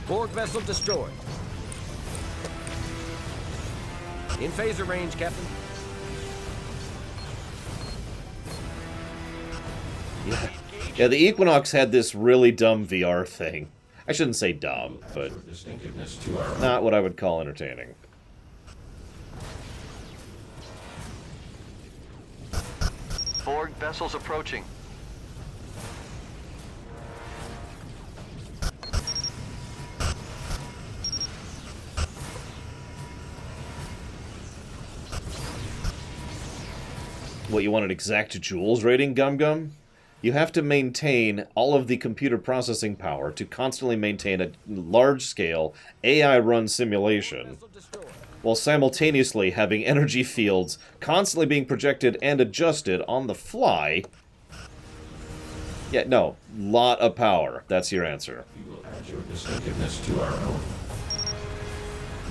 Borg vessel destroyed. In phaser range, Captain. Yeah, the Equinox had this really dumb VR thing. I shouldn't say dumb, but not what I would call entertaining. Borg vessels approaching. What, you want an exact joules rating, Gum Gum? You have to maintain all of the computer processing power to constantly maintain a large-scale, AI-run simulation, while simultaneously having energy fields constantly being projected and adjusted on the fly. Yeah, no, lot of power. That's your answer. We will add your distinctiveness to our own.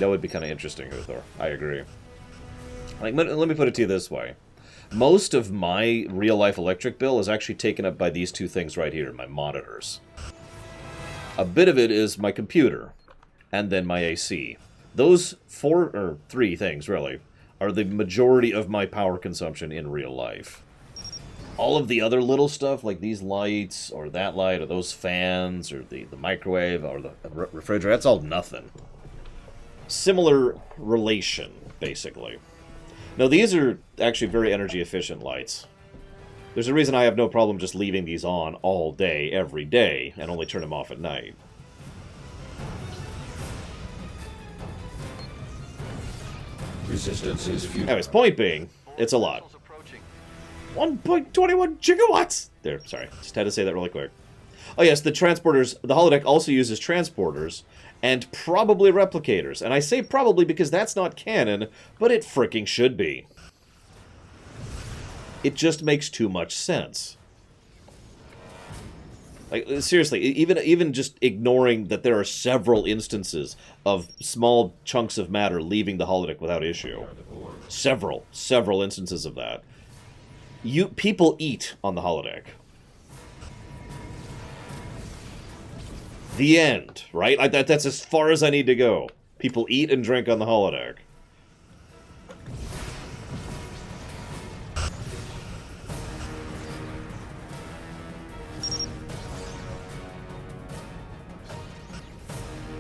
That would be kind of interesting, Uthor. I agree. Like, let me put it to you this way. Most of my real-life electric bill is actually taken up by these two things right here, my monitors. A bit of it is my computer, and then my AC. Those three things, really, are the majority of my power consumption in real life. All of the other little stuff, like these lights, or that light, or those fans, or the microwave, or the refrigerator, that's all nothing. Similar relation, basically. No, these are actually very energy-efficient lights. There's a reason I have no problem just leaving these on all day, every day, and only turn them off at night. Resistance is futile. Anyways, point being, it's a lot. 1.21 gigawatts! There, sorry. Just had to say that really quick. Oh yes, the transporters, the holodeck also uses transporters, and probably replicators. And I say probably because that's not canon, but it fricking should be. It just makes too much sense. Like, seriously, even just ignoring that there are several instances of small chunks of matter leaving the holodeck without issue. Several instances of that. People eat on the holodeck. The end, right? That's as far as I need to go. People eat and drink on the holodeck.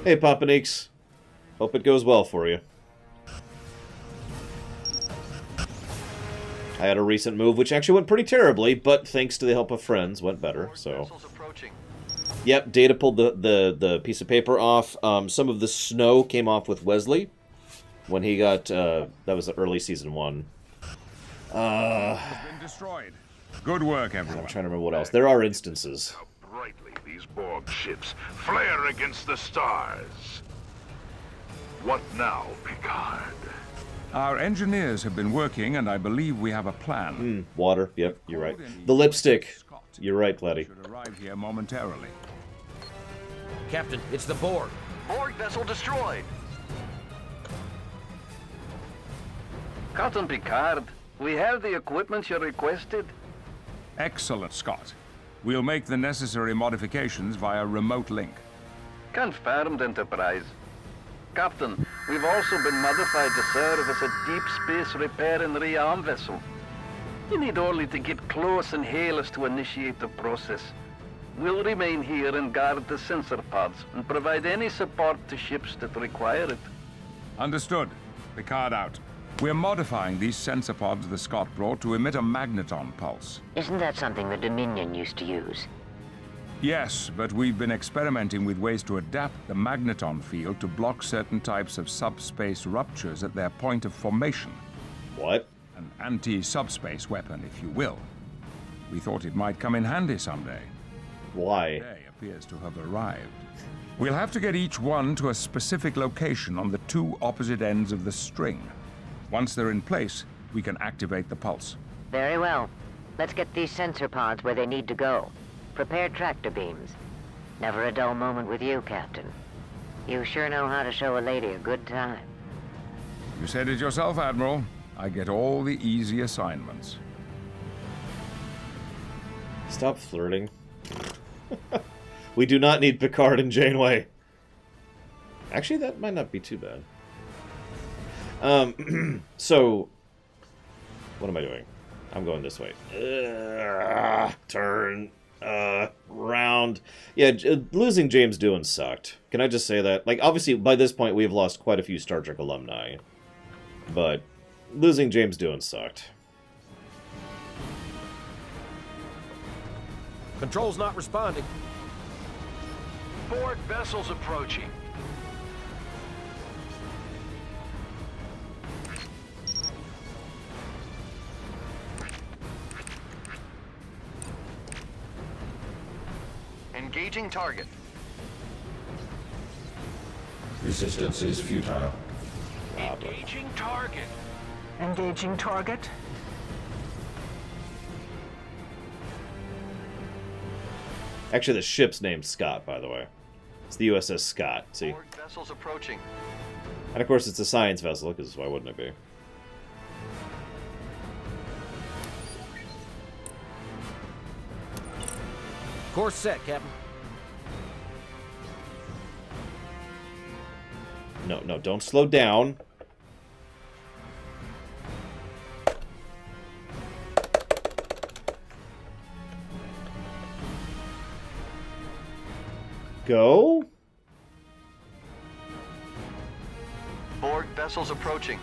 Hey, Papaneeks. Hope it goes well for you. I had a recent move which actually went pretty terribly, but thanks to the help of friends, went better, so... Yep, Data pulled the piece of paper off. Some of the snow came off with Wesley when he got, that was the early season 1. Has been destroyed. Good work, everyone. I'm trying to remember what else. There are instances. How brightly these Borg ships flare against the stars. What now, Picard? Our engineers have been working, and I believe we have a plan. Water. Yep, you're right. The lipstick. You're right, Letty. Should arrive here momentarily. Captain, it's the Borg. Borg vessel destroyed. Captain Picard, we have the equipment you requested. Excellent, Scott. We'll make the necessary modifications via remote link. Confirmed, Enterprise. Captain, we've also been modified to serve as a deep space repair and rearm vessel. You need only to get close and hail us to initiate the process. We'll remain here and guard the sensor pods and provide any support to ships that require it. Understood. Picard out. We're modifying these sensor pods the Scott brought to emit a magneton pulse. Isn't that something the Dominion used to use? Yes, but we've been experimenting with ways to adapt the magneton field to block certain types of subspace ruptures at their point of formation. What? An anti-subspace weapon, if you will. We thought it might come in handy someday. Why? Today appears to have arrived. We'll have to get each one to a specific location on the two opposite ends of the string. Once they're in place, we can activate the pulse. Very well. Let's get these sensor pods where they need to go. Prepare tractor beams. Never a dull moment with you, Captain. You sure know how to show a lady a good time. You said it yourself, Admiral. I get all the easy assignments. Stop flirting. We do not need Picard and Janeway. Actually, that might not be too bad. So, what am I doing? I'm going this way. Turn round. Yeah, losing James Doohan sucked. Can I just say that? Like, obviously, by this point, we've lost quite a few Star Trek alumni. But losing James Doohan sucked. Control's not responding. Borg vessels approaching. Engaging target. Resistance is futile. Engaging target. Engaging target. Actually, the ship's named Scott, by the way. It's the USS Scott, see? Borg vessels approaching. And of course, it's a science vessel, because why wouldn't it be? Course set, Captain. No, don't slow down. Go. Borg vessels approaching.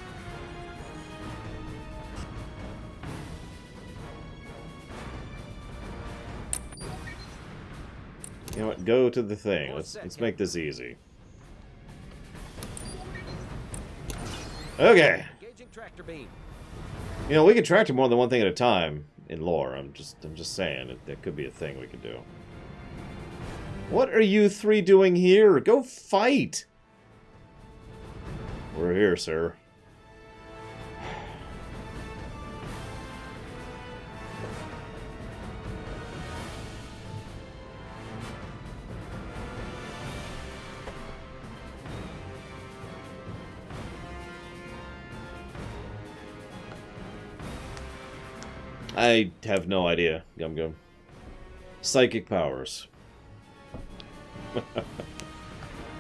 You know what? Go to the thing. Let's make this easy. Okay. Engaging tractor beam. You know, we can tractor more than one thing at a time in lore. I'm just saying that could be a thing we could do. What are you three doing here? Go fight! We're here, sir. I have no idea, Gum Gum. Psychic powers.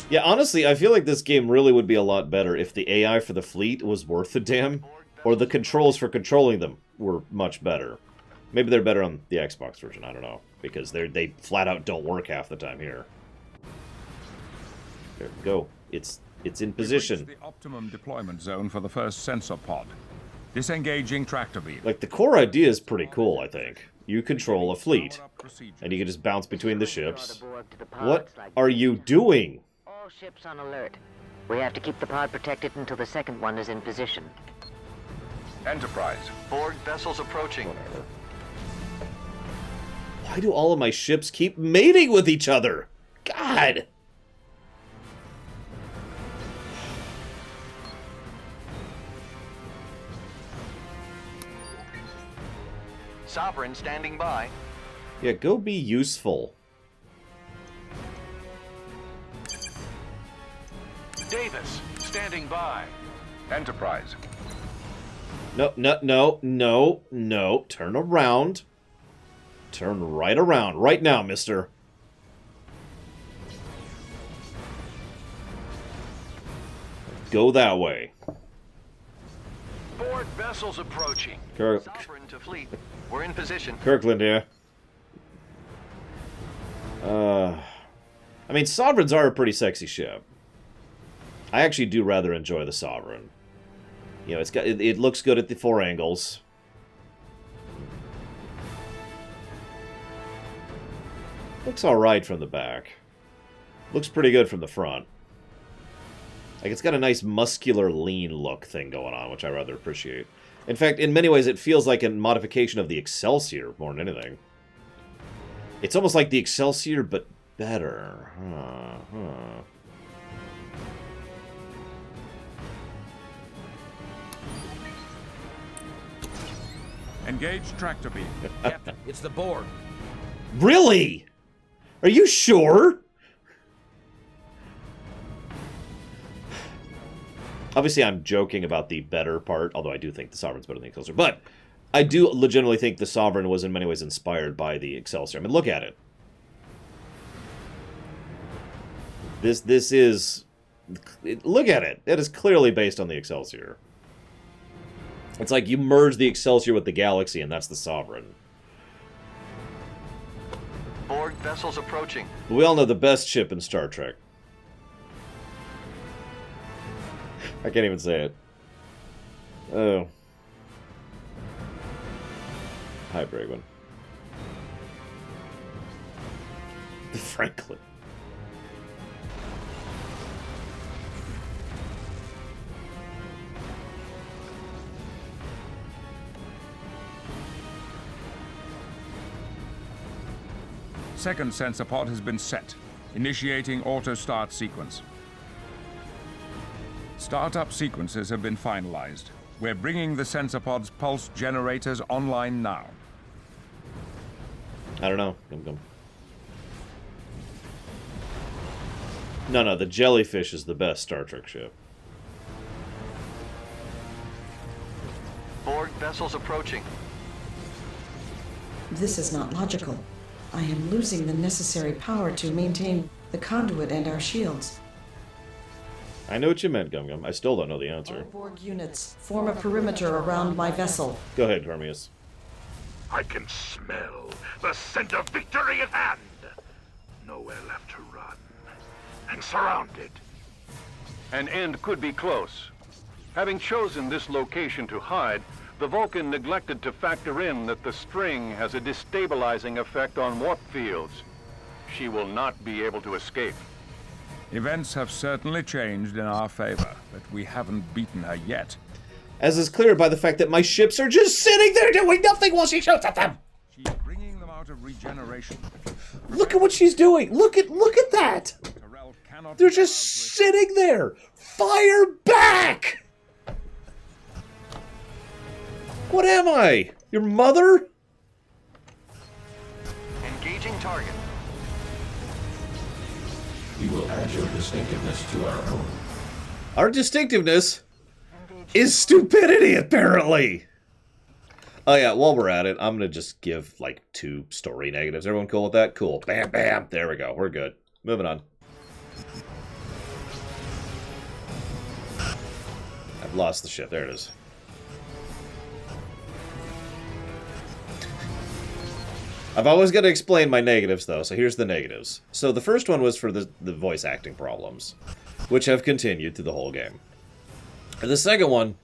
Yeah, honestly, I feel like this game really would be a lot better if the AI for the fleet was worth a damn, or the controls for controlling them were much better. Maybe they're better on the Xbox version, I don't know, because they flat out don't work half the time here. There we go. It's in position. We've reached the optimum deployment zone for the first sensor pod. Disengaging tractor beam. Like, the core idea is pretty cool, I think. You control a fleet, and you can just bounce between the ships. What are you doing? All ships on alert. We have to keep the pod protected until the second one is in position. Enterprise. Borg vessels approaching. Whatever. Why do all of my ships keep mating with each other? God! Sovereign standing by. Yeah, go be useful. Davis, standing by. Enterprise. No. Turn around. Turn right around. Right now, mister. Go that way. Borg vessels approaching. Sovereign to fleet. We're in position. Kirkland here. I mean, Sovereigns are a pretty sexy ship. I actually do rather enjoy the Sovereign. You know, it looks good at the 4 angles. Looks alright from the back. Looks pretty good from the front. Like, it's got a nice muscular, lean look thing going on, which I rather appreciate. In fact, in many ways, it feels like a modification of the Excelsior more than anything. It's almost like the Excelsior, but better. Engage tractor beam. Captain, it's the Borg. Really? Are you sure? Obviously, I'm joking about the better part, although I do think the Sovereign's better than the Excelsior. But I do legitimately think the Sovereign was in many ways inspired by the Excelsior. I mean, look at it. This is... Look at it. It is clearly based on the Excelsior. It's like you merge the Excelsior with the Galaxy, and that's the Sovereign. Borg vessels approaching. We all know the best ship in Star Trek. I can't even say it. Oh. Hi, Bragwin. The Franklin. Second sensor pod has been set. Initiating auto-start sequence. Startup sequences have been finalized. We're bringing the sensor pod's pulse generators online now. I don't know. No, the Jellyfish is the best Star Trek ship. Borg vessels approaching. This is not logical. I am losing the necessary power to maintain the conduit and our shields. I know what you meant, Gum. I still don't know the answer. All Borg units, form a perimeter around my vessel. Go ahead, Cormius. I can smell the scent of victory at hand. Nowhere left to run. And surrounded. An end could be close. Having chosen this location to hide, the Vulcan neglected to factor in that the string has a destabilizing effect on warp fields. She will not be able to escape. Events have certainly changed in our favor, but we haven't beaten her yet. As is clear by the fact that my ships are just sitting there doing nothing while she shoots at them. She's bringing them out of regeneration. Look at what she's doing. Look at that. They're just sitting there. Fire back. What am I? Your mother? Engaging target. We will add your distinctiveness to our own. Our distinctiveness is stupidity, apparently. Oh yeah, while we're at it, I'm going to just give, like, 2 story negatives. Everyone cool with that? Cool. Bam, bam. There we go. We're good. Moving on. I've lost the ship. There it is. I've always got to explain my negatives, though, so here's the negatives. So the first one was for the voice acting problems, which have continued through the whole game. And the second one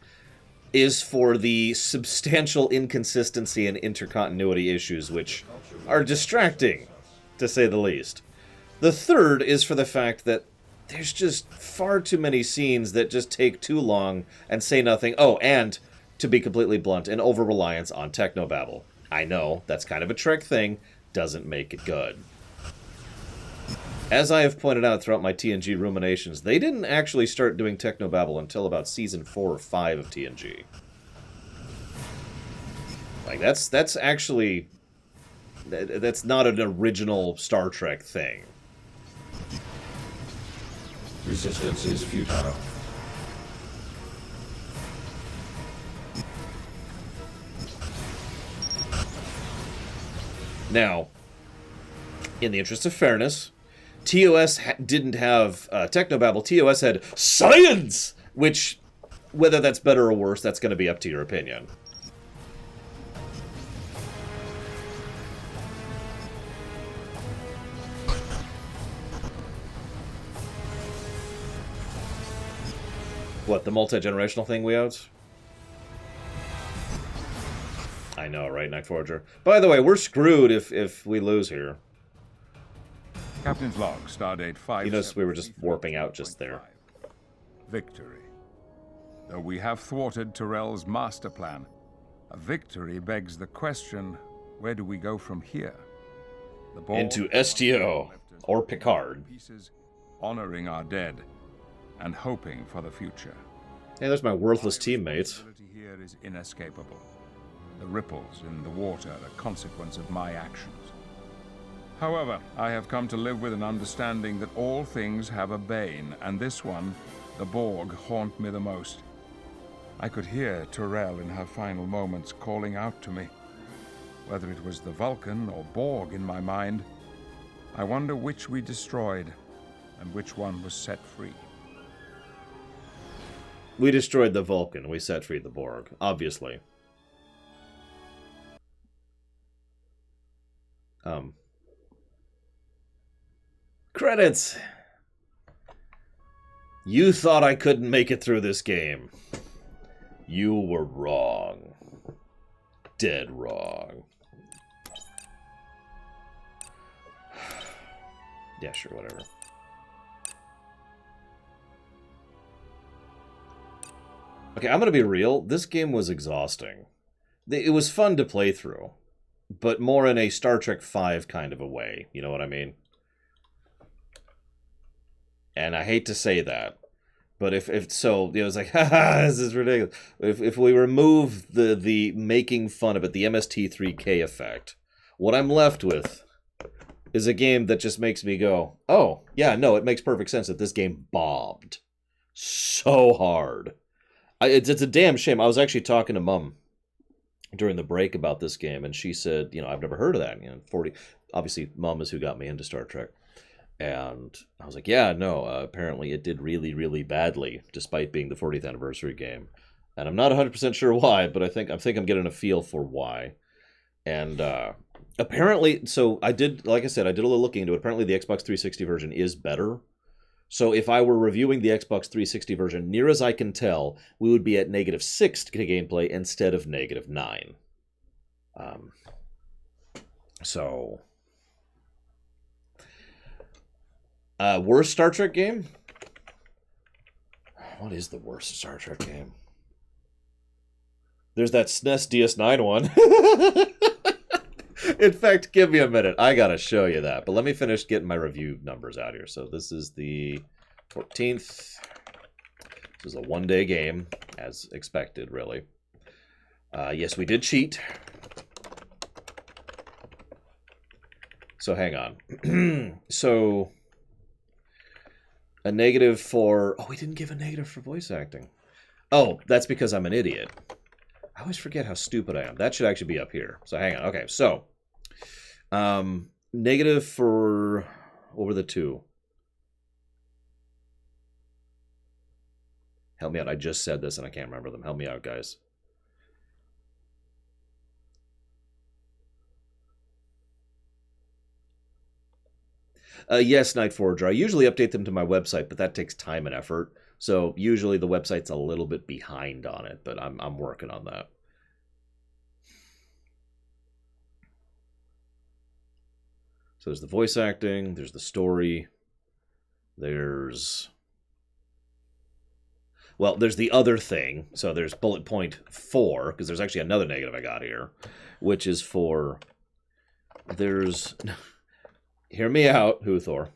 is for the substantial inconsistency and intercontinuity issues, which are distracting, to say the least. The third is for the fact that there's just far too many scenes that just take too long and say nothing. Oh, and, to be completely blunt, an over-reliance on technobabble. I know, that's kind of a Trek thing, doesn't make it good. As I have pointed out throughout my TNG ruminations, they didn't actually start doing technobabble until about Season 4 or 5 of TNG. Like, that's actually... That's not an original Star Trek thing. Resistance is futile. Now, in the interest of fairness, TOS didn't have technobabble. TOS had science, which, whether that's better or worse, that's going to be up to your opinion. What, the multi-generational thing we out? I know, right, Night Forger? By the way, we're screwed if we lose here. Captain's log, stardate 5. You notice we were just warping out just there. Victory. Though we have thwarted Tyrell's master plan, a victory begs the question, where do we go from here? Into STO, or Picard. Pieces, honoring our dead, and hoping for the future. Hey, there's my worthless teammates. Here is inescapable. the ripples in the water a consequence of my actions. However, I have come to live with an understanding that all things have a bane, and this one, the Borg, haunt me the most. I could hear Tyrell in her final moments calling out to me. Whether it was the Vulcan or Borg in my mind, I wonder which we destroyed and which one was set free. We destroyed the Vulcan. We set free the Borg, obviously. Credits! You thought I couldn't make it through this game. You were wrong. Dead wrong. Yeah, sure, whatever. Okay, I'm gonna be real. This game was exhausting. It was fun to play through, but more in a Star Trek V kind of a way. You know what I mean? And I hate to say that, but if so, it was like, haha, this is ridiculous. If we remove the making fun of it, the MST3K effect, what I'm left with is a game that just makes me go, oh, yeah, no, it makes perfect sense that this game bombed so hard. It's a damn shame. I was actually talking to Mum during the break about this game, and she said, you know, I've never heard of that. You know, obviously, Mum is who got me into Star Trek. And I was like, yeah, no, apparently it did really, really badly, despite being the 40th anniversary game. And I'm not 100% sure why, but I think I'm getting a feel for why. And apparently, so I did, like I said, I did a little looking into it. Apparently the Xbox 360 version is better. So if I were reviewing the Xbox 360 version, near as I can tell, we would be at -6 gameplay instead of -9. So... worst Star Trek game? What is the worst Star Trek game? There's that SNES DS9 one. In fact, give me a minute. I gotta show you that. But let me finish getting my review numbers out here. So this is the 14th. This is a one-day game, as expected, really. Yes, we did cheat. So hang on. So... a negative for... Oh, we didn't give a negative for voice acting. Oh, that's because I'm an idiot. I always forget how stupid I am. That should actually be up here. So hang on. Okay, so... negative for... What were the two? Help me out. I just said this and I can't remember them. Help me out, guys. Yes, Night Forger. I usually update them to my website, but that takes time and effort. So usually the website's a little bit behind on it, but I'm working on that. So there's the voice acting, there's the story, there's... Well, there's the other thing. So there's bullet point 4, because there's actually another negative I got here, which is for... There's... Hear me out, Huthor.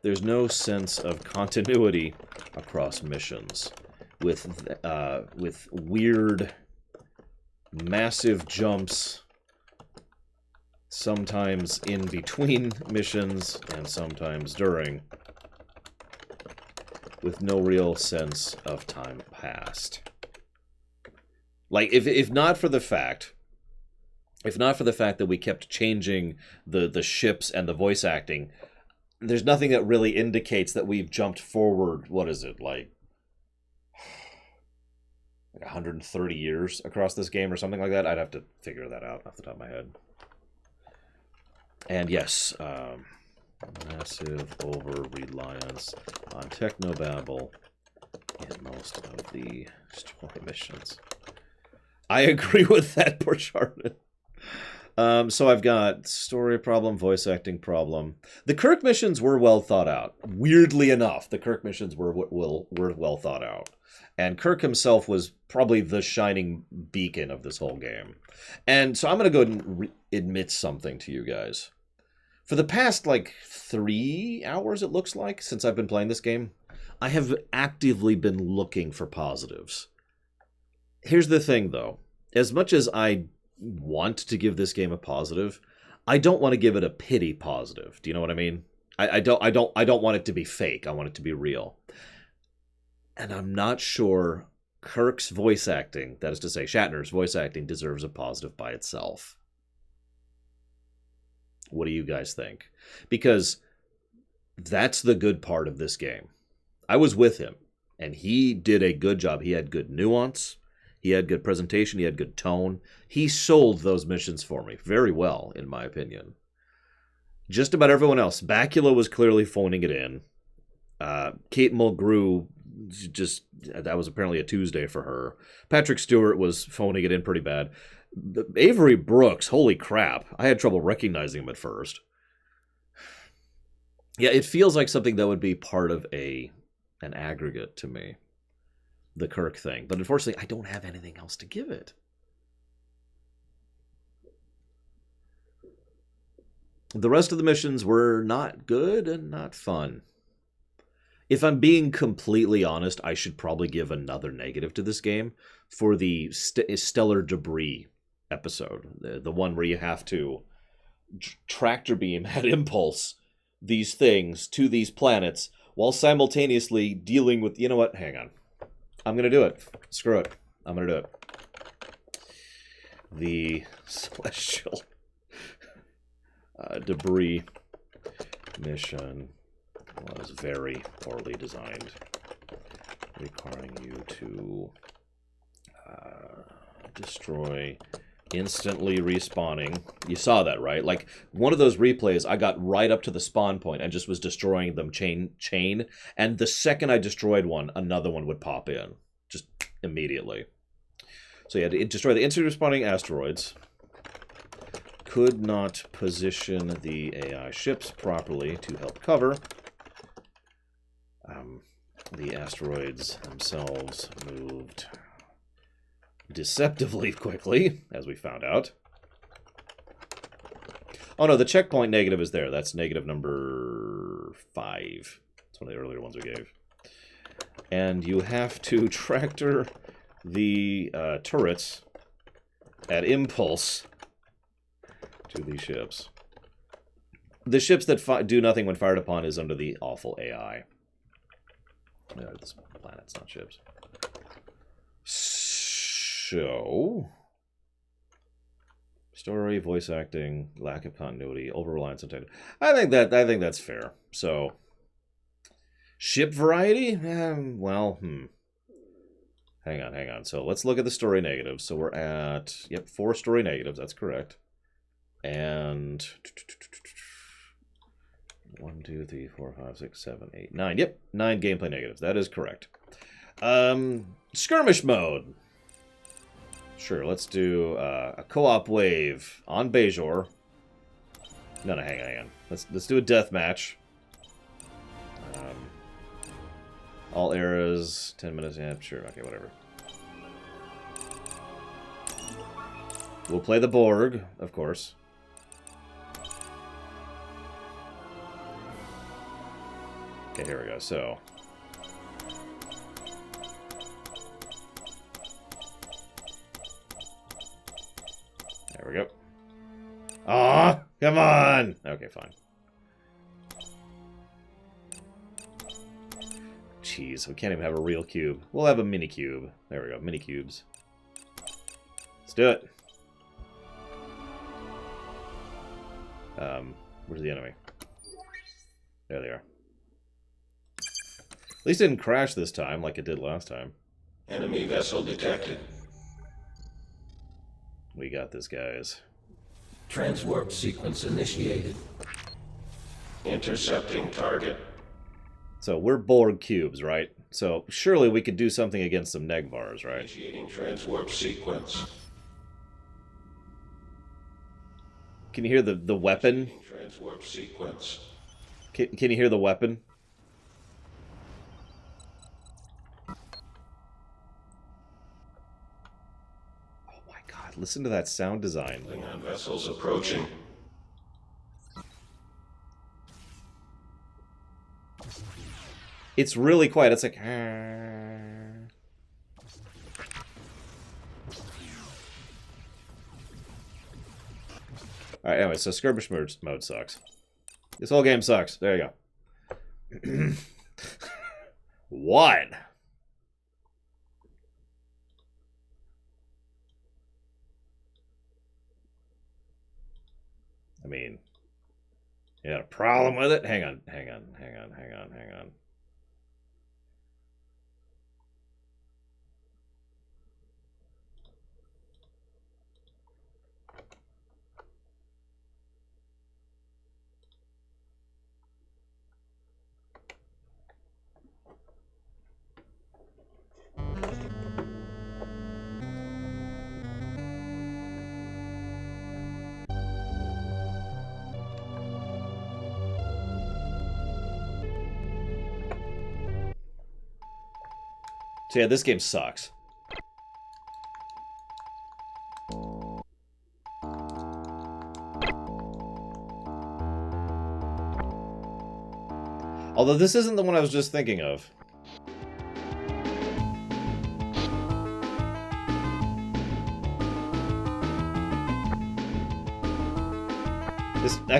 There's no sense of continuity across missions, with weird, massive jumps, sometimes in between missions and sometimes during, with no real sense of time passed. Like, if not for the fact that we kept changing the ships and the voice acting, there's nothing that really indicates that we've jumped forward, what is it, like 130 years across this game or something like that? I'd have to figure that out off the top of my head. And yes, massive over-reliance on technobabble in most of the story missions. I agree with that, poor Chardon. So I've got story problem, voice acting problem. The Kirk missions were well thought out. Weirdly enough, the Kirk missions were well thought out. And Kirk himself was probably the shining beacon of this whole game. And so I'm going to go ahead and admit something to you guys. For the past, 3 hours, it looks like, since I've been playing this game, I have actively been looking for positives. Here's the thing, though. As much as I want to give this game a positive, I don't want to give it a pity positive. Do you know what I mean? I don't want it to be fake. I want it to be real. And I'm not sure Kirk's voice acting, that is to say, Shatner's voice acting, deserves a positive by itself. What do you guys think? Because that's the good part of this game. I was with him, and he did a good job. He had good nuance. He had good presentation. He had good tone. He sold those missions for me very well, in my opinion. Just about everyone else. Bakula was clearly phoning it in. Kate Mulgrew, that was apparently a Tuesday for her. Patrick Stewart was phoning it in pretty bad. Avery Brooks, holy crap. I had trouble recognizing him at first. Yeah, it feels like something that would be part of an aggregate to me. The Kirk thing. But unfortunately, I don't have anything else to give it. The rest of the missions were not good and not fun. If I'm being completely honest, I should probably give another negative to this game for the Stellar Debris episode. The one where you have to tractor beam at impulse these things to these planets while simultaneously dealing with... You know what? Hang on. I'm going to do it. Screw it. I'm going to do it. The Celestial Debris mission was very poorly designed, requiring you to destroy instantly respawning. You saw that, right? Like, one of those replays, I got right up to the spawn point and just was destroying them chain, and the second I destroyed one, another one would pop in. Just immediately. So you had to destroy the instantly respawning asteroids. Could not position the AI ships properly to help cover. The asteroids themselves moved deceptively quickly, as we found out. Oh no, the checkpoint negative is there. That's negative number 5. It's one of the earlier ones we gave. And you have to tractor the turrets at impulse to these ships. The ships that do nothing when fired upon is under the awful AI. This planet's not ships. So, story, voice acting, lack of continuity, over-reliance on technology. I think that's fair. So, ship variety? Hang on. So let's look at the story negatives. So we're at 4 story negatives. That's correct. And 1, 2, 3, 4, 5, 6, 7, 8, 9. Yep, 9 gameplay negatives. That is correct. Skirmish mode. Sure, let's do a co-op wave on Bajor. No, hang on. Let's do a death match. All eras, 10 minutes. Yeah, sure. Okay, whatever. We'll play the Borg, of course. Okay, here we go. So, there we go. Aw, come on. Okay, fine. Jeez, we can't even have a real cube. We'll have a mini cube. There we go, mini cubes. Let's do it. Where's the enemy? There they are. At least it didn't crash this time like it did last time. Enemy vessel detected. We got this, guys. Transwarp sequence initiated. Intercepting target. So we're Borg cubes, right? So surely we could do something against some Negvars, right? Initiating transwarp sequence. Can you hear the weapon? Transwarp sequence. Can you hear the weapon? Oh my god, listen to that sound design. Klingon vessels approaching. It's really quiet. It's like... Alright, anyway, so skirmish mode sucks. This whole game sucks. There you go. What? I mean, you got a problem with it? Hang on. So yeah, this game sucks. Although this isn't the one I was just thinking of.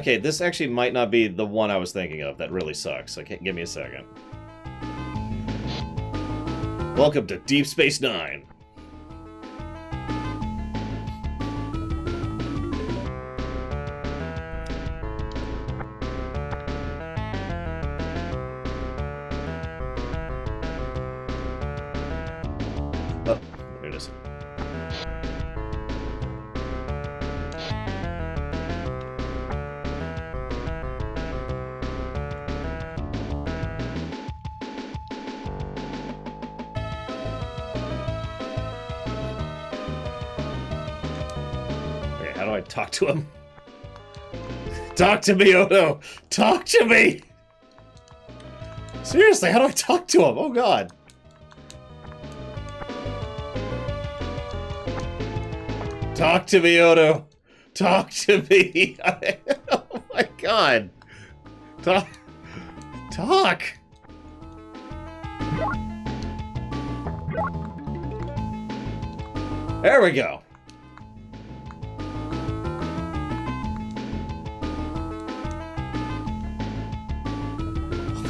This actually might not be the one I was thinking of. That really sucks. Okay, give me a second. Welcome to Deep Space Nine. Oh, there it is. How do I talk to him? Talk to me, Odo! Talk to me! Seriously, how do I talk to him? Oh god. Talk to me, Odo! Talk to me! Oh my god! Talk! Talk! There we go.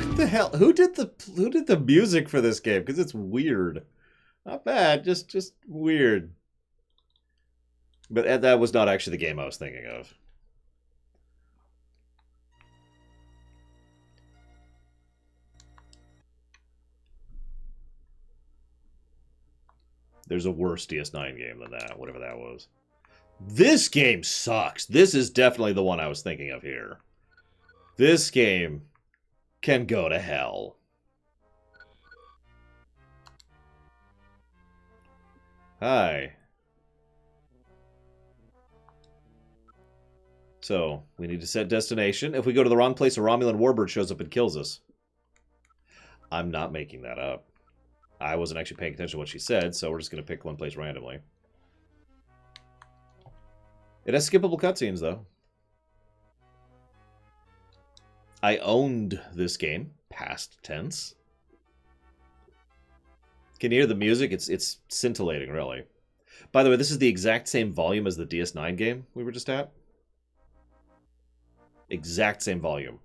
What the hell? Who did the music for this game? Because it's weird. Not bad, just weird. But that was not actually the game I was thinking of. There's a worse DS9 game than that, whatever that was. This game sucks. This is definitely the one I was thinking of here. This game can go to hell. Hi. So, we need to set destination. If we go to the wrong place, a Romulan warbird shows up and kills us. I'm not making that up. I wasn't actually paying attention to what she said, so we're just going to pick one place randomly. It has skippable cutscenes, though. I owned this game, past tense. Can you hear the music? It's scintillating, really. By the way, this is the exact same volume as the DS9 game we were just at. Exact same volume.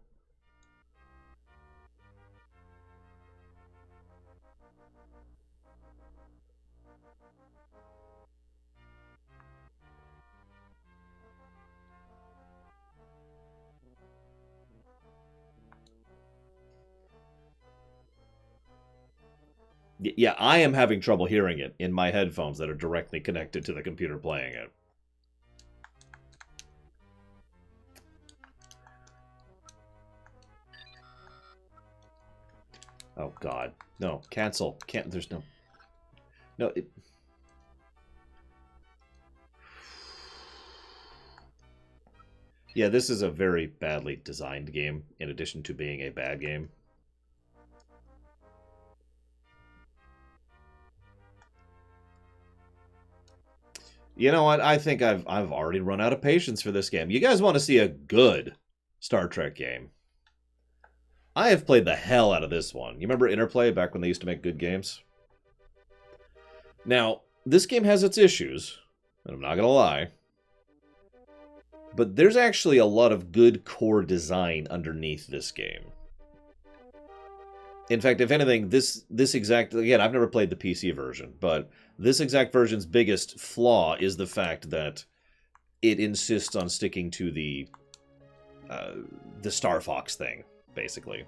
Yeah, I am having trouble hearing it in my headphones that are directly connected to the computer playing it. Oh, God. No, cancel. Can't, there's no... No, it... Yeah, this is a very badly designed game, in addition to being a bad game. You know what? I think I've already run out of patience for this game. You guys want to see a good Star Trek game? I have played the hell out of this one. You remember Interplay, back when they used to make good games? Now, this game has its issues, and I'm not going to lie. But there's actually a lot of good core design underneath this game. In fact, if anything, this exact... Again, I've never played the PC version, but this exact version's biggest flaw is the fact that it insists on sticking to the Star Fox thing, basically.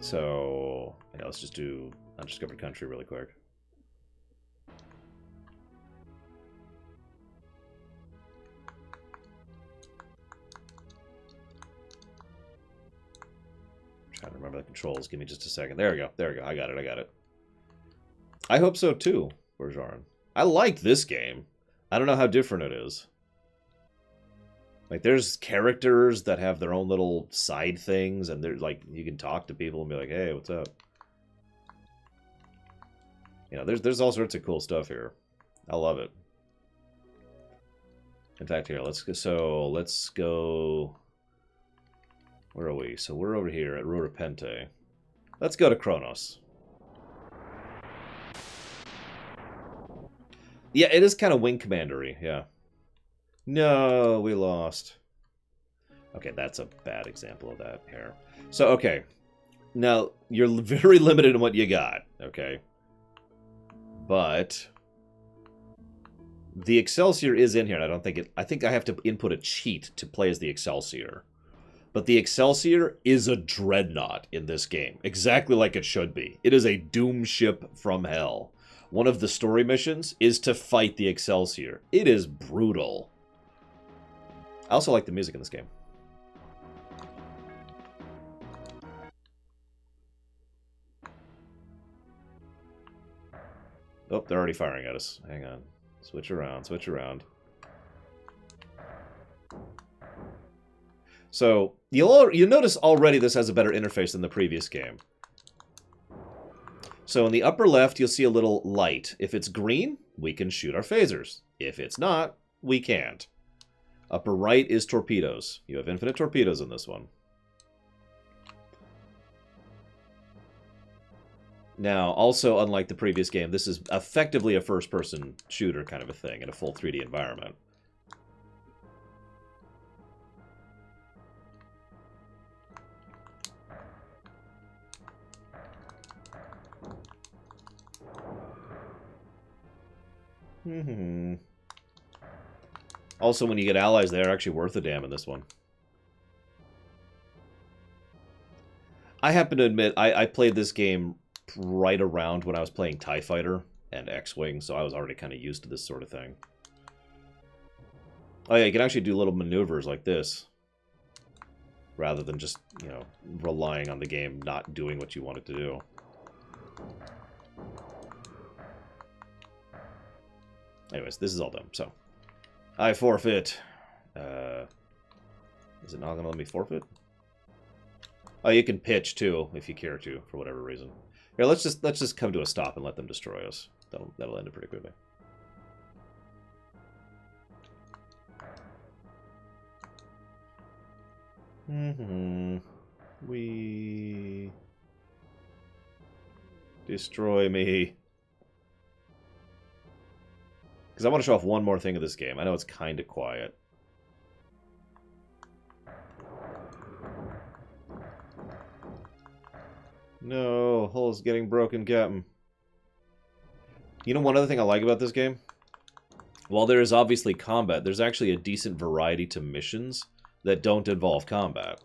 So, yeah, let's just do Undiscovered Country really quick. Trying to remember the controls. Give me just a second. There we go. There we go. I got it. I hope so too, Borjarin. I like this game. I don't know how different it is. Like, there's characters that have their own little side things, and they're like, you can talk to people and be like, hey, what's up? You know, there's all sorts of cool stuff here. I love it. In fact, here, let's go... Where are we? So we're over here at Rura Penthe. Let's go to Kronos. Yeah, it is kind of Wing Commander-y, yeah. No, we lost. Okay, that's a bad example of that here. So, okay. Now, you're very limited in what you got, okay? But the Excelsior is in here, and I don't think it... I think I have to input a cheat to play as the Excelsior. But the Excelsior is a dreadnought in this game, exactly like it should be. It is a doom ship from hell. One of the story missions is to fight the Excelsior. It is brutal. I also like the music in this game. Oh, they're already firing at us. Hang on. Switch around, switch around. So, you'll notice already this has a better interface than the previous game. So in the upper left, you'll see a little light. If it's green, we can shoot our phasers. If it's not, we can't. Upper right is torpedoes. You have infinite torpedoes in this one. Now, also, unlike the previous game, this is effectively a first-person shooter kind of a thing in a full 3D environment. Also, when you get allies, they're actually worth a damn in this one. I happen to admit, I played this game right around when I was playing TIE Fighter and X-Wing, so I was already kind of used to this sort of thing. Oh yeah, you can actually do little maneuvers like this, rather than just, you know, relying on the game not doing what you want it to do. Anyways, this is all done, so. I forfeit. Is it not going to let me forfeit? Oh, you can pitch, too, if you care to, for whatever reason. Here, let's just come to a stop and let them destroy us. That'll end it pretty quickly. We... Destroy me. Because I want to show off one more thing of this game. I know it's kind of quiet. No, hull's getting broken, Captain. You know one other thing I like about this game? While there is obviously combat, there's actually a decent variety to missions that don't involve combat.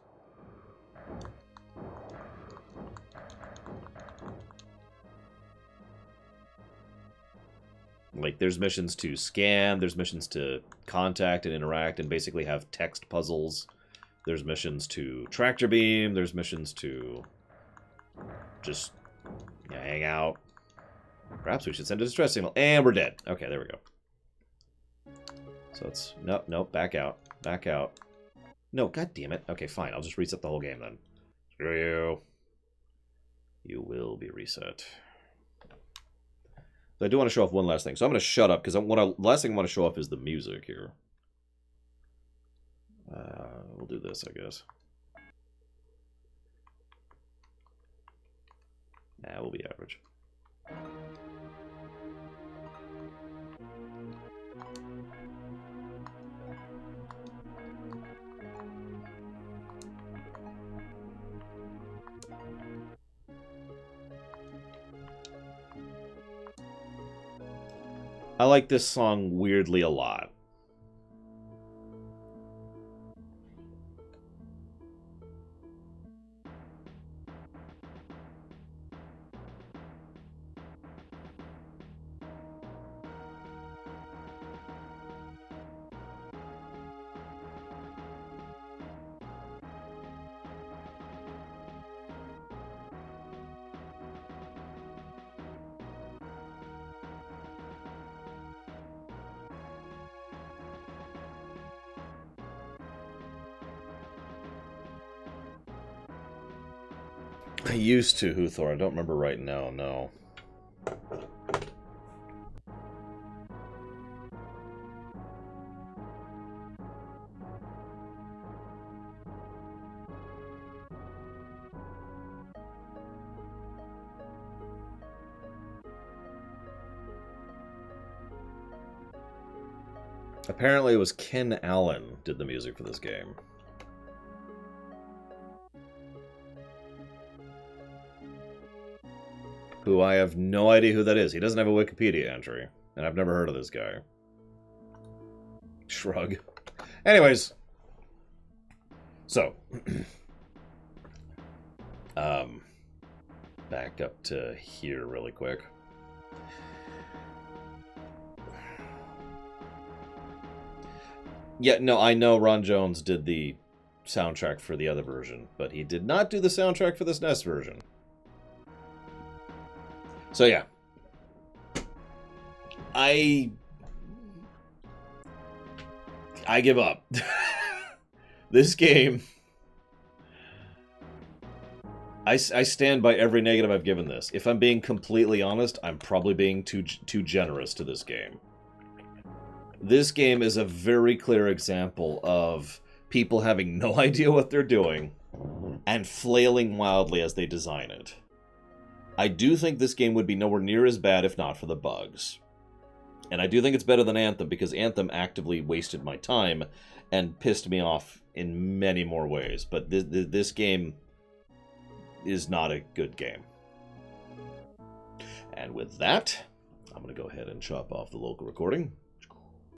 Like, there's missions to scan, there's missions to contact and interact and basically have text puzzles. There's missions to tractor beam, there's missions to just hang out. Perhaps we should send a distress signal. And we're dead. Okay, there we go. So it's... Nope, back out. Back out. No, god damn it. Okay, fine, I'll just reset the whole game then. Screw you. You will be reset. I do want to show off one last thing. So I'm going to shut up, because the last thing I want to show off is the music here. We'll do this, I guess. Nah, we'll be average. I like this song weirdly a lot. I used to, Huthor. I don't remember right now, no. Apparently it was Ken Allen did the music for this game. Who I have no idea who that is. He doesn't have a Wikipedia entry. And I've never heard of this guy. Shrug. Anyways. So. Back up to here really quick. Yeah, no, I know Ron Jones did the soundtrack for the other version, but he did not do the soundtrack for this NES version. So yeah, I give up. This game, I stand by every negative I've given this. If I'm being completely honest, I'm probably being too generous to this game. This game is a very clear example of people having no idea what they're doing and flailing wildly as they design it. I do think this game would be nowhere near as bad if not for the bugs. And I do think it's better than Anthem because Anthem actively wasted my time and pissed me off in many more ways. But this game is not a good game. And with that, I'm going to go ahead and chop off the local recording.